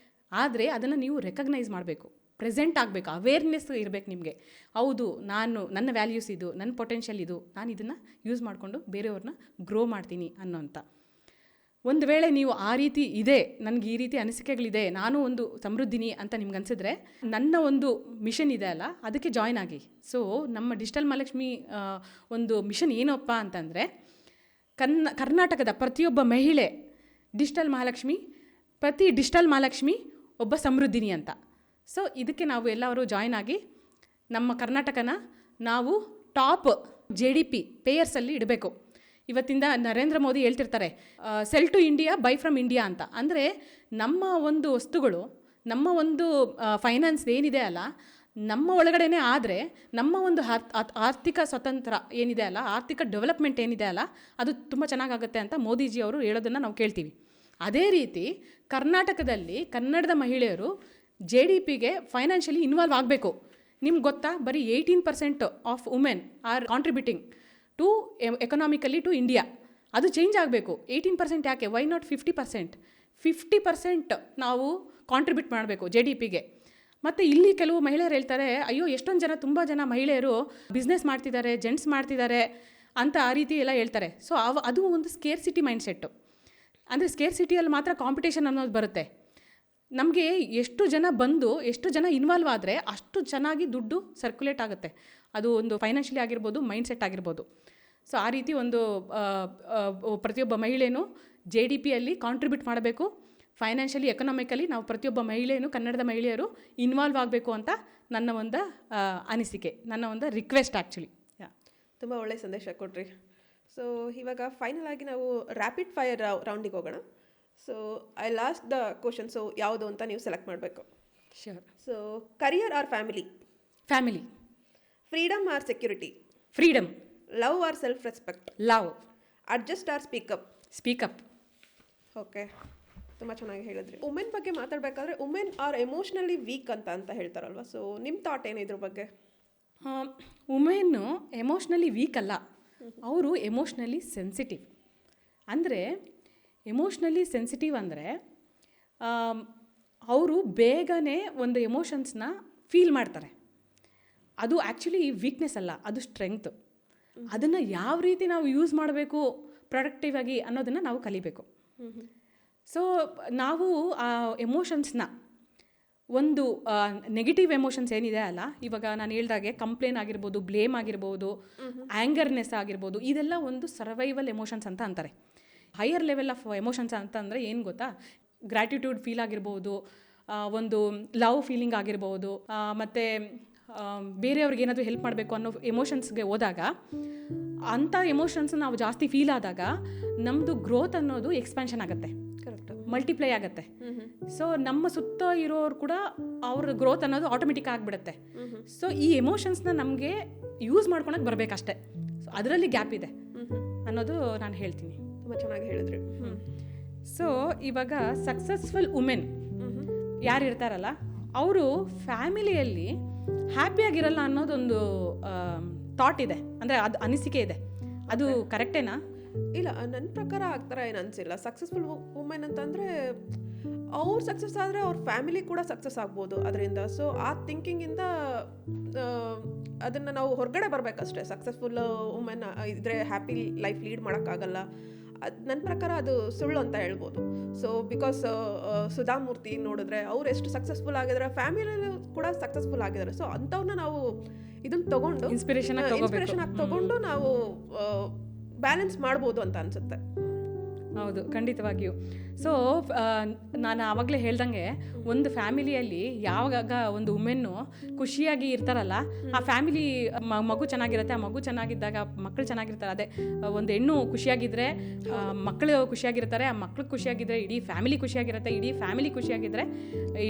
ಆದರೆ ಅದನ್ನು ನೀವು ರೆಕಗ್ನೈಸ್ ಮಾಡಬೇಕು, ಪ್ರೆಸೆಂಟ್ ಆಗಬೇಕು, ಅವೇರ್ನೆಸ್ ಇರಬೇಕು ನಿಮಗೆ. ಹೌದು, ನನ್ನ ವ್ಯಾಲ್ಯೂಸ್ ಇದು, ನನ್ನ ಪೊಟೆನ್ಷಿಯಲ್ ಇದು, ನಾನು ಇದನ್ನು ಯೂಸ್ ಮಾಡಿಕೊಂಡು ಬೇರೆಯವ್ರನ್ನ ಗ್ರೋ ಮಾಡ್ತೀನಿ ಅನ್ನೋಂಥ. ಒಂದು ವೇಳೆ ನೀವು ಆ ರೀತಿ ಇದೆ, ನನಗೆ ಈ ರೀತಿ ಅನಿಸಿಕೆಗಳಿದೆ, ನಾನು ಒಂದು ಸಮೃದ್ಧಿನಿ ಅಂತ ನಿಮ್ಗೆ ಅನಿಸಿದ್ರೆ, ನನ್ನ ಒಂದು ಮಿಷನ್ ಇದೆ ಅಲ್ಲ, ಅದಕ್ಕೆ ಜಾಯ್ನ್ ಆಗಿ. ಸೊ ನಮ್ಮ ಡಿಜಿಟಲ್ ಮಹಾಲಕ್ಷ್ಮಿ ಒಂದು ಮಿಷನ್ ಏನಪ್ಪ ಅಂತಂದರೆ, ಕರ್ನಾಟಕದ ಪ್ರತಿಯೊಬ್ಬ ಮಹಿಳೆ ಪ್ರತಿ ಡಿಜಿಟಲ್ ಮಹಾಲಕ್ಷ್ಮಿ ಒಬ್ಬ ಸಮೃದ್ಧಿನಿ ಅಂತ. ಸೊ ಇದಕ್ಕೆ ನಾವು ಎಲ್ಲರೂ ಜಾಯ್ನ್ ಆಗಿ ನಮ್ಮ ಕರ್ನಾಟಕನ ನಾವು ಟಾಪ್ GDP ಪೇಯರ್ಸಲ್ಲಿ ಇಡಬೇಕು. ಇವತ್ತಿಂದ ನರೇಂದ್ರ ಮೋದಿ ಹೇಳ್ತಿರ್ತಾರೆ, sell to India, buy from India ಅಂತ. ಅಂದರೆ ನಮ್ಮ ಒಂದು ವಸ್ತುಗಳು, ನಮ್ಮ ಒಂದು ಫೈನಾನ್ಸ್ ಏನಿದೆ ಅಲ್ಲ, ನಮ್ಮ ಒಳಗಡೆನೇ ಆದರೆ ನಮ್ಮ ಒಂದು ಆರ್ಥಿಕ ಸ್ವತಂತ್ರ ಏನಿದೆ ಅಲ್ಲ, ಆರ್ಥಿಕ ಡೆವಲಪ್ಮೆಂಟ್ ಏನಿದೆ ಅಲ್ಲ, ಅದು ತುಂಬ ಚೆನ್ನಾಗಾಗುತ್ತೆ ಅಂತ ಮೋದಿಜಿಯವರು ಹೇಳೋದನ್ನು ನಾವು ಕೇಳ್ತೀವಿ. ಅದೇ ರೀತಿ ಕರ್ನಾಟಕದಲ್ಲಿ ಕನ್ನಡದ ಮಹಿಳೆಯರು GDPಗೆ ಫೈನಾನ್ಷಿಯಲಿ ಇನ್ವಾಲ್ವ್ ಆಗಬೇಕು. ನಿಮ್ಗೆ ಗೊತ್ತಾ, ಬರೀ 18% of women are contributing to economically to India. ಅದು ಚೇಂಜ್ ಆಗಬೇಕು. 18% ಯಾಕೆ, ವೈ ನಾಟ್ 50%? 50% ನಾವು ಕಾಂಟ್ರಿಬ್ಯೂಟ್ ಮಾಡಬೇಕು GDPಗೆ. ಮತ್ತು ಇಲ್ಲಿ ಕೆಲವು ಮಹಿಳೆಯರು ಹೇಳ್ತಾರೆ, ಅಯ್ಯೋ ಎಷ್ಟೊಂದು ಜನ, ತುಂಬ ಜನ ಮಹಿಳೆಯರು ಬಿಸ್ನೆಸ್ ಮಾಡ್ತಿದ್ದಾರೆ, ಜೆಂಟ್ಸ್ ಮಾಡ್ತಿದ್ದಾರೆ ಅಂತ ಆ ರೀತಿ ಎಲ್ಲ ಹೇಳ್ತಾರೆ. ಸೊ ಅದು ಒಂದು ಸ್ಕೇರ್ಸಿಟಿ ಮೈಂಡ್ಸೆಟ್ಟು. ಅಂದರೆ ಸ್ಕೇರ್ಸಿಟಿಯಲ್ಲಿ ಮಾತ್ರ ಕಾಂಪಿಟೇಷನ್ ಅನ್ನೋದು ಬರುತ್ತೆ. ನಮಗೆ ಎಷ್ಟು ಜನ ಬಂದು ಎಷ್ಟು ಜನ ಇನ್ವಾಲ್ವ್ ಆದರೆ ಅಷ್ಟು ಚೆನ್ನಾಗಿ ದುಡ್ಡು ಸರ್ಕ್ಯುಲೇಟ್ ಆಗುತ್ತೆ. ಅದು ಒಂದು ಫೈನಾನ್ಷಿಯಲಿ ಆಗಿರ್ಬೋದು, ಮೈಂಡ್ ಸೆಟ್ ಆಗಿರ್ಬೋದು. ಸೊ ಆ ರೀತಿ ಒಂದು ಪ್ರತಿಯೊಬ್ಬ ಮಹಿಳೆಯೂ JDPಯಲ್ಲಿ ಕಾಂಟ್ರಿಬ್ಯೂಟ್ ಮಾಡಬೇಕು. ಫೈನಾನ್ಷಿಯಲಿ ಎಕನಾಮಿಕಲಿ ನಾವು ಪ್ರತಿಯೊಬ್ಬ ಮಹಿಳೆಯೂ, ಕನ್ನಡದ ಮಹಿಳೆಯರು ಇನ್ವಾಲ್ವ್ ಆಗಬೇಕು ಅಂತ ನನ್ನ ಒಂದು ಅನಿಸಿಕೆ, ನನ್ನ ಒಂದು ರಿಕ್ವೆಸ್ಟ್ ಆ್ಯಕ್ಚುಲಿ. ತುಂಬ ಒಳ್ಳೆಯ ಸಂದೇಶ ಕೊಟ್ರಿ. ಸೊ ಇವಾಗ ಫೈನಲ್ ಆಗಿ ನಾವು ರ್ಯಾಪಿಡ್ ಫೈರ್ ರೌಂಡಿಗೆ ಹೋಗೋಣ. So I last the question. So ಯಾವುದು ಅಂತ ನೀವು ಸೆಲೆಕ್ಟ್ ಮಾಡಬೇಕು. Sure. So career or family? Family. Freedom or security? Freedom. Love or self respect? Love. Adjust or speak up? Speak up. Okay, ತುಂಬ ಚೆನ್ನಾಗಿ ಹೇಳಿದ್ರಿ. ವುಮೆನ್ ಬಗ್ಗೆ ಮಾತಾಡಬೇಕಾದ್ರೆ ವುಮೆನ್ ಆರ್ ಎಮೋಷ್ನಲಿ ವೀಕ್ ಅಂತ ಹೇಳ್ತಾರಲ್ವ. ಸೊ ನಿಮ್ಮ ಥಾಟ್ ಏನು ಇದ್ರ ಬಗ್ಗೆ? ವುಮೆನ್ನು ಎಮೋಷ್ನಲಿ ವೀಕ್ ಅಲ್ಲ, ಅವರು ಎಮೋಷ್ನಲಿ ಸೆನ್ಸಿಟಿವ್. ಅಂದರೆ ಎಮೋಷ್ನಲಿ ಸೆನ್ಸಿಟಿವ್ ಅಂದರೆ ಅವರು ಬೇಗನೆ ಒಂದು ಎಮೋಷನ್ಸ್ನ ಫೀಲ್ ಮಾಡ್ತಾರೆ. ಅದು ಆ್ಯಕ್ಚುಲಿ ವೀಕ್ನೆಸ್ ಅಲ್ಲ, ಅದು ಸ್ಟ್ರೆಂಗ್ತು. ಅದನ್ನು ಯಾವ ರೀತಿ ನಾವು ಯೂಸ್ ಮಾಡಬೇಕು ಪ್ರೊಡಕ್ಟಿವ್ ಆಗಿ ಅನ್ನೋದನ್ನು ನಾವು ಕಲಿಬೇಕು. ಸೊ ನಾವು ಆ ಎಮೋಷನ್ಸ್ನ ಒಂದು ನೆಗೆಟಿವ್ ಎಮೋಷನ್ಸ್ ಏನಿದೆ ಅಲ್ಲ, ಇವಾಗ ನಾನು ಹೇಳ್ದಾಗೆ ಕಂಪ್ಲೇನ್ ಆಗಿರ್ಬೋದು, ಬ್ಲೇಮ್ ಆಗಿರ್ಬೋದು, ಆ್ಯಂಗರ್ನೆಸ್ ಆಗಿರ್ಬೋದು, ಇದೆಲ್ಲ ಒಂದು ಸರ್ವೈವಲ್ ಎಮೋಷನ್ಸ್ ಅಂತ ಅಂತಾರೆ. ಹೈಯರ್ ಲೆವೆಲ್ ಆಫ್ ಎಮೋಷನ್ಸ್ ಅಂತಂದರೆ ಏನು ಗೊತ್ತಾ, ಗ್ರ್ಯಾಟಿಟ್ಯೂಡ್ ಫೀಲ್ ಆಗಿರ್ಬೋದು, ಒಂದು ಲವ್ ಫೀಲಿಂಗ್ ಆಗಿರ್ಬೋದು, ಮತ್ತು ಬೇರೆಯವ್ರಿಗೆ ಏನಾದರೂ ಹೆಲ್ಪ್ ಮಾಡಬೇಕು ಅನ್ನೋ ಎಮೋಷನ್ಸ್ಗೆ ಹೋದಾಗ, ಅಂಥ ಎಮೋಷನ್ಸ್ ನಾವು ಜಾಸ್ತಿ ಫೀಲ್ ಆದಾಗ ನಮ್ಮದು ಗ್ರೋತ್ ಅನ್ನೋದು ಎಕ್ಸ್ಪ್ಯಾನ್ಷನ್ ಆಗುತ್ತೆ, ಕರೆಕ್ಟ್, ಮಲ್ಟಿಪ್ಲೈ ಆಗುತ್ತೆ. ಸೊ ನಮ್ಮ ಸುತ್ತ ಇರೋರು ಕೂಡ ಅವ್ರ ಗ್ರೋತ್ ಅನ್ನೋದು ಆಟೋಮೆಟಿಕ್ ಆಗಿಬಿಡುತ್ತೆ. ಸೊ ಈ ಎಮೋಷನ್ಸ್ನ ನಮಗೆ ಯೂಸ್ ಮಾಡ್ಕೊಳಕ್ಕೆ ಬರಬೇಕಷ್ಟೆ. ಸೊ ಅದರಲ್ಲಿ ಗ್ಯಾಪ್ ಇದೆ ಅನ್ನೋದು ನಾನು ಹೇಳ್ತೀನಿ. ತುಂಬ ಚೆನ್ನಾಗಿ ಹೇಳಿದ್ರಿ. ಸೊ ಇವಾಗ ಸಕ್ಸಸ್ಫುಲ್ ವುಮೆನ್ ಯಾರು ಇರ್ತಾರಲ್ಲ, ಅವರು ಫ್ಯಾಮಿಲಿಯಲ್ಲಿ ಹ್ಯಾಪಿಯಾಗಿರಲ್ಲ ಅನ್ನೋದೊಂದು ಥಾಟ್ ಇದೆ, ಅಂದರೆ ಅದು ಅನಿಸಿಕೆ ಇದೆ. ಅದು ಕರೆಕ್ಟೇನಾ? ಇಲ್ಲ, ನನ್ನ ಪ್ರಕಾರ ಆ ಥರ ಏನು ಅನಿಸಿಲ್ಲ. ಸಕ್ಸಸ್ಫುಲ್ ವುಮೆನ್ ಅಂತಂದರೆ ಅವ್ರು ಸಕ್ಸಸ್ ಆದರೆ ಅವ್ರ ಫ್ಯಾಮಿಲಿ ಕೂಡ ಸಕ್ಸಸ್ ಆಗ್ಬೋದು ಅದರಿಂದ. ಸೊ ಆ ಥಿಂಕಿಂಗಿಂದ ಅದನ್ನು ನಾವು ಹೊರಗಡೆ ಬರಬೇಕಷ್ಟೇ. ಸಕ್ಸಸ್ಫುಲ್ ವುಮೆನ್ ಇದ್ದರೆ ಹ್ಯಾಪಿ ಲೈಫ್ ಲೀಡ್ ಮಾಡೋಕ್ಕಾಗಲ್ಲ. ಅದು ನನ್ನ ಪ್ರಕಾರ ಅದು ಸುಳ್ಳು ಅಂತ ಹೇಳ್ಬೋದು. ಸೊ ಬಿಕಾಸ್ ಸುಧಾಮೂರ್ತಿ ನೋಡಿದ್ರೆ ಅವ್ರು ಎಷ್ಟು ಸಕ್ಸಸ್ಫುಲ್ ಆಗಿದ್ದಾರೆ, ಫ್ಯಾಮಿಲಿಯಲ್ಲೂ ಕೂಡ ಸಕ್ಸಸ್ಫುಲ್ ಆಗಿದ್ದಾರೆ. ಸೊ ಅಂಥವ್ರನ್ನ ನಾವು ಇದನ್ನು ತೊಗೊಂಡು ಇನ್ಸ್ಪಿರೇಷನ್ ಆಗಿ ತೊಗೊಂಡು ನಾವು ಬ್ಯಾಲೆನ್ಸ್ ಮಾಡ್ಬೋದು ಅಂತ ಅನಿಸುತ್ತೆ. ಹೌದು, ಖಂಡಿತವಾಗಿಯೂ. ಸೊ ನಾನು ಆವಾಗಲೇ ಹೇಳ್ದಂಗೆ, ಒಂದು ಫ್ಯಾಮಿಲಿಯಲ್ಲಿ ಯಾವಾಗ ಒಂದು ವುಮೆನ್ನು ಖುಷಿಯಾಗಿ ಇರ್ತಾರಲ್ಲ, ಆ ಫ್ಯಾಮಿಲಿ ಮಗು ಚೆನ್ನಾಗಿರುತ್ತೆ. ಆ ಮಗು ಚೆನ್ನಾಗಿದ್ದಾಗ ಮಕ್ಕಳು ಚೆನ್ನಾಗಿರ್ತಾರೆ. ಅದೇ ಒಂದು ಹೆಣ್ಣು ಖುಷಿಯಾಗಿದ್ದರೆ ಮಕ್ಕಳು ಖುಷಿಯಾಗಿರ್ತಾರೆ, ಆ ಮಕ್ಕಳು ಖುಷಿಯಾಗಿದ್ದರೆ ಇಡೀ ಫ್ಯಾಮಿಲಿ ಖುಷಿಯಾಗಿರುತ್ತೆ, ಇಡೀ ಫ್ಯಾಮಿಲಿ ಖುಷಿಯಾಗಿದ್ದರೆ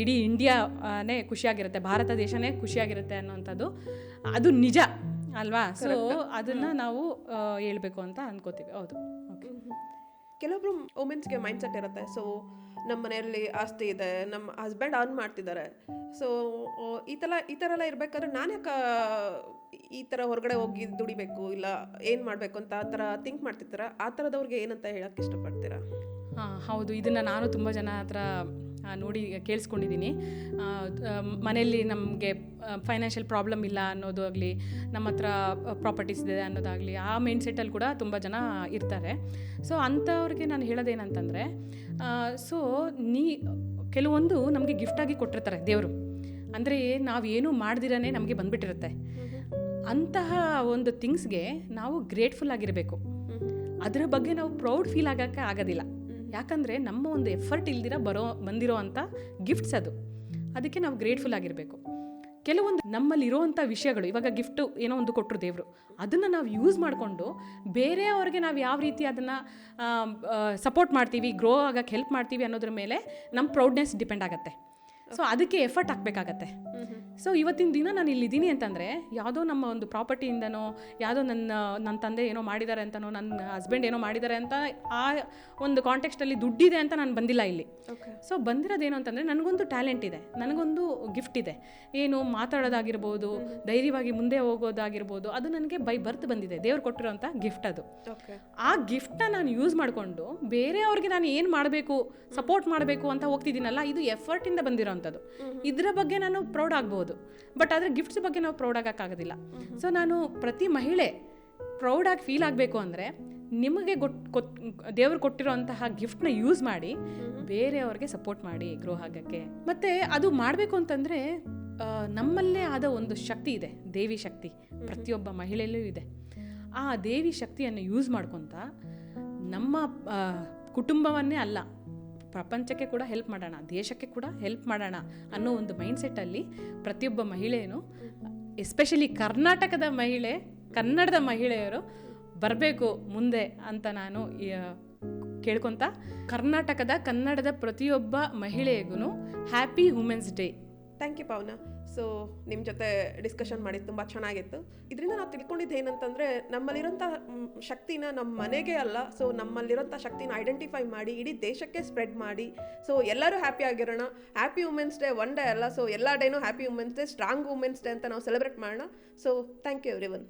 ಇಡೀ ಇಂಡಿಯಾನೇ ಖುಷಿಯಾಗಿರುತ್ತೆ, ಭಾರತ ದೇಶನೇ ಖುಷಿಯಾಗಿರುತ್ತೆ ಅನ್ನೋವಂಥದ್ದು ಅದು ನಿಜ ಅಲ್ವಾ? ಸೊ ಅದನ್ನು ನಾವು ಹೇಳ್ಬೇಕು ಅಂತ ಅನ್ಕೋತೀವಿ. ಹೌದು. ಓಕೆ. ಕೆಲವೊಬ್ರು ವುಮೆನ್ಸ್ಗೆ ಮೈಂಡ್ ಸೆಟ್ ಇರುತ್ತೆ. ಸೊ ನಮ್ಮ ಮನೆಯಲ್ಲಿ ಆಸ್ತಿ ಇದೆ, ನಮ್ಮ ಹಸ್ಬೆಂಡ್ ಅರ್ನ್ ಮಾಡ್ತಿದ್ದಾರೆ, ಸೊ ಈ ಥರ ಎಲ್ಲ ಇರಬೇಕಾದ್ರೆ ನಾನು ಯಾಕೆ ಈ ಥರ ಹೊರಗಡೆ ಹೋಗಿ ದುಡಿಬೇಕು, ಇಲ್ಲ ಏನು ಮಾಡಬೇಕು ಅಂತ ಆ ಥರ ಥಿಂಕ್ ಮಾಡ್ತಿರ್ತಾರೆ. ಆ ಥರದವ್ರಿಗೆ ಏನಂತ ಹೇಳೋಕ್ಕೆ ಇಷ್ಟಪಡ್ತೀರಾ? ಹೌದು, ಇದನ್ನು ನಾನು ತುಂಬ ಜನ ಹತ್ರ ನೋಡಿ ಕೇಳಿಸ್ಕೊಂಡಿದ್ದೀನಿ. ಮನೆಯಲ್ಲಿ ನಮಗೆ ಫೈನಾನ್ಷಿಯಲ್ ಪ್ರಾಬ್ಲಮ್ ಇಲ್ಲ ಅನ್ನೋದು ಆಗಲಿ, ನಮ್ಮ ಹತ್ರ ಪ್ರಾಪರ್ಟೀಸ್ ಇದೆ ಅನ್ನೋದಾಗಲಿ, ಆ ಮೈಂಡ್ ಸೆಟ್ಟಲ್ಲಿ ಕೂಡ ತುಂಬ ಜನ ಇರ್ತಾರೆ. ಸೊ ಅಂಥವ್ರಿಗೆ ನಾನು ಹೇಳೋದೇನಂತಂದರೆ, ಸೊ ಕೆಲವೊಂದು ನಮಗೆ ಗಿಫ್ಟಾಗಿ ಕೊಟ್ಟಿರ್ತಾರೆ ದೇವರು. ಅಂದರೆ ನಾವೇನು ಮಾಡ್ದಿರೇ ನಮಗೆ ಬಂದುಬಿಟ್ಟಿರುತ್ತೆ. ಅಂತಹ ಒಂದು ಥಿಂಗ್ಸ್ಗೆ ನಾವು ಗ್ರೇಟ್ಫುಲ್ ಆಗಿರಬೇಕು. ಅದರ ಬಗ್ಗೆ ನಾವು ಪ್ರೌಡ್ ಫೀಲ್ ಆಗೋಕ್ಕೆ ಆಗೋದಿಲ್ಲ. ಯಾಕಂದರೆ ನಮ್ಮ ಒಂದು ಎಫರ್ಟ್ ಇಲ್ದಿರ ಬಂದಿರೋ ಅಂಥ ಗಿಫ್ಟ್ಸ್ ಅದು. ಅದಕ್ಕೆ ನಾವು ಗ್ರೇಟ್ಫುಲ್ ಆಗಿರಬೇಕು. ಕೆಲವೊಂದು ನಮ್ಮಲ್ಲಿರೋವಂಥ ವಿಷಯಗಳು, ಇವಾಗ ಗಿಫ್ಟು ಏನೋ ಒಂದು ಕೊಟ್ಟರು ದೇವರು, ಅದನ್ನು ನಾವು ಯೂಸ್ ಮಾಡಿಕೊಂಡು ಬೇರೆಯವ್ರಿಗೆ ನಾವು ಯಾವ ರೀತಿ ಅದನ್ನು ಸಪೋರ್ಟ್ ಮಾಡ್ತೀವಿ, ಗ್ರೋ ಆಗೋಕ್ಕೆ ಹೆಲ್ಪ್ ಮಾಡ್ತೀವಿ ಅನ್ನೋದ್ರ ಮೇಲೆ ನಮ್ಮ ಪ್ರೌಡ್ನೆಸ್ ಡಿಪೆಂಡ್ ಆಗುತ್ತೆ. ಸೊ ಅದಕ್ಕೆ ಎಫರ್ಟ್ ಹಾಕಬೇಕಾಗತ್ತೆ. ಸೊ ಇವತ್ತಿನ ದಿನ ನಾನು ಇಲ್ಲಿದ್ದೀನಿ ಅಂತಂದರೆ ಯಾವುದೋ ನಮ್ಮ ಒಂದು ಪ್ರಾಪರ್ಟಿಯಿಂದನೋ, ಯಾವುದೋ ನನ್ನ ತಂದೆ ಏನೋ ಮಾಡಿದ್ದಾರೆ ಅಂತನೋ, ನನ್ನ ಹಸ್ಬೆಂಡ್ ಏನೋ ಮಾಡಿದ್ದಾರೆ ಅಂತ ಆ ಒಂದು ಕಾಂಟೆಕ್ಸ್ಟಲ್ಲಿ ದುಡ್ಡಿದೆ ಅಂತ ನಾನು ಬಂದಿಲ್ಲ ಇಲ್ಲಿ. ಸೊ ಬಂದಿರೋದೇನು ಅಂತಂದರೆ, ನನಗೊಂದು ಟ್ಯಾಲೆಂಟ್ ಇದೆ, ನನಗೊಂದು ಗಿಫ್ಟ್ ಇದೆ. ಏನು ಮಾತಾಡೋದಾಗಿರ್ಬೋದು, ಧೈರ್ಯವಾಗಿ ಮುಂದೆ ಹೋಗೋದಾಗಿರ್ಬೋದು, ಅದು ನನಗೆ ಬೈ ಬರ್ತ್ ಬಂದಿದೆ, ದೇವ್ರು ಕೊಟ್ಟಿರೋಂಥ ಗಿಫ್ಟ್ ಅದು. ಆ ಗಿಫ್ಟನ್ನ ನಾನು ಯೂಸ್ ಮಾಡಿಕೊಂಡು ಬೇರೆಯವ್ರಿಗೆ ನಾನು ಏನು ಮಾಡಬೇಕು, ಸಪೋರ್ಟ್ ಮಾಡಬೇಕು ಅಂತ ಹೋಗ್ತಿದ್ದೀನಲ್ಲ, ಇದು ಎಫರ್ಟಿಂದ ಬಂದಿರೋಂಥದ್ದು. ಇದರ ಬಗ್ಗೆ ನಾನು ಪ್ರೌಡ್ ಆಗ್ಬೋದು, ಬಟ್ ಆದರೆ ಗಿಫ್ಟ್ಸ್ ಬಗ್ಗೆ ನಾವು ಪ್ರೌಡ್ ಆಗೋಕ್ಕಾಗೋದಿಲ್ಲ. ಸೊ ನಾನು ಪ್ರತಿ ಮಹಿಳೆ ಪ್ರೌಡಾಗಿ ಫೀಲ್ ಆಗಬೇಕು ಅಂದರೆ, ನಿಮಗೆ ದೇವರು ಕೊಟ್ಟಿರೋಂತಹ ಗಿಫ್ಟ್ನ ಯೂಸ್ ಮಾಡಿ ಬೇರೆಯವ್ರಿಗೆ ಸಪೋರ್ಟ್ ಮಾಡಿ ಗ್ರೋ ಆಗಕ್ಕೆ. ಮತ್ತು ಅದು ಮಾಡಬೇಕು ಅಂತಂದರೆ ನಮ್ಮಲ್ಲೇ ಆದ ಒಂದು ಶಕ್ತಿ ಇದೆ, ದೇವಿ ಶಕ್ತಿ ಪ್ರತಿಯೊಬ್ಬ ಮಹಿಳೆಯಲ್ಲೂ ಇದೆ. ಆ ದೇವಿ ಶಕ್ತಿಯನ್ನು ಯೂಸ್ ಮಾಡ್ಕೊತ ನಮ್ಮ ಕುಟುಂಬವನ್ನೇ ಅಲ್ಲ, ಪ್ರಪಂಚಕ್ಕೆ ಕೂಡ ಹೆಲ್ಪ್ ಮಾಡೋಣ, ದೇಶಕ್ಕೆ ಕೂಡ ಹೆಲ್ಪ್ ಮಾಡೋಣ ಅನ್ನೋ ಒಂದು ಮೈಂಡ್ಸೆಟ್ಟಲ್ಲಿ ಪ್ರತಿಯೊಬ್ಬ ಮಹಿಳೆಯೂ, ಎಸ್ಪೆಷಲಿ ಕರ್ನಾಟಕದ ಮಹಿಳೆ, ಕನ್ನಡದ ಮಹಿಳೆಯರು ಬರಬೇಕು ಮುಂದೆ ಅಂತ ನಾನು ಕೇಳ್ಕೊತ, ಕನ್ನಡದ ಪ್ರತಿಯೊಬ್ಬ ಮಹಿಳೆಗೂ happy women's day. Thank you Pavana. So ನಿಮ್ಮ ಜೊತೆ ಡಿಸ್ಕಷನ್ ಮಾಡಿದ್ದು ತುಂಬ ಚೆನ್ನಾಗಿತ್ತು. ಇದರಿಂದ ನಾವು ತಿಳ್ಕೊಂಡಿದ್ದು ಏನಂತಂದರೆ, ನಮ್ಮಲ್ಲಿರೋಂಥ ಶಕ್ತಿನ ನಮ್ಮ ಮನೆಗೆ ಅಲ್ಲ, ಸೊ ನಮ್ಮಲ್ಲಿರೋಂಥ ಶಕ್ತಿನ ಐಡೆಂಟಿಫೈ ಮಾಡಿ ಇಡೀ ದೇಶಕ್ಕೆ ಸ್ಪ್ರೆಡ್ ಮಾಡಿ, ಸೊ ಎಲ್ಲರೂ ಹ್ಯಾಪಿ ಆಗಿರೋಣ. Happy women's day one day ಅಲ್ಲ, ಸೊ ಎಲ್ಲ ಡೇನೂ happy women's day, strong women's day ಅಂತ ನಾವು ಸೆಲೆಬ್ರೇಟ್ ಮಾಡೋಣ. So thank you every one.